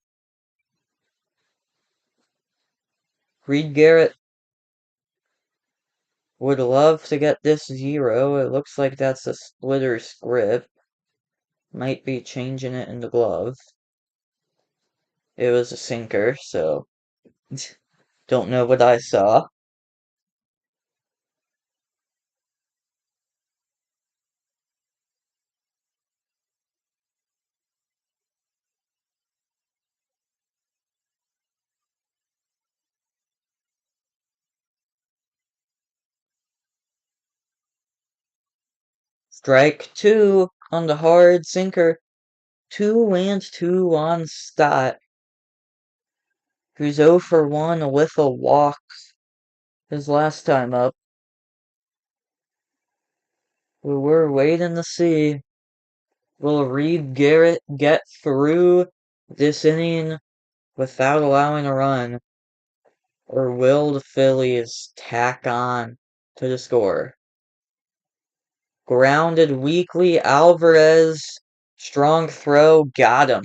Reed Garrett would love to get this 0. It looks like that's a splitter script. Might be changing it in the glove. It was a sinker, so don't know what I saw. Strike 2 on the hard sinker. 2-2 on Stott, who's 0 for 1 with a walk his last time up. We're waiting to see. Will Reed Garrett get through this inning without allowing a run? Or will the Phillies tack on to the score? Grounded weakly, Alvarez. Strong throw, got him.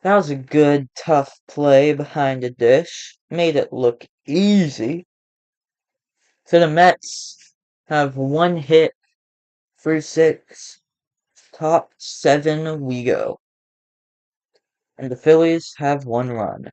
That was a good, tough play behind the dish. Made it look easy. So the Mets have 1 hit through 6. Top 7 we go. And the Phillies have 1 run.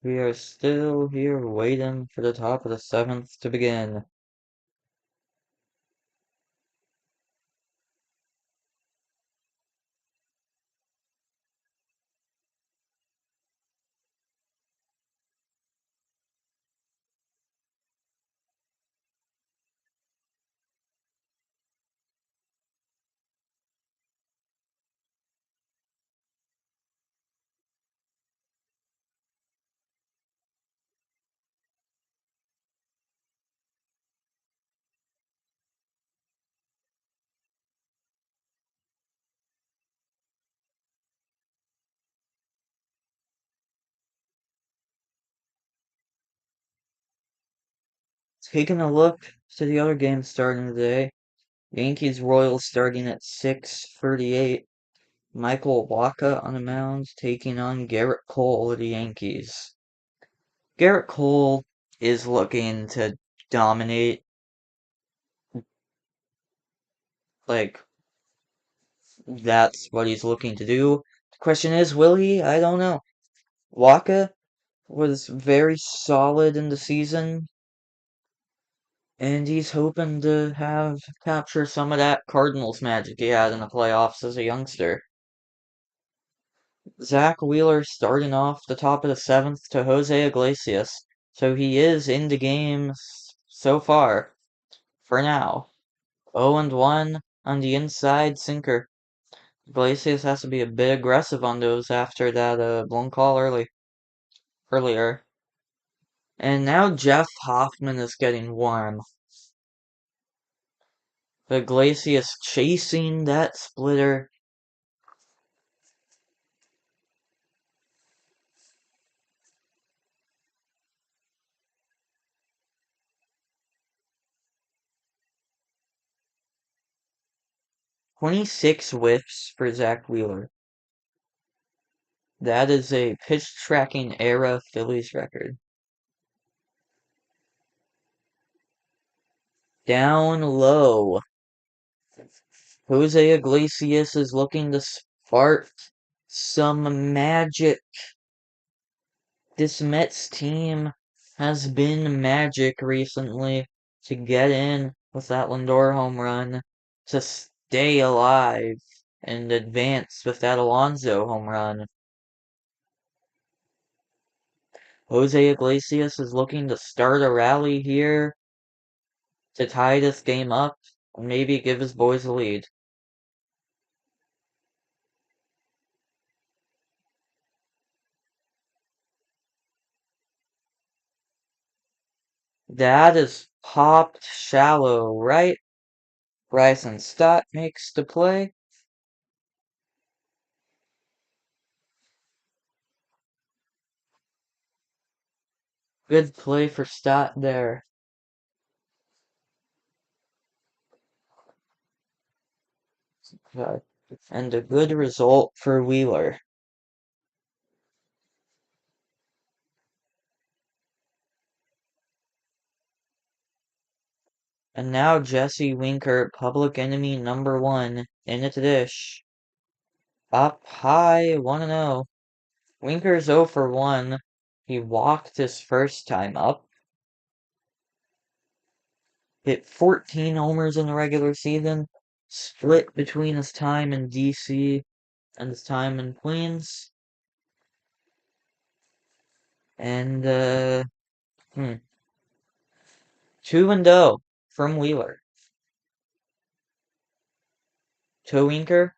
We are still here waiting for the top of the seventh to begin. Taking a look to the other games starting today. Yankees Royals starting at 6:38. Michael Wacha on the mound taking on Garrett Cole of the Yankees. Garrett Cole is looking to dominate. Like, that's what he's looking to do. The question is, will he? I don't know. Wacha was very solid in the season, and he's hoping to capture some of that Cardinals magic he had in the playoffs as a youngster. Zach Wheeler starting off the top of the seventh to Jose Iglesias, so he is in the game so far, for now. 0-1 on the inside sinker. Iglesias has to be a bit aggressive on those after that blown call earlier. And now Jeff Hoffman is getting warm. Iglesias chasing that splitter. "26 whiffs for Zach Wheeler. That is a pitch tracking era Phillies record. Down low. Jose Iglesias is looking to spark some magic. This Mets team has been magic recently to get in with that Lindor home run, to stay alive and advance with that Alonso home run. Jose Iglesias is looking to start a rally here to tie this game up and maybe give his boys a lead. That is popped shallow, right? Bryson Stott makes the play. Good play for Stott there. And a good result for Wheeler. And now Jesse Winker, public enemy number one, in at the dish. Up high, 1-0. Winker's 0 for 1. He walked his first time up. Hit 14 homers in the regular season. Split between his time in DC and his time in Queens. And, 2-0 from Wheeler. To Winker.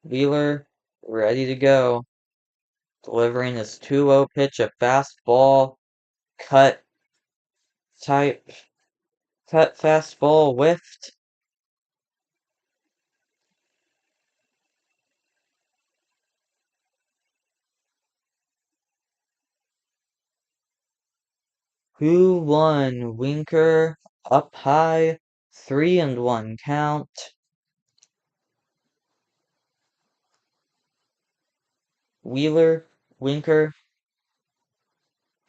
Wheeler, ready to go. Delivering his 2-0 pitch, a fastball, cut type, cut fastball, whiffed. Who won? Winker up high, 3-1 count. Wheeler, Winker,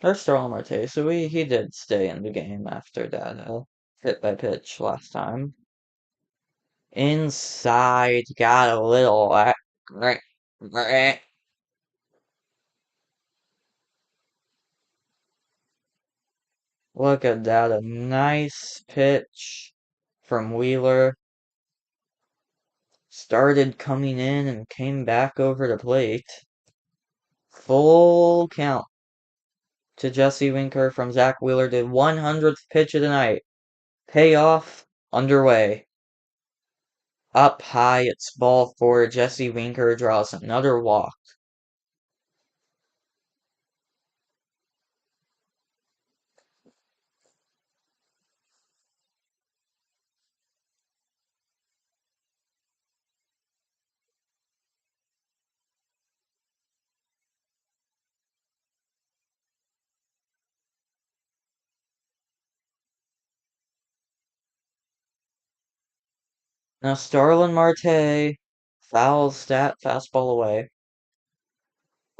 or Starling Marte, so he did stay in the game after that hit by pitch last time. Inside, got a little Look at that, a nice pitch from Wheeler. Started coming in and came back over the plate. Full count to Jesse Winker from Zach Wheeler, the 100th pitch of the night. Payoff underway. Up high, it's ball four. Jesse Winker draws another walk. Now Starlin Marte fouls that fastball away.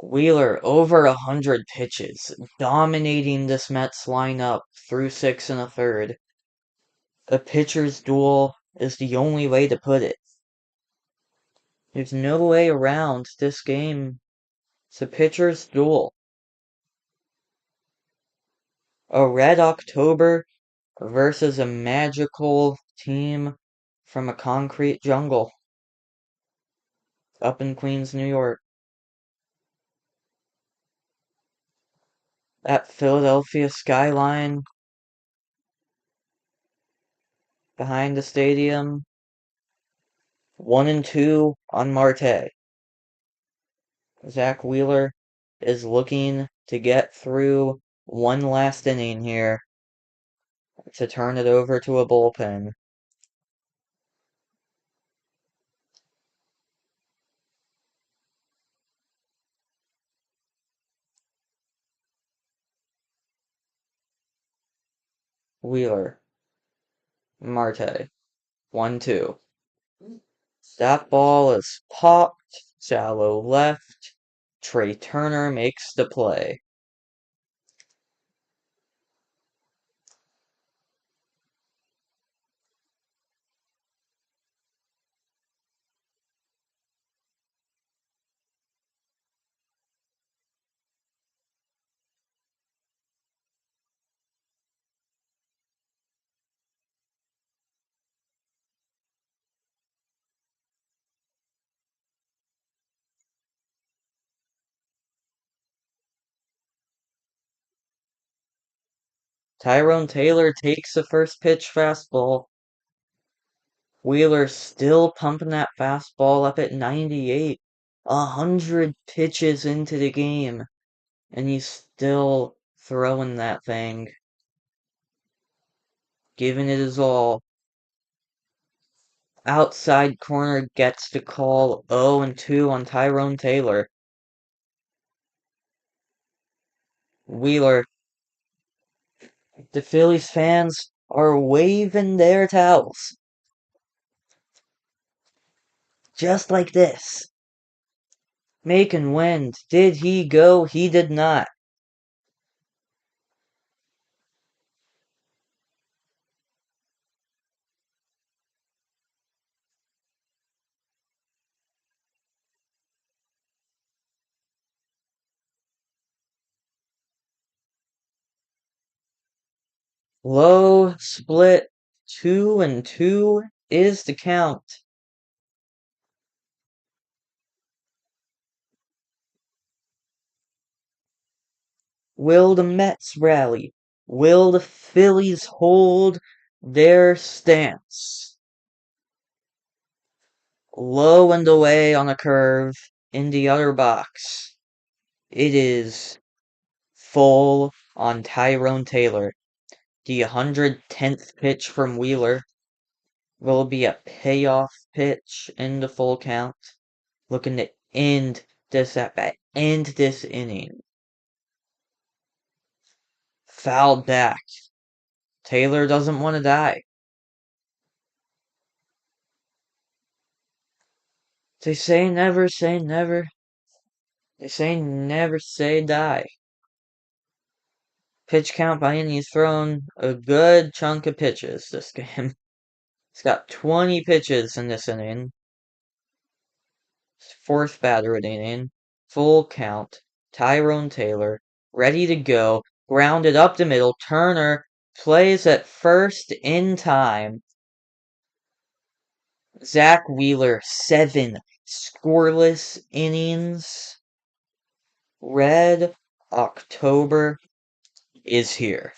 Wheeler over 100 pitches, dominating this Mets lineup through 6 1/3. A pitcher's duel is the only way to put it. There's no way around this game. It's a pitcher's duel. A red October versus a magical team from a concrete jungle up in Queens, New York. That Philadelphia skyline behind the stadium. 1-2 on Marte. Zach Wheeler is looking to get through one last inning here to turn it over to a bullpen. Wheeler, Marte, 1-2. That ball is popped, shallow left. Trey Turner makes the play. Tyrone Taylor takes the first pitch fastball. Wheeler still pumping that fastball up at 98. 100 pitches into the game, and he's still throwing that thing. Giving it his all. Outside corner gets the call. 0-2 on Tyrone Taylor. Wheeler. The Phillies fans are waving their towels. Just like this. Making wind. Did he go? He did not. Low split. 2-2 is the count. Will the Mets rally? Will the Phillies hold their stance? Low and away on a curve in the other box. It is full on Tyrone Taylor. The 110th pitch from Wheeler will be a payoff pitch in the full count. Looking to end this at-bat, end this inning. Fouled back. Taylor doesn't want to die. They say never say never. They say never say die. Pitch count by innings thrown, a good chunk of pitches this game. He's got 20 pitches in this inning. Fourth batter of the inning. Full count. Tyrone Taylor, ready to go. Grounded up the middle. Turner plays at first in time. Zach Wheeler, 7 scoreless innings. Red October is here.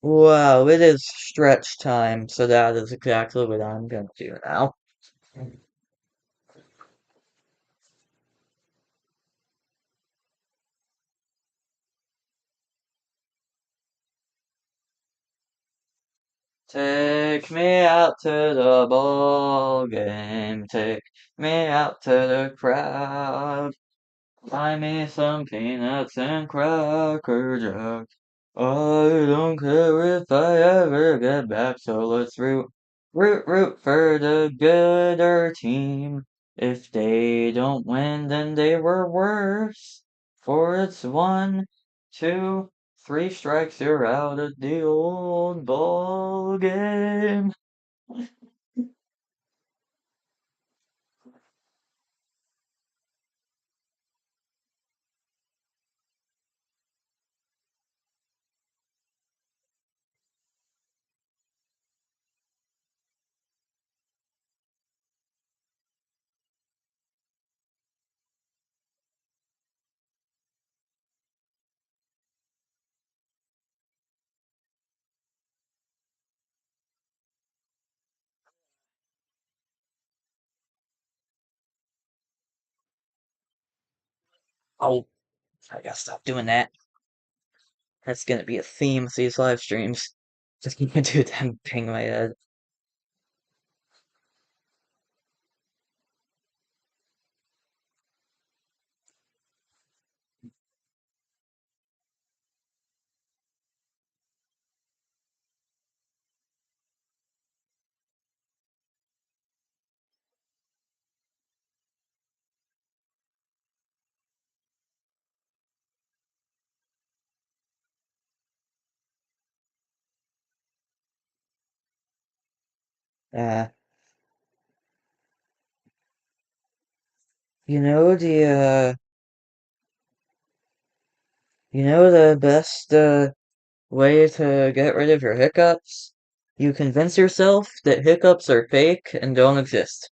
Wow, it is stretch time, so that is exactly what I'm gonna do now. Take me out to the ball game, take me out to the crowd. Buy me some peanuts and Cracker Jack. I don't care if I ever get back, so let's root for the gooder team. If they don't win, then they were worse. For it's 1, 2, 3 strikes, you're out of the old ball game. Oh, I gotta stop doing that. That's gonna be a theme of these live streams. Just gonna do them ping my head. Uh, you know the best way to get rid of your hiccups? You convince yourself that hiccups are fake and don't exist.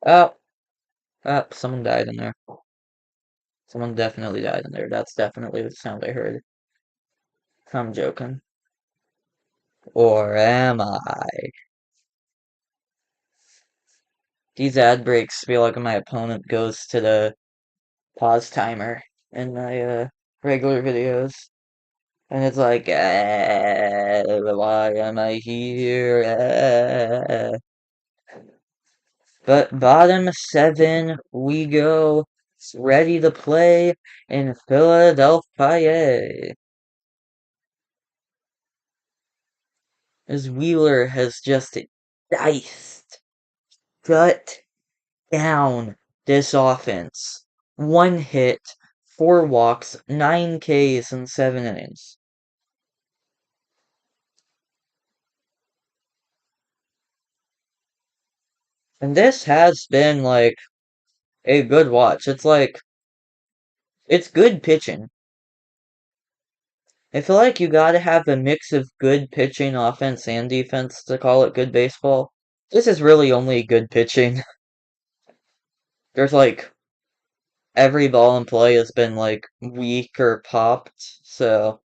Oh, someone died in there. Someone definitely died in there. That's definitely the sound I heard. I'm joking. Or am I? These ad breaks feel like my opponent goes to the pause timer in my regular videos. And it's like, why am I here? But bottom 7, we go. Ready to play in Philadelphia. As Wheeler has just diced, shut down this offense. 1 hit, 4 walks, 9 Ks in 7 innings. And this has been like a good watch. It's good pitching. I feel like you gotta have a mix of good pitching, offense, and defense to call it good baseball. This is really only good pitching. There's like every ball in play has been like weak or popped, so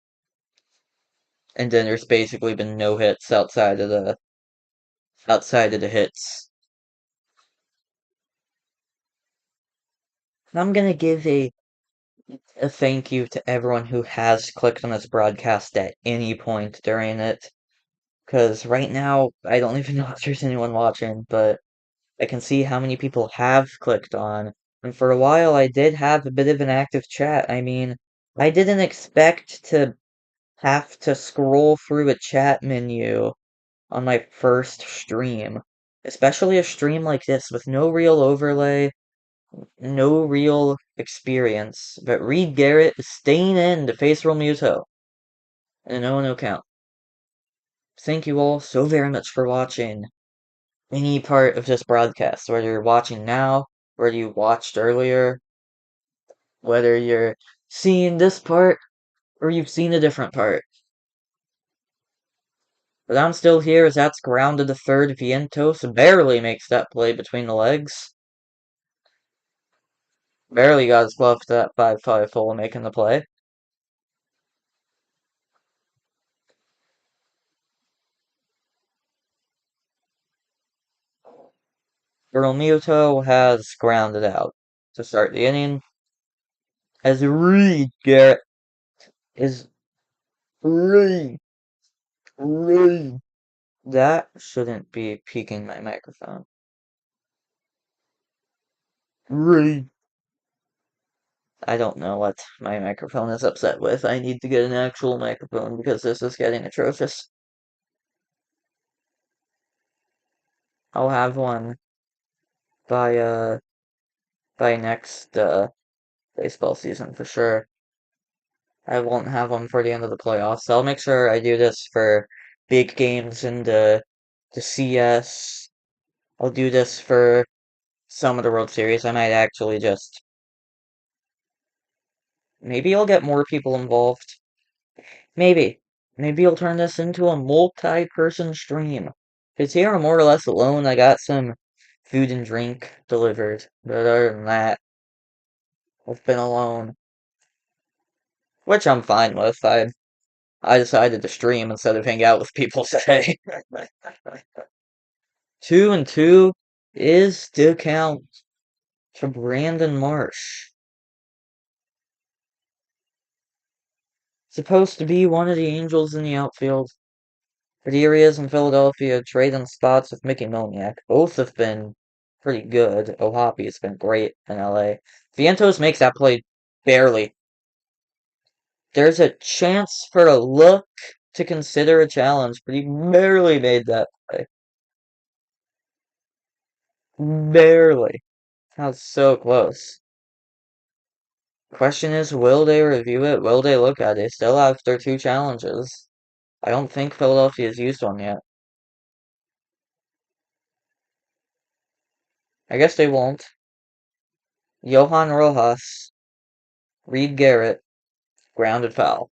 and then there's basically been no hits outside of the hits. And I'm gonna give a thank you to everyone who has clicked on this broadcast at any point during it. Because right now, I don't even know if there's anyone watching, but I can see how many people have clicked on. And for a while, I did have a bit of an active chat. I mean, I didn't expect to have to scroll through a chat menu on my first stream. Especially a stream like this with no real overlay, no real experience. But Reed Garrett is staying in to face Real Muto. and a 0-0 count. Thank you all so very much for watching any part of this broadcast, whether you're watching now, whether you watched earlier, whether you're seeing this part, or you've seen a different part. But I'm still here as that's grounded to third. Vientos barely makes that play between the legs. Barely got his glove to that 5-5 hole making the play. Muto has grounded out to start the inning. As Reed Garrett is Reed. That shouldn't be peaking my microphone. I don't know what my microphone is upset with. I need to get an actual microphone because this is getting atrocious. I'll have one by next baseball season for sure. I won't have one for the end of the playoffs. So I'll make sure I do this for big games in the CS. I'll do this for some of the World Series. I might actually just maybe I'll get more people involved. Maybe. Maybe I'll turn this into a multi-person stream. Because here I'm more or less alone. I got some food and drink delivered. But other than that, I've been alone. Which I'm fine with. I decided to stream instead of hang out with people today. 2-2 is the count to Brandon Marsh. Supposed to be one of the Angels in the outfield. But here he is in Philadelphia, trading spots with Mickey Moniak. Both have been pretty good. Ohapi has been great in LA. Vientos makes that play barely. There's a chance for a look to consider a challenge, but he barely made that play. Barely. That was so close. Question is, will they review it? Will they look at it? They still have their 2 challenges. I don't think Philadelphia's used one yet. I guess they won't. Johan Rojas, Reed Garrett, grounded foul.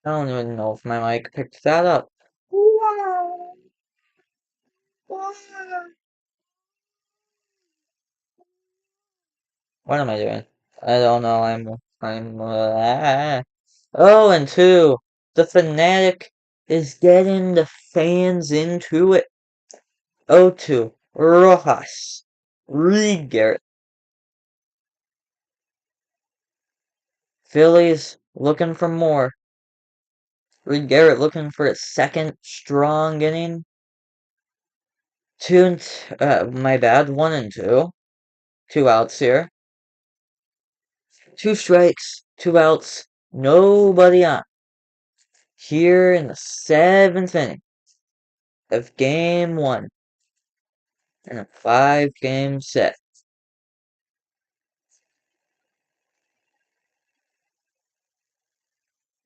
I don't even know if my mic picked that up. What am I doing? I don't know. Oh, and 2. The Fanatic is getting the fans into it. 0-2. Rojas. Reed Garrett. Phillies looking for more. Reed Garrett looking for a second strong inning. My bad. 1-2. 2 outs here. 2 strikes, 2 outs, nobody on. Here in the 7th inning of Game 1 in a 5-game set.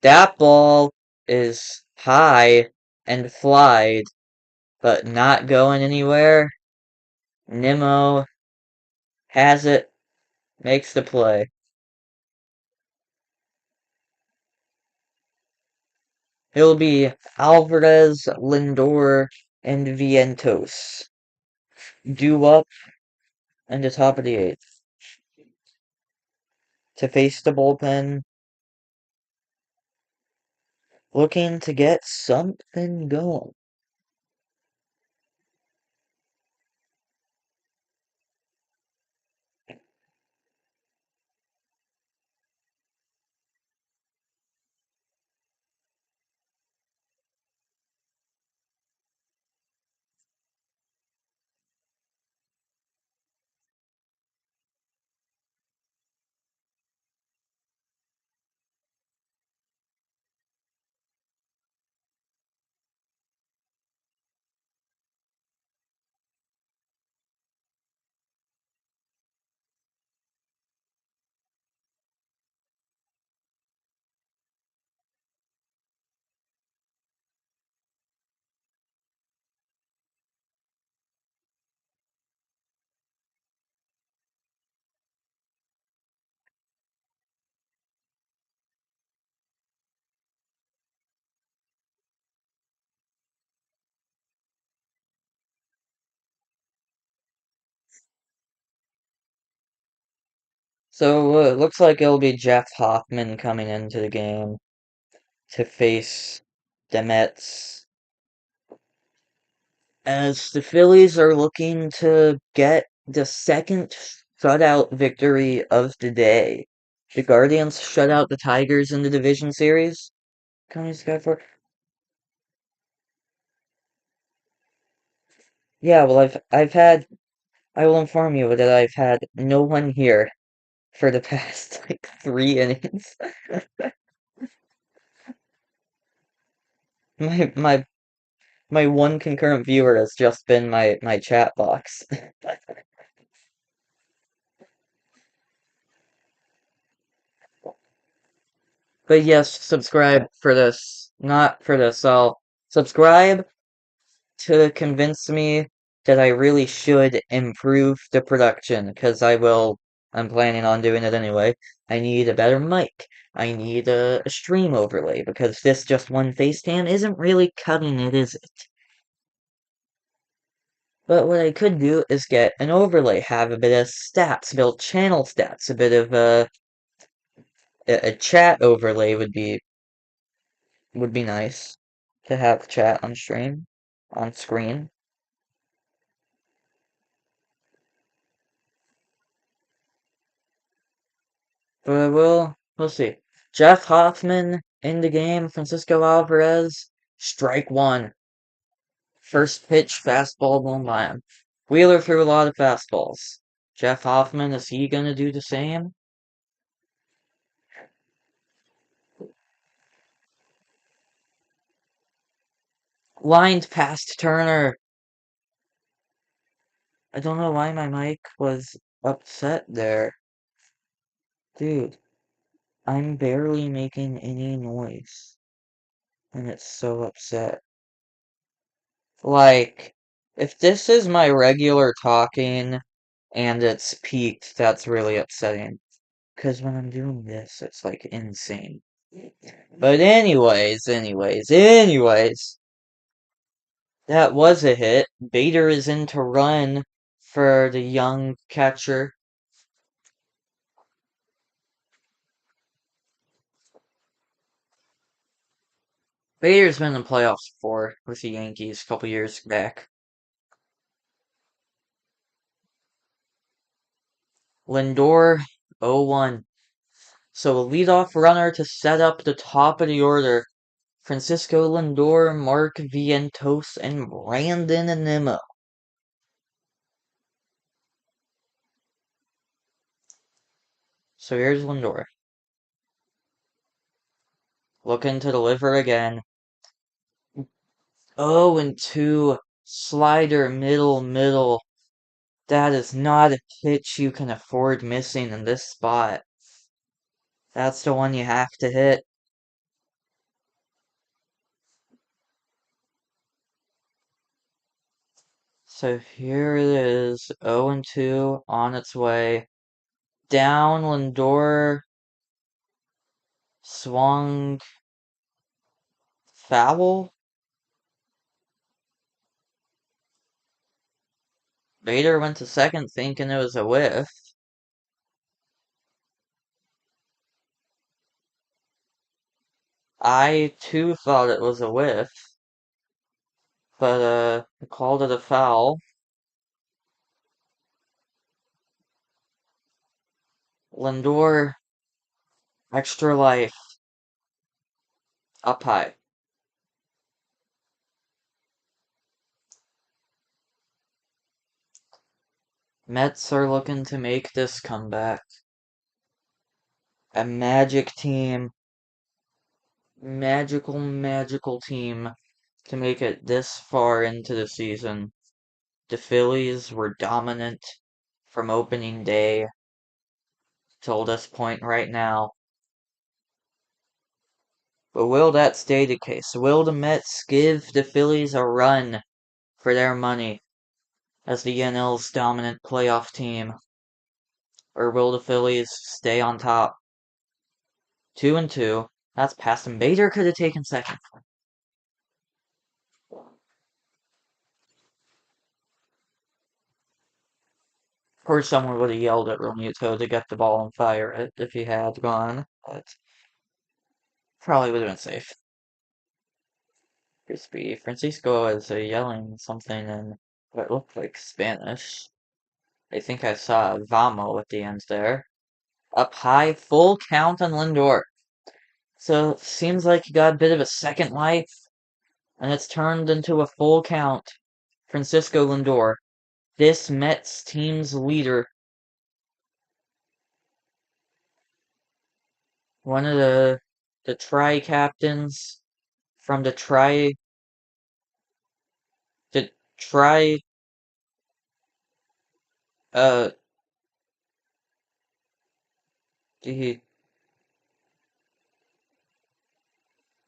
That ball is high and flied, but not going anywhere. Nimmo has it, makes the play. It'll be Alvarez, Lindor, and Vientos due up in the top of the 8th to face the bullpen, looking to get something going. So, looks like it'll be Jeff Hoffman coming into the game to face the Mets, as the Phillies are looking to get the second shutout victory of the day. The Guardians shut out the Tigers in the division series. Coming Sky for Yeah, well, I will inform you that I've had no one here for the past like 3 innings. My my one concurrent viewer has just been my chat box. But yes, subscribe for this. Not for this, I'll subscribe to convince me that I really should improve the production, because I'm planning on doing it anyway. I need a better mic. I need a stream overlay, because this just one facecam isn't really cutting it, is it? But what I could do is get an overlay, have a bit of stats, build channel stats, a bit of a chat overlay would be nice to have chat on stream, on screen. But we'll see. Jeff Hoffman in the game, Francisco Alvarez, strike one. First pitch, fastball, blown by him. Wheeler threw a lot of fastballs. Jeff Hoffman, is he gonna do the same? Lined past Turner. I don't know why my mic was upset there. Dude, I'm barely making any noise. And it's so upset. Like, if this is my regular talking and it's peaked, that's really upsetting. Because when I'm doing this, it's like insane. But anyways, that was a hit. Bader is in to run for the young catcher. Bader's been in the playoffs before with the Yankees a couple years back. Lindor, 0-1. So a leadoff runner to set up the top of the order. Francisco Lindor, Mark Vientos, and Brandon Nimmo. So here's Lindor. Looking to deliver again. 0-2. Slider, middle. That is not a pitch you can afford missing in this spot. That's the one you have to hit. So here it is, 0-2, on its way. Down, Lindor swung foul. Bader went to second thinking it was a whiff. I too thought it was a whiff, but called it a foul. Lindor, extra life, up high. Mets are looking to make this comeback. A magic team, magical team to make it this far into the season. The Phillies were dominant from opening day till this point right now. But will that stay the case? Will the Mets give the Phillies a run for their money as the NL's dominant playoff team? Or will the Phillies stay on top? 2-2. That's past him. Bader could have taken second. Or someone would have yelled at Romeo to get the ball and fire it if he had gone, but probably would have been safe. Crispy. Francisco is yelling something in what looked like Spanish. I think I saw Vamo at the end there. Up high, full count on Lindor. So, seems like he got a bit of a second life, and it's turned into a full count. Francisco Lindor, this Mets team's leader. One of the tri-captains from the tri, uh, the,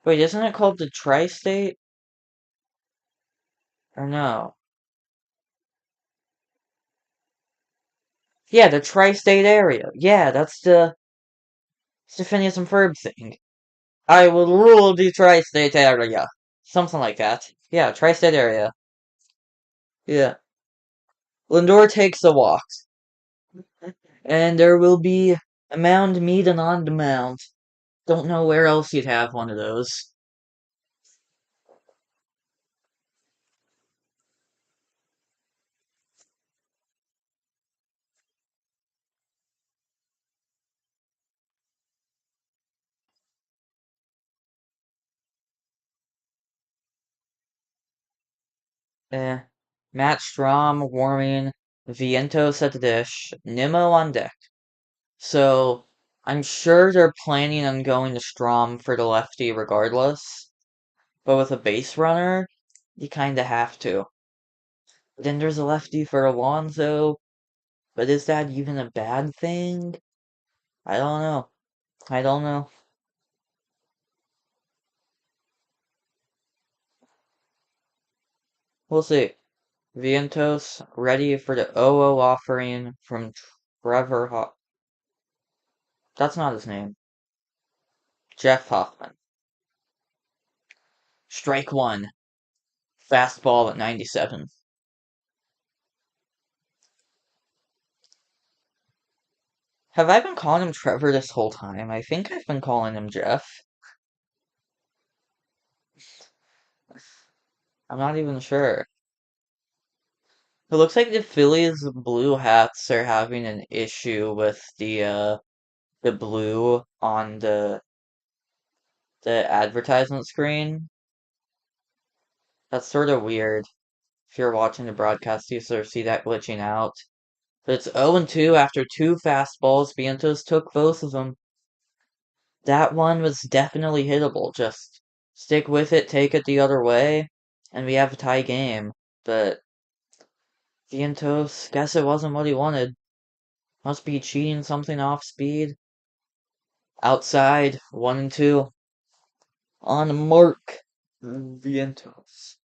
wait, isn't it called the tri-state? Or no? Yeah, the tri-state area. Yeah, that's the Phineas and Ferb thing. I will rule the tri-state area. Something like that. Yeah, tri-state area. Yeah. Lindor takes a walk. And there will be a mound meet and on the mound. Don't know where else you'd have one of those. Eh. Matt Strom warming, Vientos at the dish, Nimmo on deck. So, I'm sure they're planning on going to Strom for the lefty regardless. But with a base runner, you kinda have to. Then there's a lefty for Alonso, but is that even a bad thing? I don't know. I don't know. We'll see. Vientos ready for the 0-0 offering from Trevor That's not his name. Jeff Hoffman. Strike one. Fastball at 97. Have I been calling him Trevor this whole time? I think I've been calling him Jeff. I'm not even sure. It looks like the Phillies blue hats are having an issue with the blue on the advertisement screen. That's sort of weird. If you're watching the broadcast, you sort of see that glitching out. But it's 0-2 after two fastballs. Vientos took both of them. That one was definitely hittable. Just stick with it, take it the other way, and we have a tie game. But Vientos, guess it wasn't what he wanted. Must be cheating something off speed. Outside, 1-2. On mark, Vientos.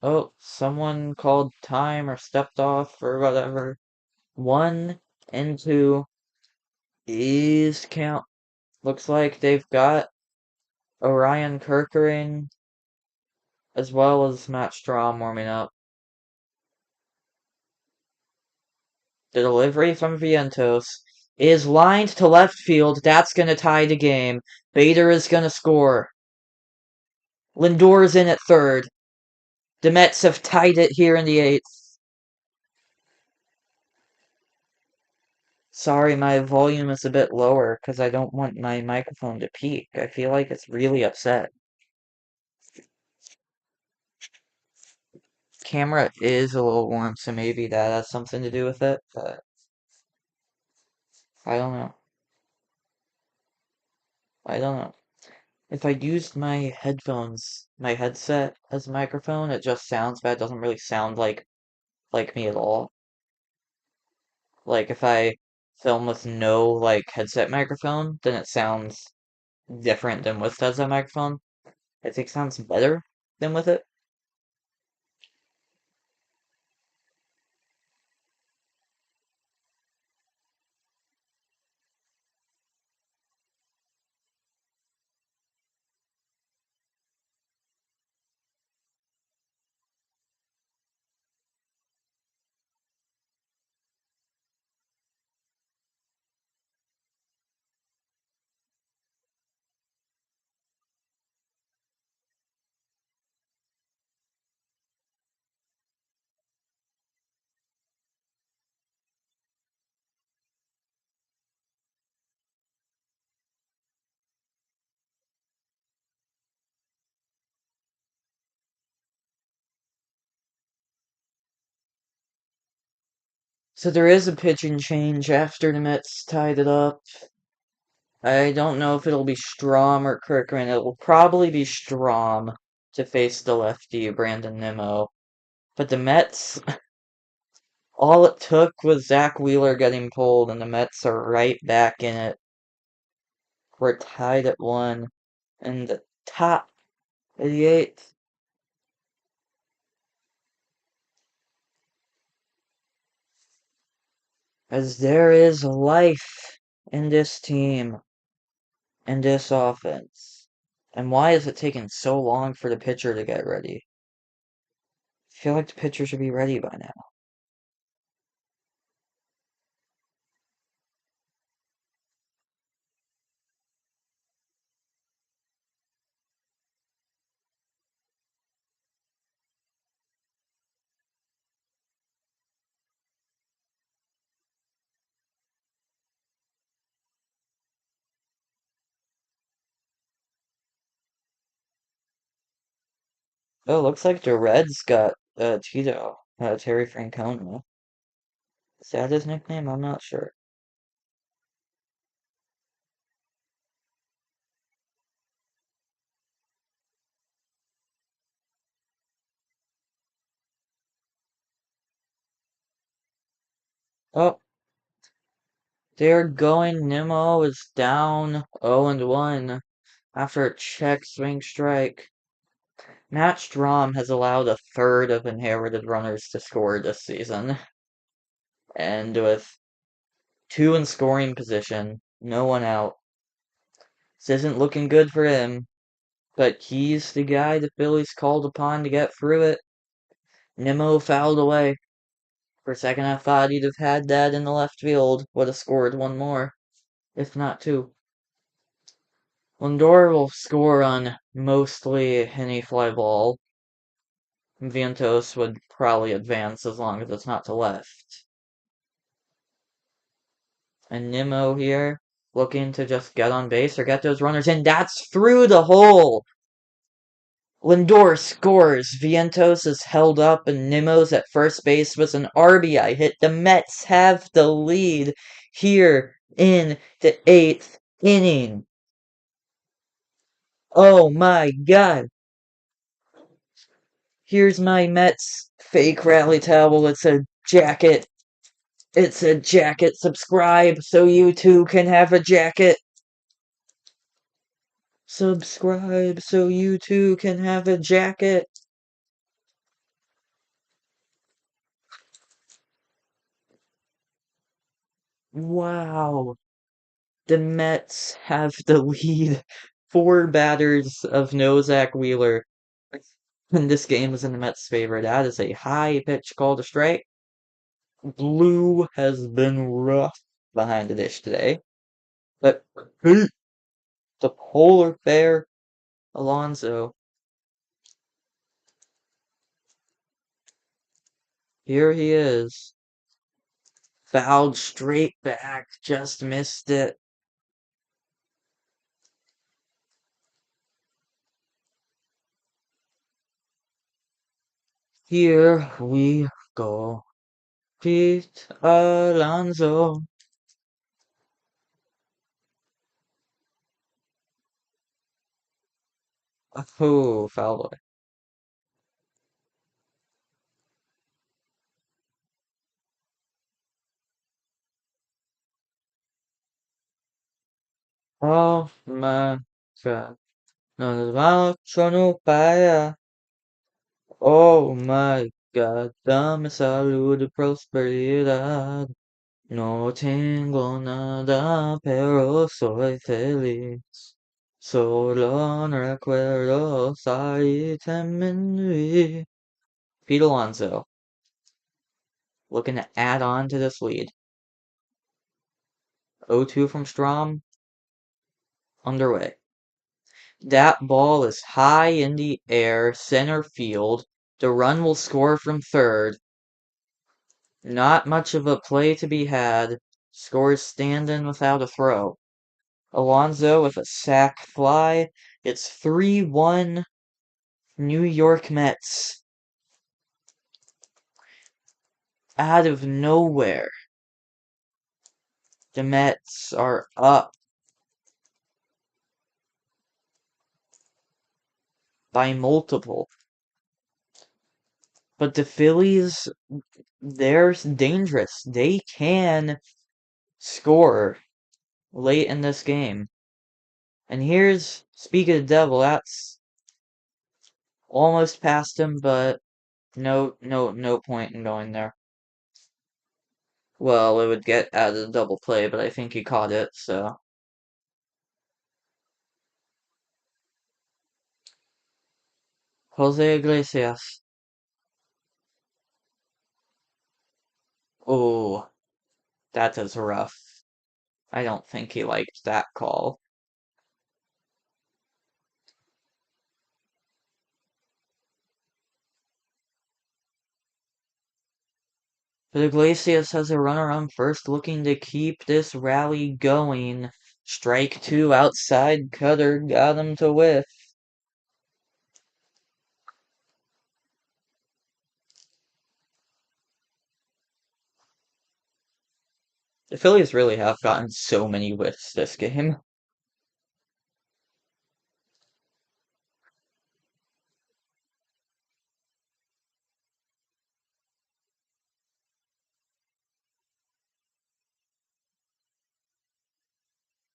Oh, someone called time or stepped off or whatever. 1-2 is count. Looks like they've got Orion Kerkering as well as Matt Strom warming up. The delivery from Vientos is lined to left field. That's going to tie the game. Bader is going to score. Lindor is in at third. The Mets have tied it here in the eighth. Sorry, my volume is a bit lower because I don't want my microphone to peak. I feel like it's really upset. Camera is a little warm, so maybe that has something to do with it, but I don't know. I don't know. If I used my headset as a microphone, it just sounds bad. It doesn't really sound like me at all. Like if I film with no like headset microphone, then it sounds different than with headset microphone. I think it sounds better than with it. So there is a pitching change after the Mets tied it up. I don't know if it'll be Strom or Kirkman. It will probably be Strom to face the lefty, Brandon Nimmo. But the Mets, all it took was Zach Wheeler getting pulled, and the Mets are right back in it. We're tied at 1 in the top of the 8th. As there is life in this team, in this offense. And why is it taking so long for the pitcher to get ready? I feel like the pitcher should be ready by now. Oh, looks like the Reds got Tito, Terry Francona. Is that his nickname? I'm not sure. Oh, they're going. Nimmo is down 0-1 after a check swing strike. Matt Strom has allowed a third of inherited runners to score this season. And with 2 in scoring position, no one out. This isn't looking good for him, but he's the guy the Phillies called upon to get through it. Nimmo fouled away. For a second, I thought he'd have had that in the left field. Would have scored 1 more, if not 2. Lindor will score on mostly any fly ball. Vientos would probably advance as long as it's not to left. And Nimmo here, looking to just get on base or get those runners in. That's through the hole! Lindor scores. Vientos is held up, and Nimmo's at first base was an RBI hit. The Mets have the lead here in the 8th inning. Oh my god. Here's my Mets fake rally towel. It's a jacket. It's a jacket. Subscribe so you too can have a jacket. Subscribe so you too can have a jacket. Wow. The Mets have the lead. 4 batters of no Zach Wheeler. And this game is in the Mets' favor. That is a high pitch call to strike. Blue has been rough behind the dish today. But hey, the polar bear, Alonso. Here he is. Fouled straight back. Just missed it. Here we go. Pete Alonso. Oh, foul boy. Oh my god. No nos vamos con upaya. Oh my god. Dame salud y prosperidad. No tengo nada, pero soy feliz. Solo recuerdos ahí te. Pete Alonso looking to add on to this lead. 0-2 from Strom. Underway. That ball is high in the air, center field. The run will score from third. Not much of a play to be had. Scores standing without a throw. Alonso with a sac fly. It's 3-1 New York Mets. out of nowhere, the Mets are up by multiple. But the Phillies, they're dangerous. They can score late in this game. And here's, speak of the devil, that's almost past him, but no point in going there. Well, it would get out of the double play, but I think he caught it, so. Jose Iglesias. Oh, that is rough. I don't think he liked that call. But Iglesias has a runner on first looking to keep this rally going. Strike two outside cutter got him to whiff. The Phillies really have gotten so many whiffs this game.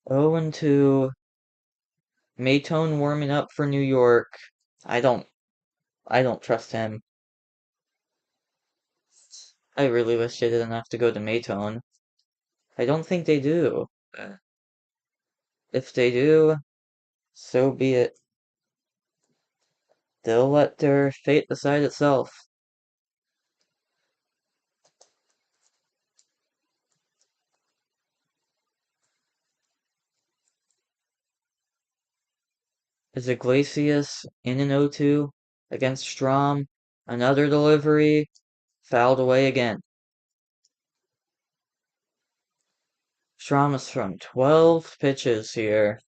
Oh, and 2. Maytone warming up for New York. I don't trust him. I really wish they didn't have to go to Maytone. I don't think they do. If they do, so be it. They'll let their fate decide itself. Is Iglesias in an 0-2 against Strom? Another delivery, fouled away again. Strom is from 12 pitches here.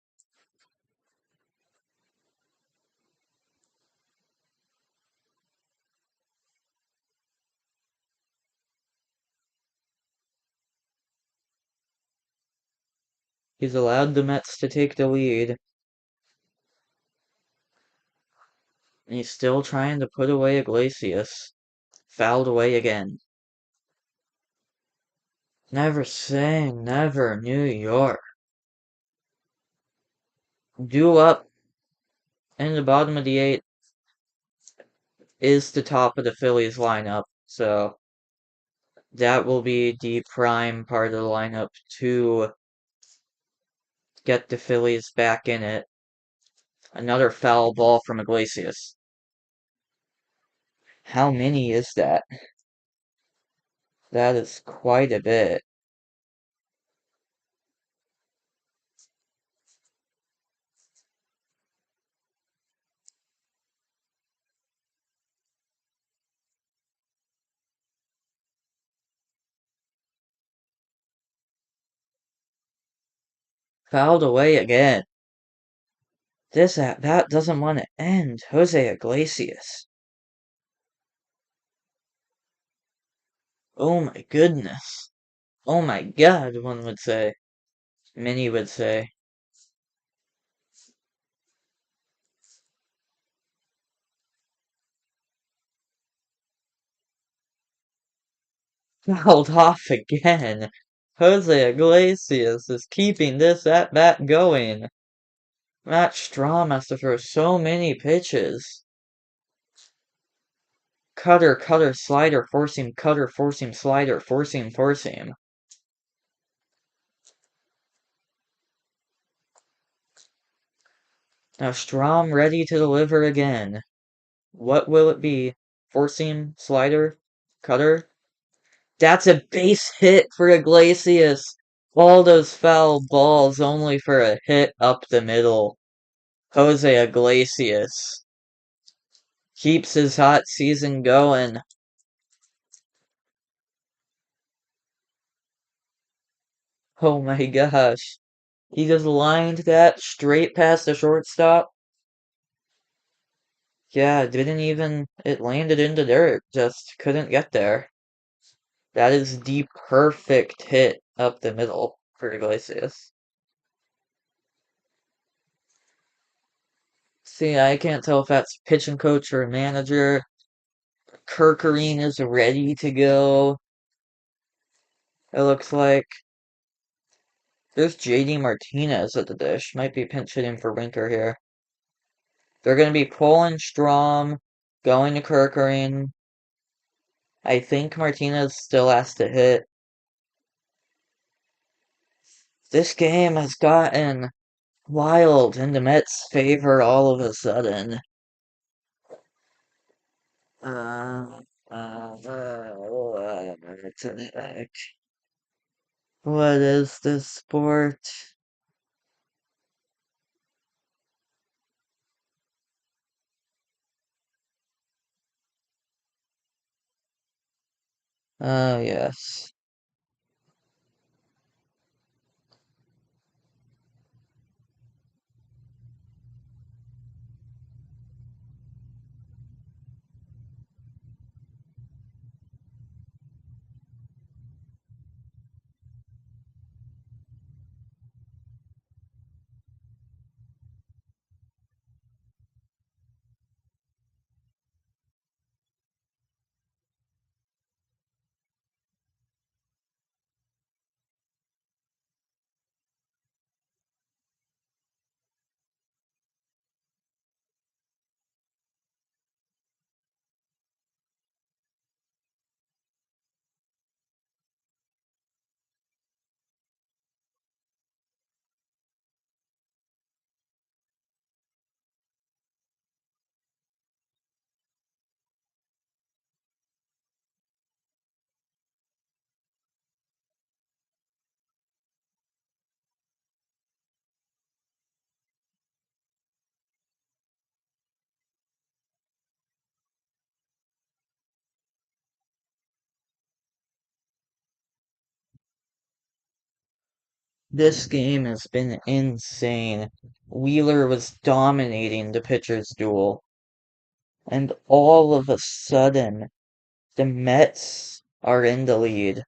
He's allowed the Mets to take the lead. And he's still trying to put away Iglesias. Fouled away again. Never say never, New York. Due up in the bottom of the 8th is the top of the Phillies lineup, so that will be the prime part of the lineup to get the Phillies back in it. Another foul ball from Iglesias. How many is that? That is quite a bit. Fouled away again. This at-bat doesn't want to end. Jose Iglesias. Oh my goodness. Oh my god, one would say. Many would say. Fouled off again. Jose Iglesias is keeping this at-bat going. Matt Strom has to throw so many pitches. Cutter, cutter, slider, force him, cutter, force him, slider, force him, force him. Now Strom ready to deliver again. What will it be? Force him, slider, cutter? That's a base hit for Iglesias. All those foul balls only for a hit up the middle. Jose Iglesias keeps his hot season going. Oh my gosh. He just lined that straight past the shortstop. Yeah, didn't even, it landed into dirt, just couldn't get there. That is the perfect hit up the middle for Iglesias. See, I can't tell if that's pitching coach or manager. Kirkerine is ready to go. It looks like there's JD Martinez at the dish. Might be pinch hitting for Winker here. They're going to be pulling Strom, going to Kirkerine. I think Martinez still has to hit. This game has gotten wild in the Mets' favor all of a sudden. What the heck? What is this sport? Oh, yes. This game has been insane. Wheeler was dominating the pitcher's duel. And all of a sudden, the Mets are in the lead.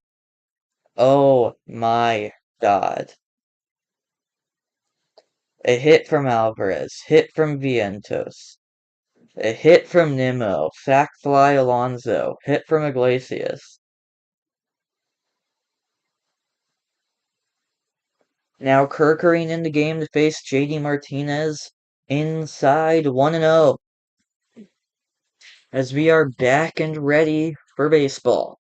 Oh my God. A hit from Alvarez, hit from Vientos, a hit from Nimmo, sac fly Alonso, hit from Iglesias. Now Kirkering in the game to face JD Martinez inside 1-0 as we are back and ready for baseball.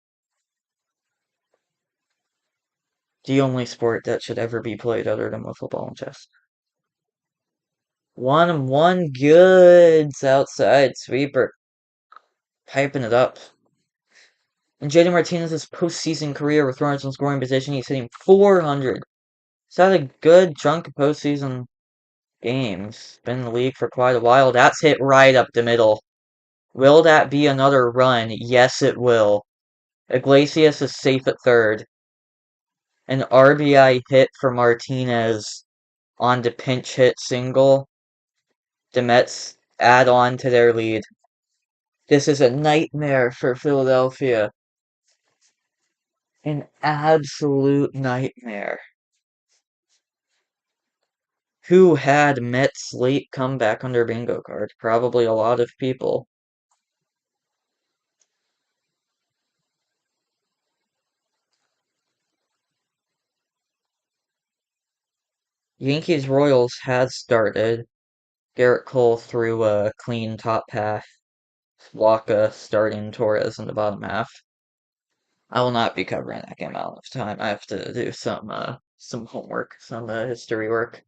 The only sport that should ever be played other than with football and chess. 1-1 goods outside sweeper. Piping it up. In JD Martinez's postseason career with runners in scoring position, he's hitting 400. He's had a good chunk of postseason games. Been in the league for quite a while. That's hit right up the middle. Will that be another run? Yes, it will. Iglesias is safe at third. An RBI hit for Martinez on the pinch hit single. The Mets add on to their lead. This is a nightmare for Philadelphia. An absolute nightmare. Who had Mets late comeback on their bingo card? Probably a lot of people. Yankees Royals has started. Garrett Cole threw a clean top half. Waka starting Torres in the bottom half. I will not be covering that game out of time. I have to do some homework, some history work.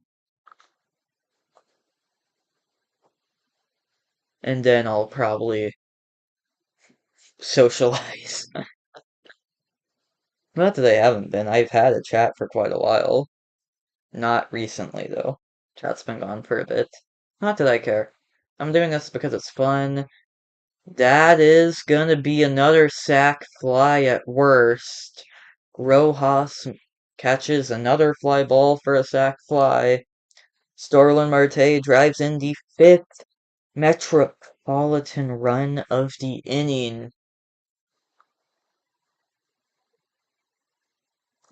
And then I'll probably socialize. Not that I haven't been. I've had a chat for quite a while. Not recently, though. Chat's been gone for a bit. Not that I care. I'm doing this because it's fun. That is gonna be another sac fly at worst. Rojas catches another fly ball for a sac fly. Starlin Marte drives in the fifth Metropolitan run of the inning.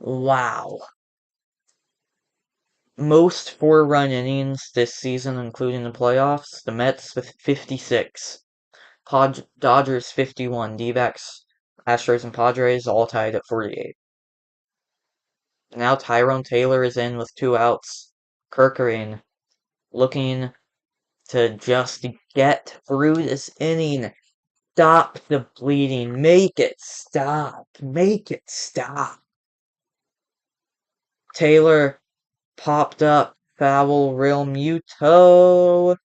Wow. Most 4-run innings this season, including the playoffs. The Mets with 56. Dodgers 51. D-backs, Astros, and Padres all tied at 48. Now Tyrone Taylor is in with 2 outs. Kerkering looking to just get through this inning. Stop the bleeding. Make it stop. Make it stop. Taylor popped up. Foul Real Muto.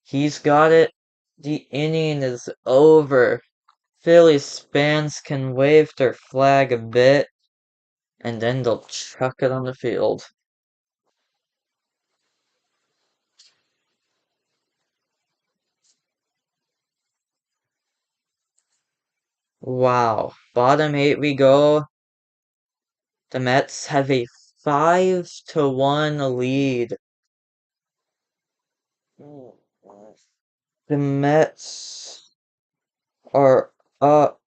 He's got it. The inning is over. Phillies fans can wave their flag a bit, and then they'll chuck it on the field. Wow. Bottom 8 we go. The Mets have a 5-1 lead. The Mets are up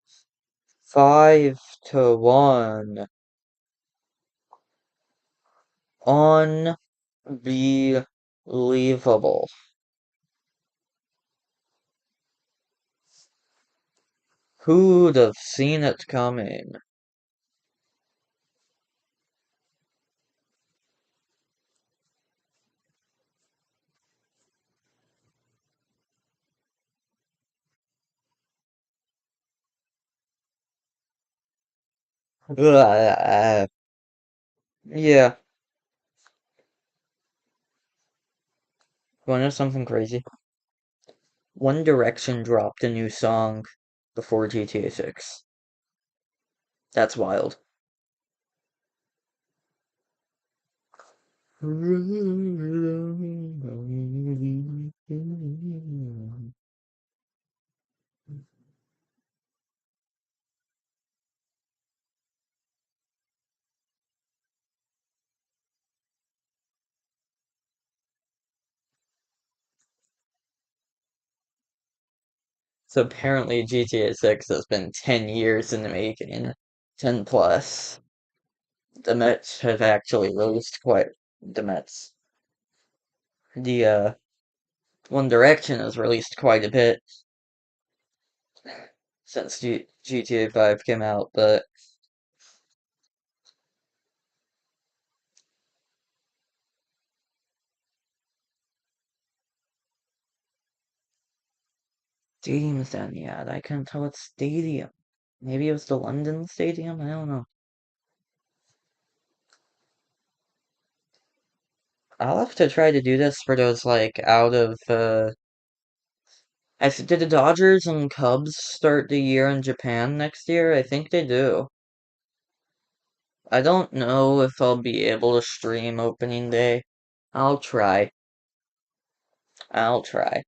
5-1. Unbelievable. Who'd have seen it coming? Yeah. Wanna know something crazy? One Direction dropped a new song before GTA 6. That's wild. So apparently GTA 6 has been 10 years in the making. 10 plus. The Mets have actually released quite the Mets. The One Direction has released quite a bit since GTA 5 came out, but stadium's down the ad. I couldn't tell what stadium. Maybe it was the London Stadium? I don't know. I'll have to try to do this for those, like, out of, did the Dodgers and Cubs start the year in Japan next year? I think they do. I don't know if I'll be able to stream opening day. I'll try. I'll try.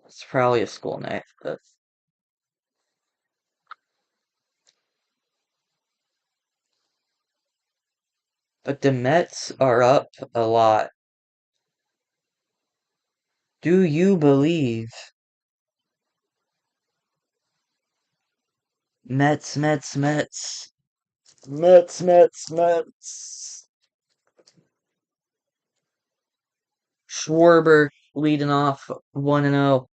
It's probably a school night, but the Mets are up a lot. Do you believe? Mets, Mets, Mets. Mets, Mets, Mets. Schwarber leading off 1-0.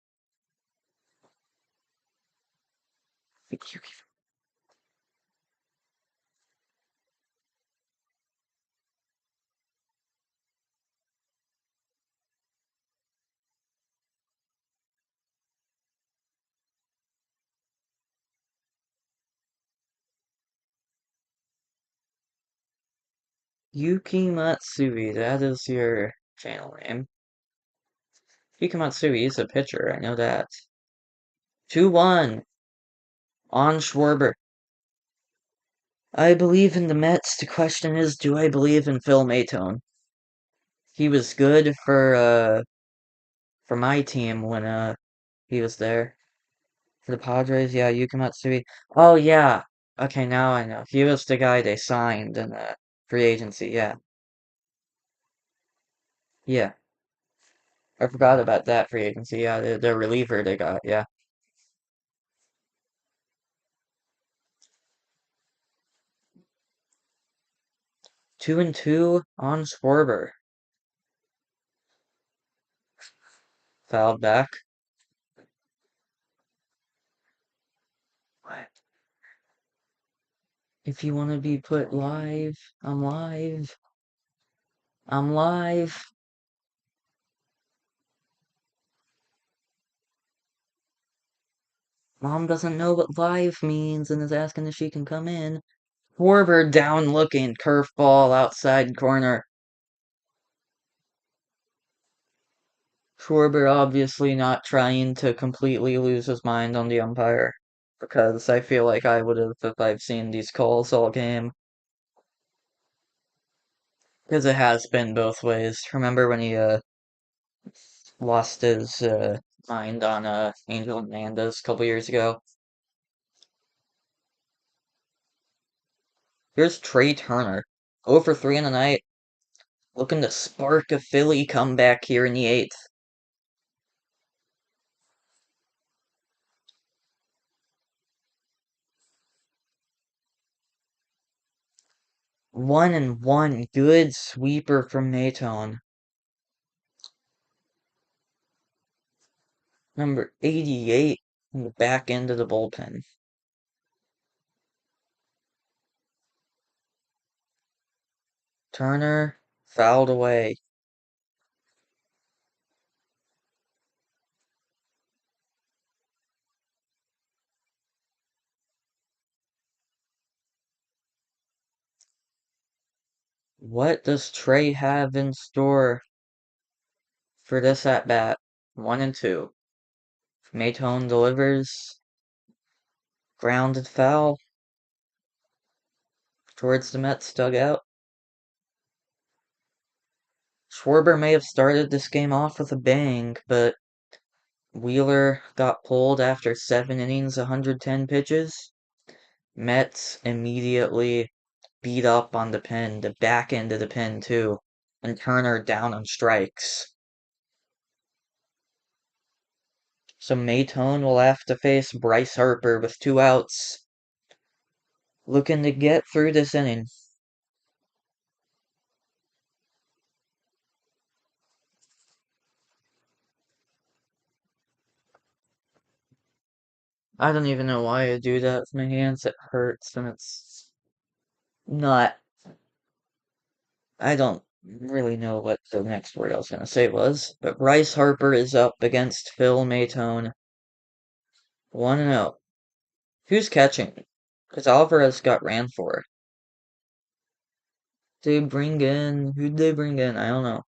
Yuki Matsui, that is your channel name. Yuki Matsui is a pitcher, I know that. 2-1 on Schwarber. I believe in the Mets. The question is, do I believe in Phil Maytone? He was good for my team when he was there. For the Padres, yeah, Yuki Matsui. Oh yeah. Okay, now I know. He was the guy they signed in free agency, yeah. Yeah. I forgot about that free agency, yeah, the reliever they got, yeah. 2-2 on Schwarber. Fouled back. What? If you want to be put live, I'm live. I'm live. Mom doesn't know what live means and is asking if she can come in. Schwarber down looking, curveball outside corner. Schwarber obviously not trying to completely lose his mind on the umpire, because I feel like I would have if I've seen these calls all game. Because it has been both ways. Remember when he lost his mind on Angel Hernandez a couple years ago? Here's Trey Turner, 0 for 3 in the night, looking to spark a Philly comeback here in the 8th. 1-1, good sweeper from Maytone. Number 88 in the back end of the bullpen. Turner fouled away. What does Trey have in store for this at bat? 1-2. Maytone delivers. Grounded foul towards the Mets dugout. Schwarber may have started this game off with a bang, but Wheeler got pulled after 7 innings, 110 pitches. Mets immediately beat up on the pen, the back end of the pen too, and Turner down on strikes. So Maytone will have to face Bryce Harper with 2 outs, looking to get through this inning. I don't even know why I do that with my hands. It hurts and it's not. I don't really know what the next word I was going to say was, but Bryce Harper is up against Phil Maytone. 1-0. Who's catching? Because Alvarez got ran for. Who'd they bring in? I don't know.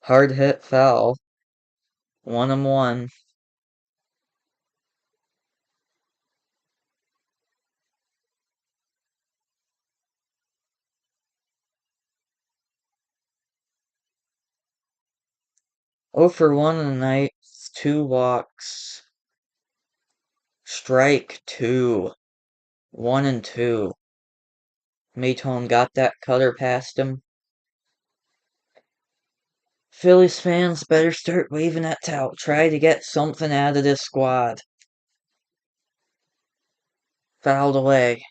Hard hit foul. 1-1. Oh for 1 in the night. 2 walks. Strike 2. 1-2. Maytone got that cutter past him. Phillies fans better start waving that towel. Try to get something out of this squad. Fouled away.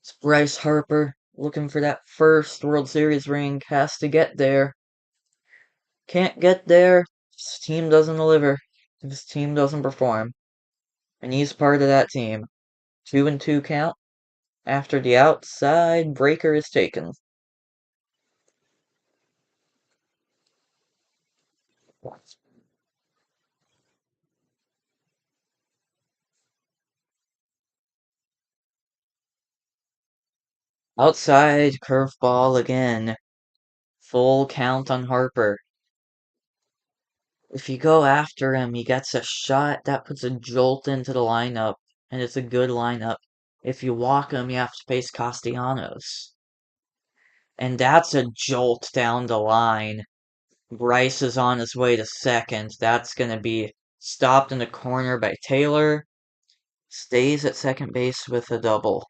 It's Bryce Harper looking for that first World Series ring. Has to get there. Can't get there. His team doesn't deliver. His team doesn't perform. And he's part of that team. 2-2 count after the outside breaker is taken. Outside curveball again. Full count on Harper. If you go after him, he gets a shot that puts a jolt into the lineup, and it's a good lineup. If you walk him, you have to face Castellanos. And that's a jolt down the line. Bryce is on his way to second. That's going to be stopped in the corner by Taylor. Stays at second base with a double.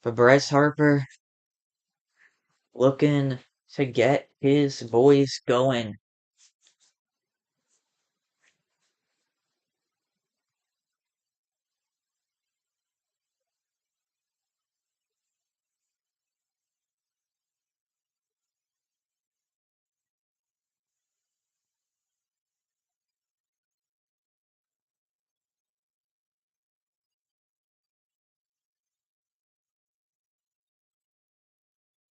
But Bryce Harper looking to get his voice going.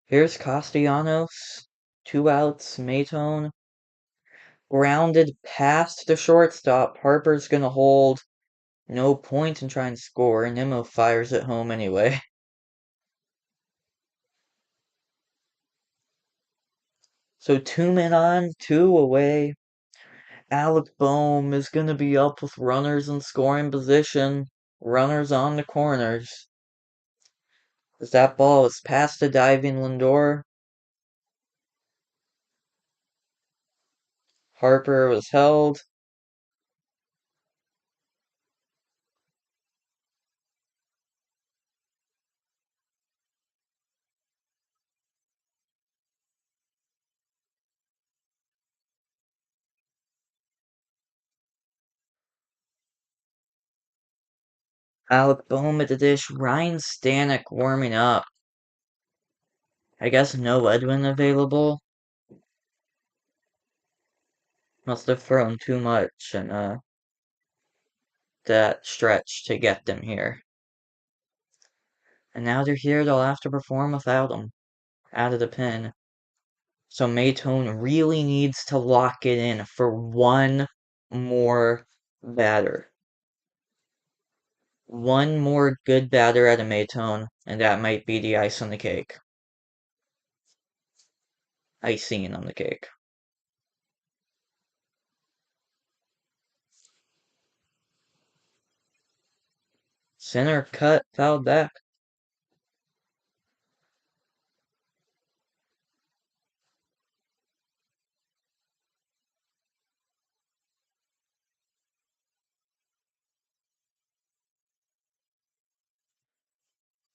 Here's Castellanos. 2 outs, Maytone. Grounded past the shortstop. Harper's gonna hold. No point in trying to score. Nimmo fires it home anyway. So 2 men on, 2 away. Alec Boehm is gonna be up with runners in scoring position. Runners on the corners. As that ball is past the diving Lindor. Harper was held. Alec Boehm at the dish. Ryan Stanek warming up. I guess no Edwin available. Must have thrown too much in that stretch to get them here. And now they're here, they'll have to perform without him. Out of the pen. So Maytone really needs to lock it in for one more batter. One more good batter at a Maytone, and that might be the ice on the cake. Icing on the cake. Center cut, fouled back.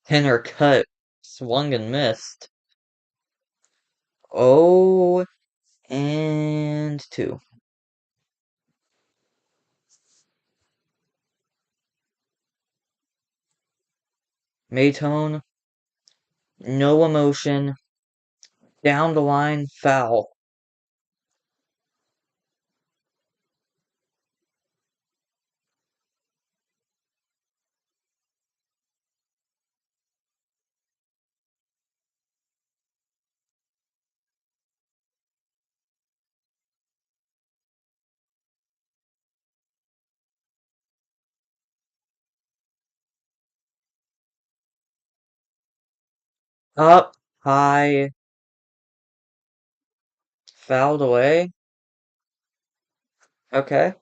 Center cut, swung and missed. 0-2. Maytone, no emotion. Down the line, foul. Up, high, fouled away. Okay.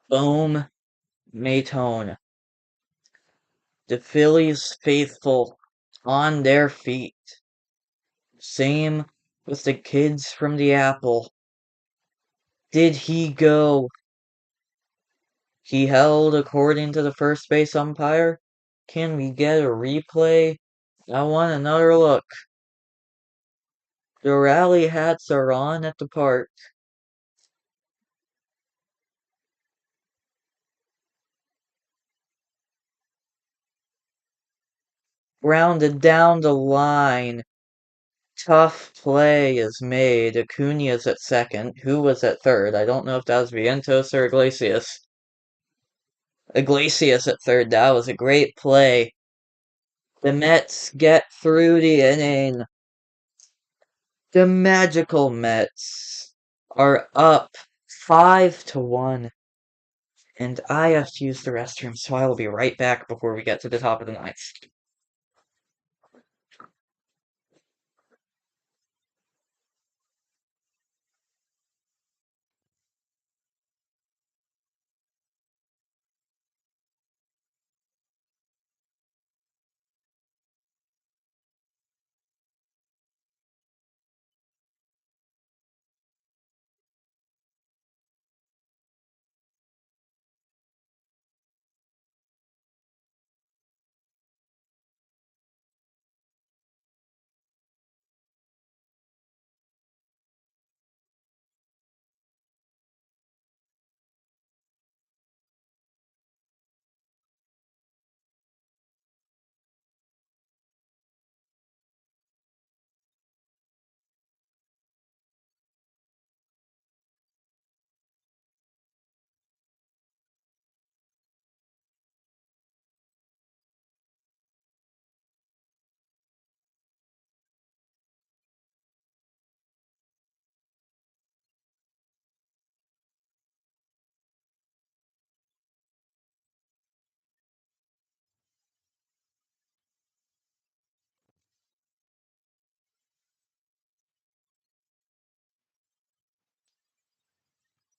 Boom, Maytone. The Phillies faithful on their feet. Same with the kids from the Apple. Did he go? He held according to the first base umpire. Can we get a replay? I want another look. The rally hats are on at the park. Grounded down the line. Tough play is made. Acuna's at second. Who was at third? I don't know if that was Vientos or Iglesias. Iglesias at third. That was a great play. The Mets get through the inning. The magical Mets are up 5-1. And I have to use the restroom, so I will be right back before we get to the top of the ninth.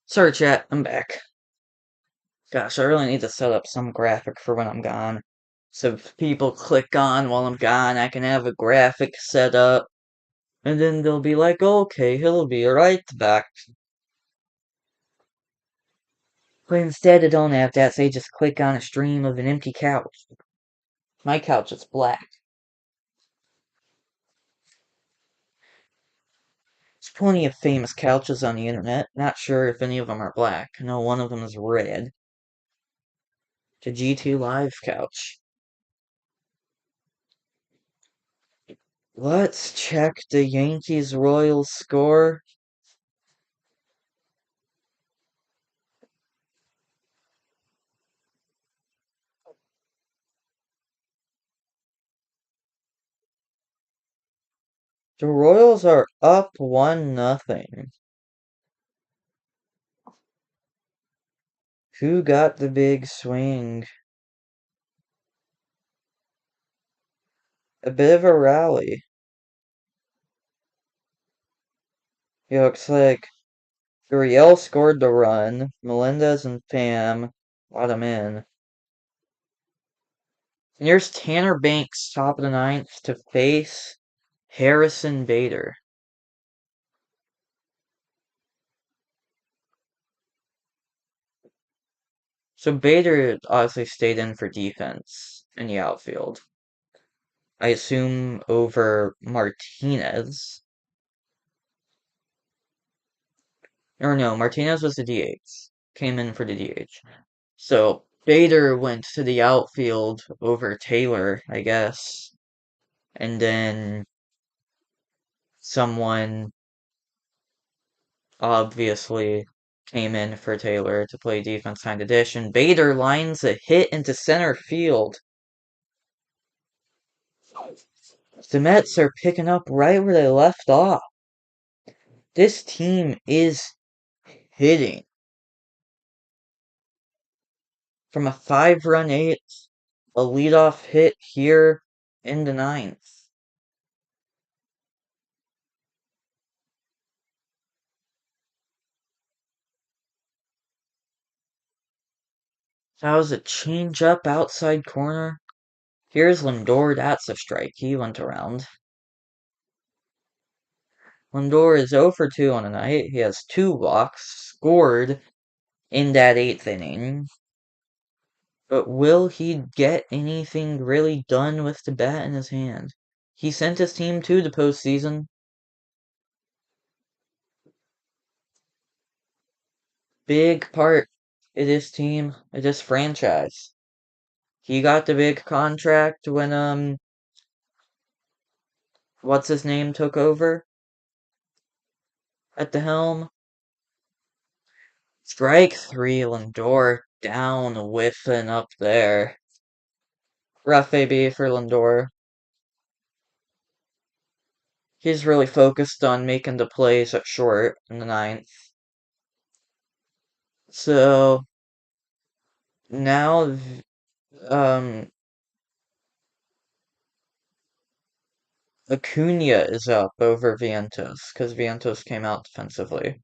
Sorry, chat, I'm back. Gosh, I really need to set up some graphic for when I'm gone. So if people click on while I'm gone, I can have a graphic set up. And then they'll be like, okay, he'll be right back. But instead, I don't have that, so they just click on a stream of an empty couch. My couch is black. There's plenty of famous couches on the internet. Not sure if any of them are black. I know one of them is red. The G2 Live couch. Let's check the Yankees-Royals score. The Royals are up 1-0. Who got the big swing? A bit of a rally. It looks like Gurriel scored the run. Melendez and Pham got him in. And here's Tanner Banks, top of the ninth, to face Harrison Bader. So Bader obviously stayed in for defense in the outfield. I assume over Martinez. Or no, Martinez was the DH. Came in for the DH. So Bader went to the outfield over Taylor, I guess. And then someone obviously came in for Taylor to play defense behind the dish. And Bader lines a hit into center field. The Mets are picking up right where they left off. This team is hitting. From a 5-run eighth, a leadoff hit here in the ninth. That was a change-up outside corner. Here's Lindor, that's a strike. He went around. Lindor is 0 for 2 on the night. He has 2 walks, scored in that 8th inning. But will he get anything really done with the bat in his hand? He sent his team to the postseason. Big part of this team, of this franchise. He got the big contract when, what's his name took over at the helm. Strike 3, Lindor down, whiffing up there. Rough AB for Lindor. He's really focused on making the plays at short in the ninth. So now, Acuna is up over Vientos because Vientos came out defensively.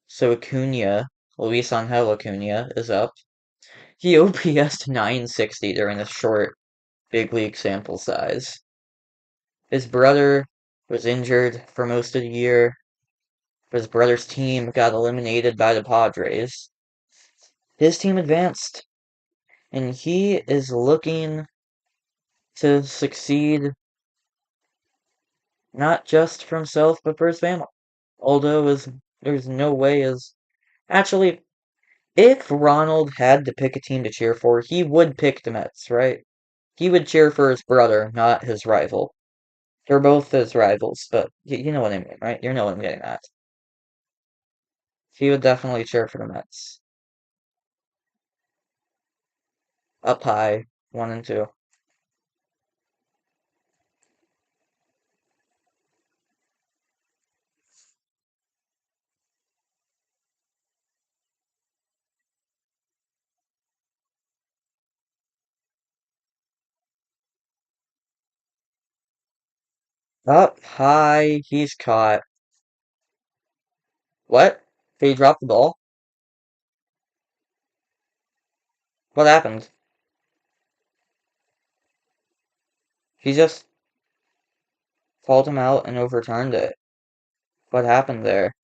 So Acuna, Luis Angel Acuna, is up. He OPS 960 during a short big league sample size. His brother was injured for most of the year. His brother's team got eliminated by the Padres. His team advanced, and he is looking to succeed not just for himself, but for his family. Although there's no way as actually, if Ronald had to pick a team to cheer for, he would pick the Mets, right? He would cheer for his brother, not his rival. They're both his rivals, but you know what I mean, right? You know what I'm getting at. He would definitely cheer for the Mets. Up high, 1 and 2. Up high, he's caught. What? Did he drop the ball? What happened? He just called him out and overturned it. What happened there?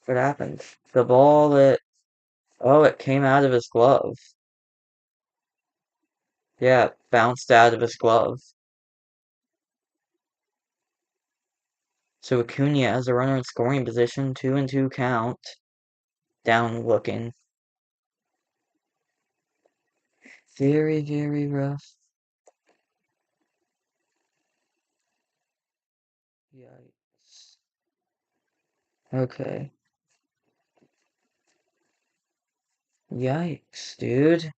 What happened? The ball, oh, it came out of his glove. Yeah, it bounced out of his glove. So Acuna has a runner in scoring position, 2-2 count. Down looking. Very, very rough. Yikes. Okay. Yikes, dude.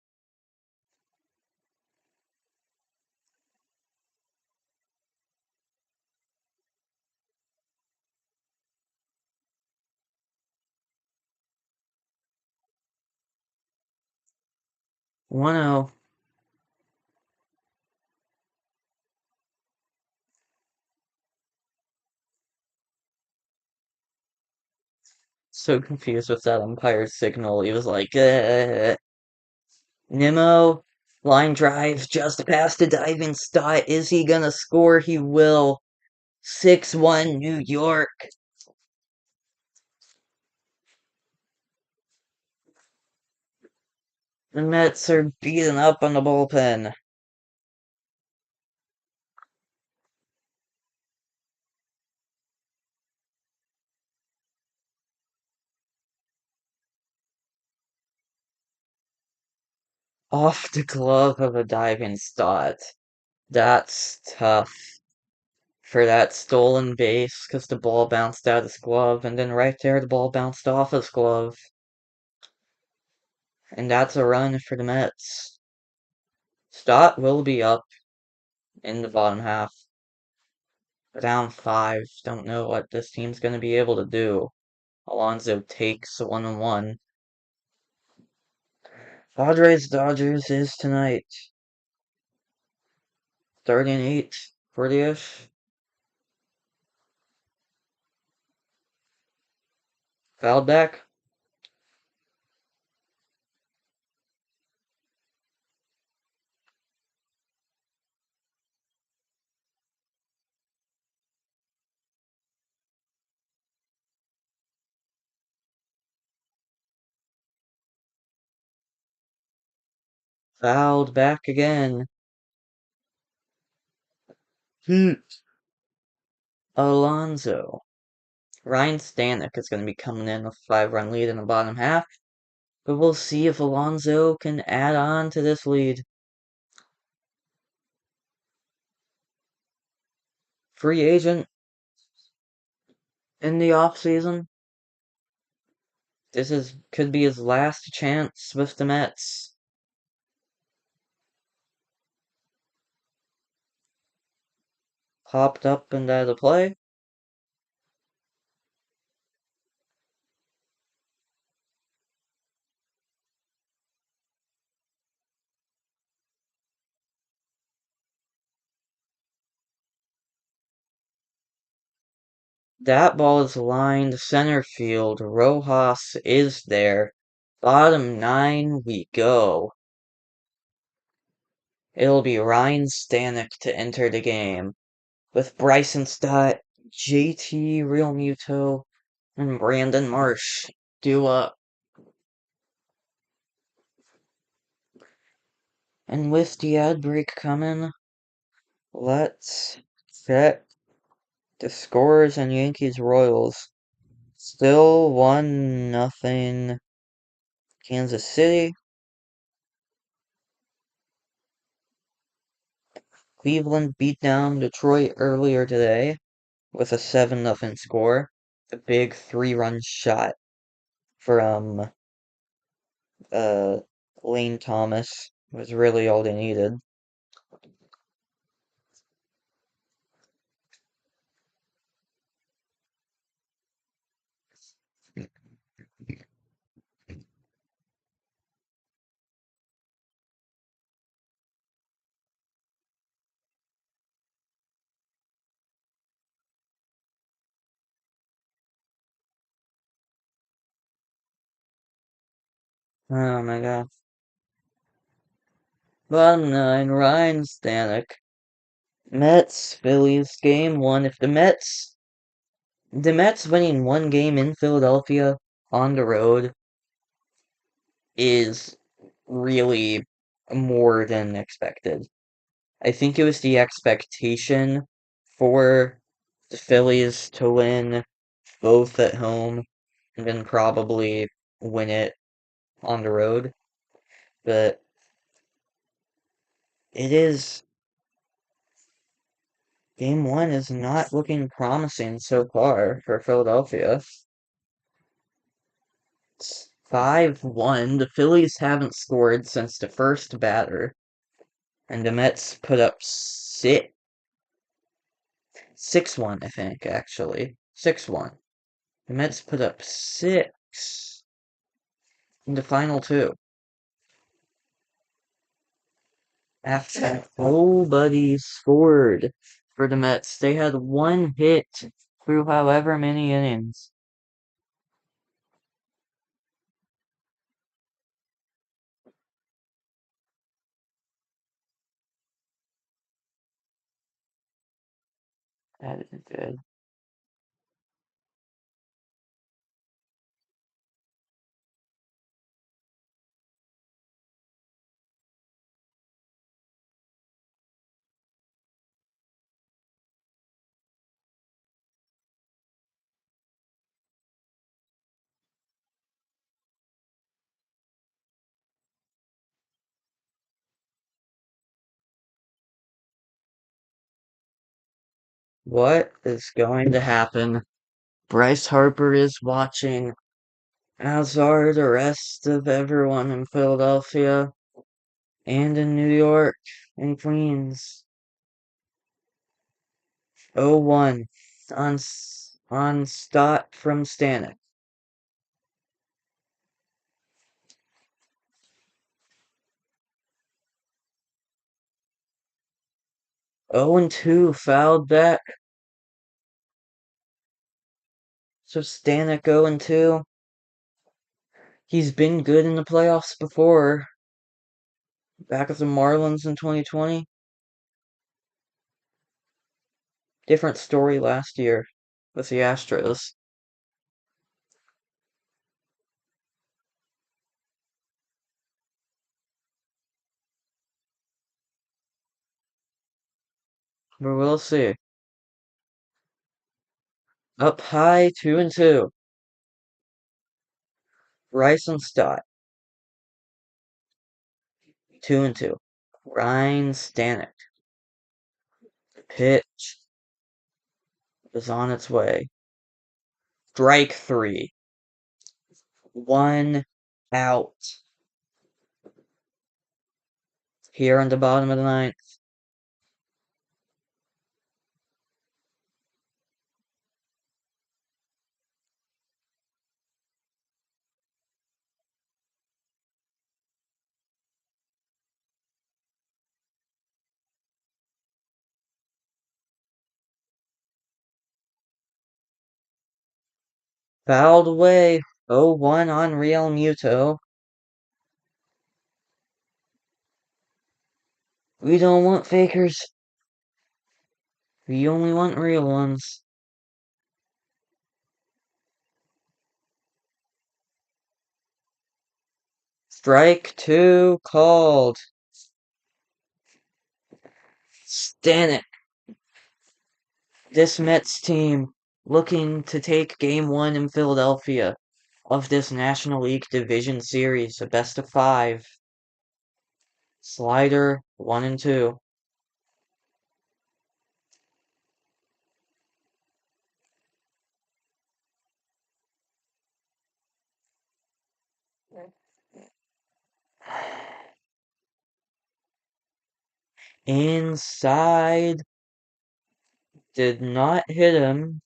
One zero. So confused with that umpire's signal. He was like, Nimmo, line drive just past the diving Stott. Is he gonna score? He will. 6-1 New York. The Mets are beating up on the bullpen. Off the glove of a diving Stott. That's tough for that stolen base because the ball bounced out of his glove, and then right there the ball bounced off his glove. And that's a run for the Mets. Stott will be up in the bottom half. Down 5. Don't know what this team's going to be able to do. Alonso takes 1-1. Padres Dodgers is tonight. Starting 8:40ish. Fouled back. Fouled back again. Alonso. Ryan Stanek is going to be coming in with a 5-run lead in the bottom half. But we'll see if Alonso can add on to this lead. Free agent in the offseason. This could be his last chance with the Mets. Popped up and out of play. That ball is lined center field. Rojas is there. Bottom 9 we go. It'll be Ryan Stanek to enter the game. With Bryson Stott, JT Realmuto, and Brandon Marsh due up. And with the ad break coming, let's check the scores on Yankees Royals. Still 1-0 Kansas City. Cleveland beat down Detroit earlier today with a 7-0 score. A big 3-run shot from uh Lane Thomas was really all they needed. Oh my god. Bottom nine, Ryan Stanek. Mets, Phillies, game one. If the Mets winning one game in Philadelphia on the road is really more than expected. I think it was the expectation for the Phillies to win both at home and then probably win it on the road. But it is game one is not looking promising so far for Philadelphia. It's 5-1. The Phillies haven't scored since the first batter, and the Mets put up 6-1, I think, actually. 6-1. The Mets put up 6 in the final two. After nobody scored for the Mets. They had one hit through however many innings. That isn't good. What is going to happen? Bryce Harper is watching, as are the rest of everyone in Philadelphia and in New York and Queens. 0-1 on Stott from Stanek. 0-2 fouled back. So Stanek 0-2. He's been good in the playoffs before. Back with the Marlins in 2020. Different story last year with the Astros. But we'll see. Up high, 2-2. Rice and Stott, 2-2. Ryan Stanek. Pitch is on its way. Strike 3. 1 out. Here on the bottom of the ninth. Fouled away. 0-1 on Real Muto. We don't want fakers. We only want real ones. Strike 2 called. Stanek. This Mets team looking to take game one in Philadelphia of this National League Division Series, a best of 5. Slider 1-2. Inside. Did not hit him.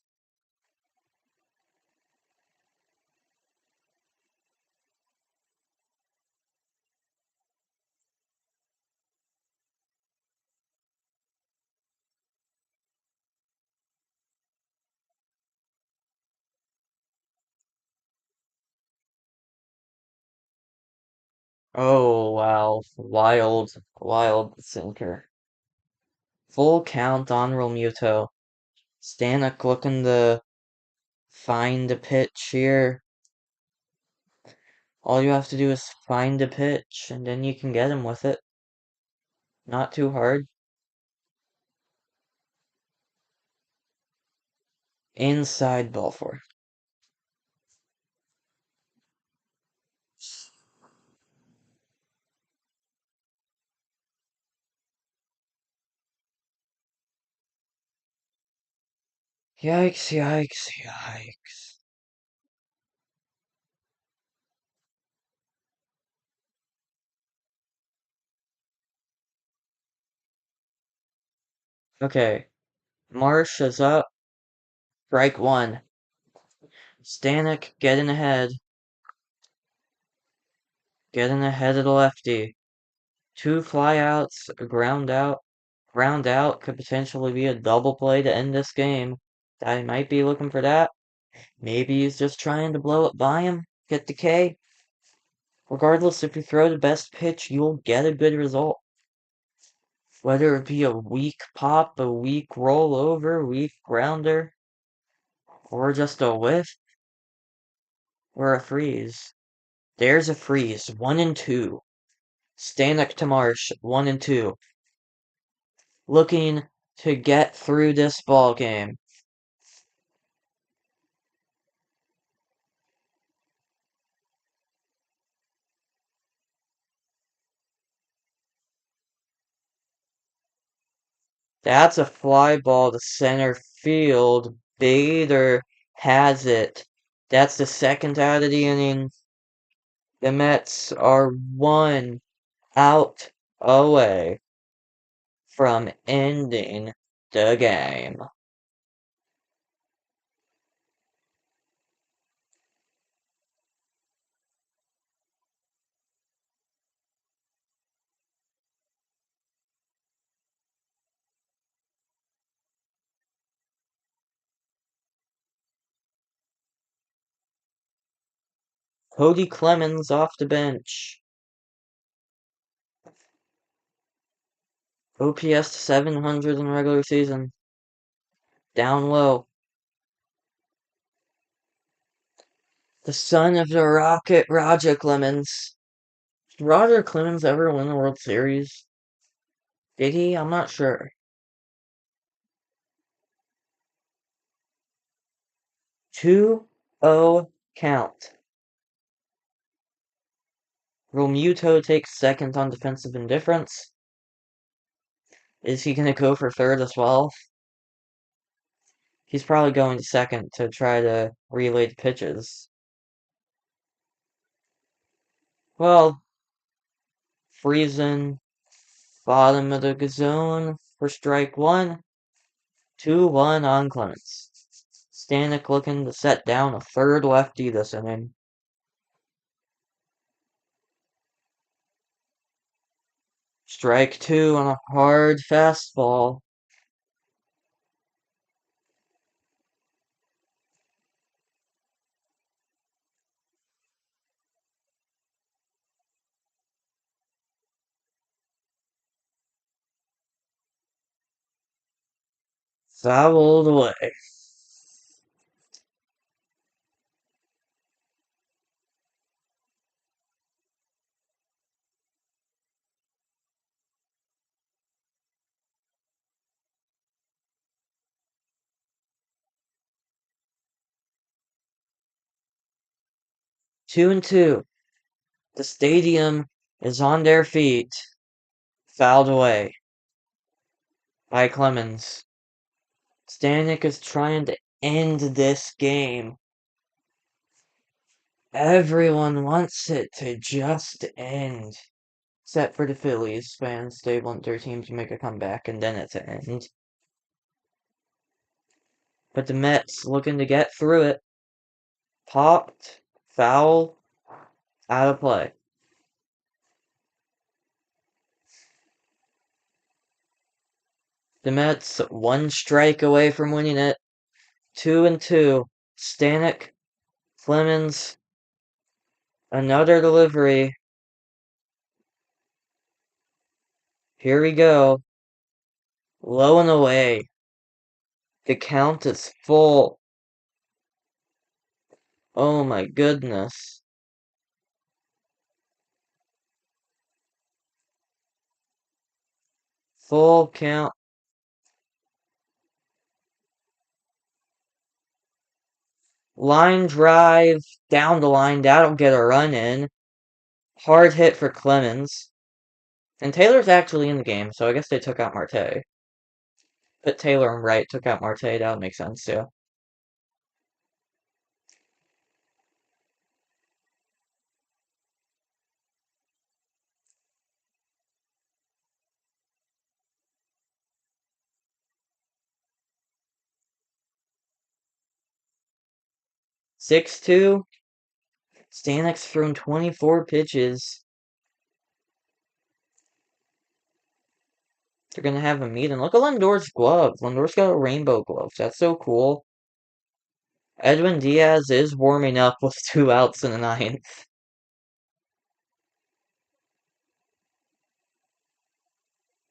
Oh, wow. Wild sinker. Full count on Realmuto. Stanek looking to find a pitch here. All you have to do is find a pitch, and then you can get him with it. Not too hard. Inside ball four. Yikes, yikes, yikes. Okay. Marsh is up. Strike one. Stanek getting ahead. Getting ahead of the lefty. Two flyouts, a ground out. Ground out could potentially be a double play to end this game. I might be looking for that. Maybe he's just trying to blow it by him. Get the K. Regardless, if you throw the best pitch, you'll get a good result. Whether it be a weak pop, a weak rollover, weak grounder, or just a whiff, or a freeze. There's a freeze. 1-2. Stanek to Marsh. 1-2. Looking to get through this ball game. That's a fly ball to center field. Bader has it. That's the second out of the inning. The Mets are 1 out away from ending the game. Cody Clemens off the bench. OPS 700 in regular season. Down low. The son of the Rocket, Roger Clemens. Did Roger Clemens ever win the World Series? Did he? I'm not sure. 2-0 count. Realmuto takes second on defensive indifference. Is he going to go for third as well? He's probably going to second to try to relay the pitches. Well, Friesen, bottom of the zone for strike one. 2-1 on Clemens. Stanek looking to set down a third lefty this inning. Strike two on a hard fastball. Fouled away. Two and two. The stadium is on their feet. Fouled away by Clemens. Stanek is trying to end this game. Everyone wants it to just end. Except for the Phillies fans. They want their team to make a comeback and then it's an end. But the Mets looking to get through it. Popped. Foul. Out of play. The Mets 1 strike away from winning it. 2-2. Stanek, Clemens, another delivery. Here we go. Low and away. The count is full. Oh my goodness. Full count. Line drive down the line. That'll get a run in. Hard hit for Clemens. And Taylor's actually in the game, so I guess they took out Marte. Put Taylor in right, took out Marte. That would make sense too. Six-two. Stanek's thrown 24 pitches. They're gonna have a meeting. Look at Lindor's glove. Lindor's got a rainbow glove. That's so cool. Edwin Diaz is warming up with 2 outs in the ninth.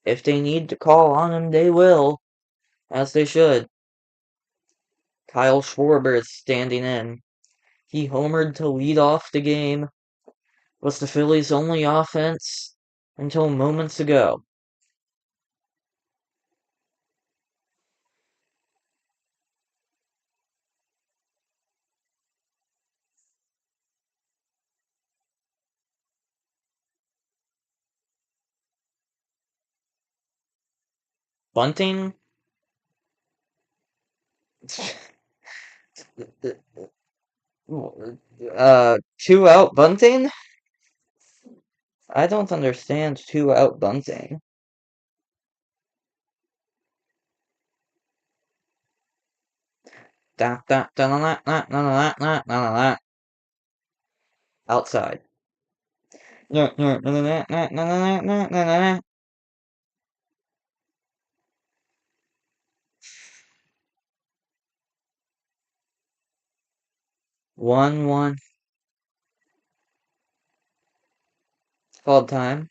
If they need to call on him, they will. As they should. Kyle Schwarber is standing in. He homered to lead off the game. Was the Phillies' only offense until moments ago. Bunting? 2 out bunting? I don't understand 2 out bunting. Outside. 1-1. Called time.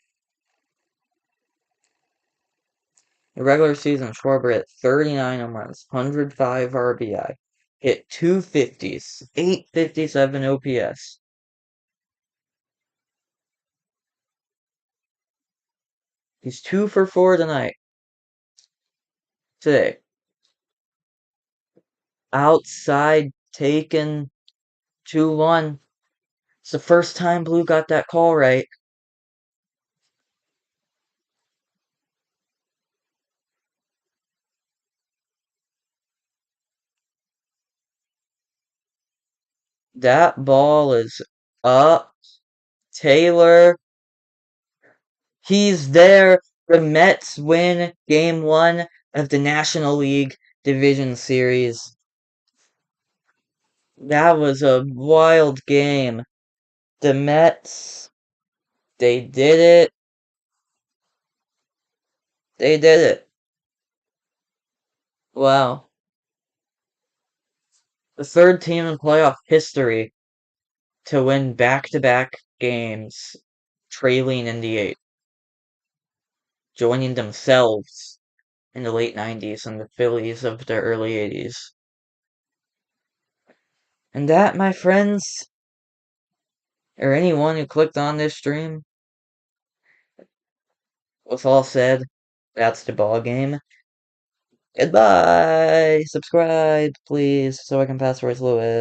The regular season, Schwarber hit 39 home runs, 105 RBI, hit 250s, 857 OPS. He's 2 for 4 tonight. Today. Outside taken 2-1. It's the first time Blue got that call right. That ball is up. Taylor. He's there. The Mets win Game 1 of the National League Division Series. That was a wild game. The Mets, they did it. They did it. Wow. The 3rd team in playoff history to win back-to-back games, trailing in the 8th, joining themselves in the late 90s and the Phillies of the early 80s. And that, my friends, or anyone who clicked on this stream, with all said, that's the ball game. Goodbye! Subscribe, please, so I can pass Royce Lewis.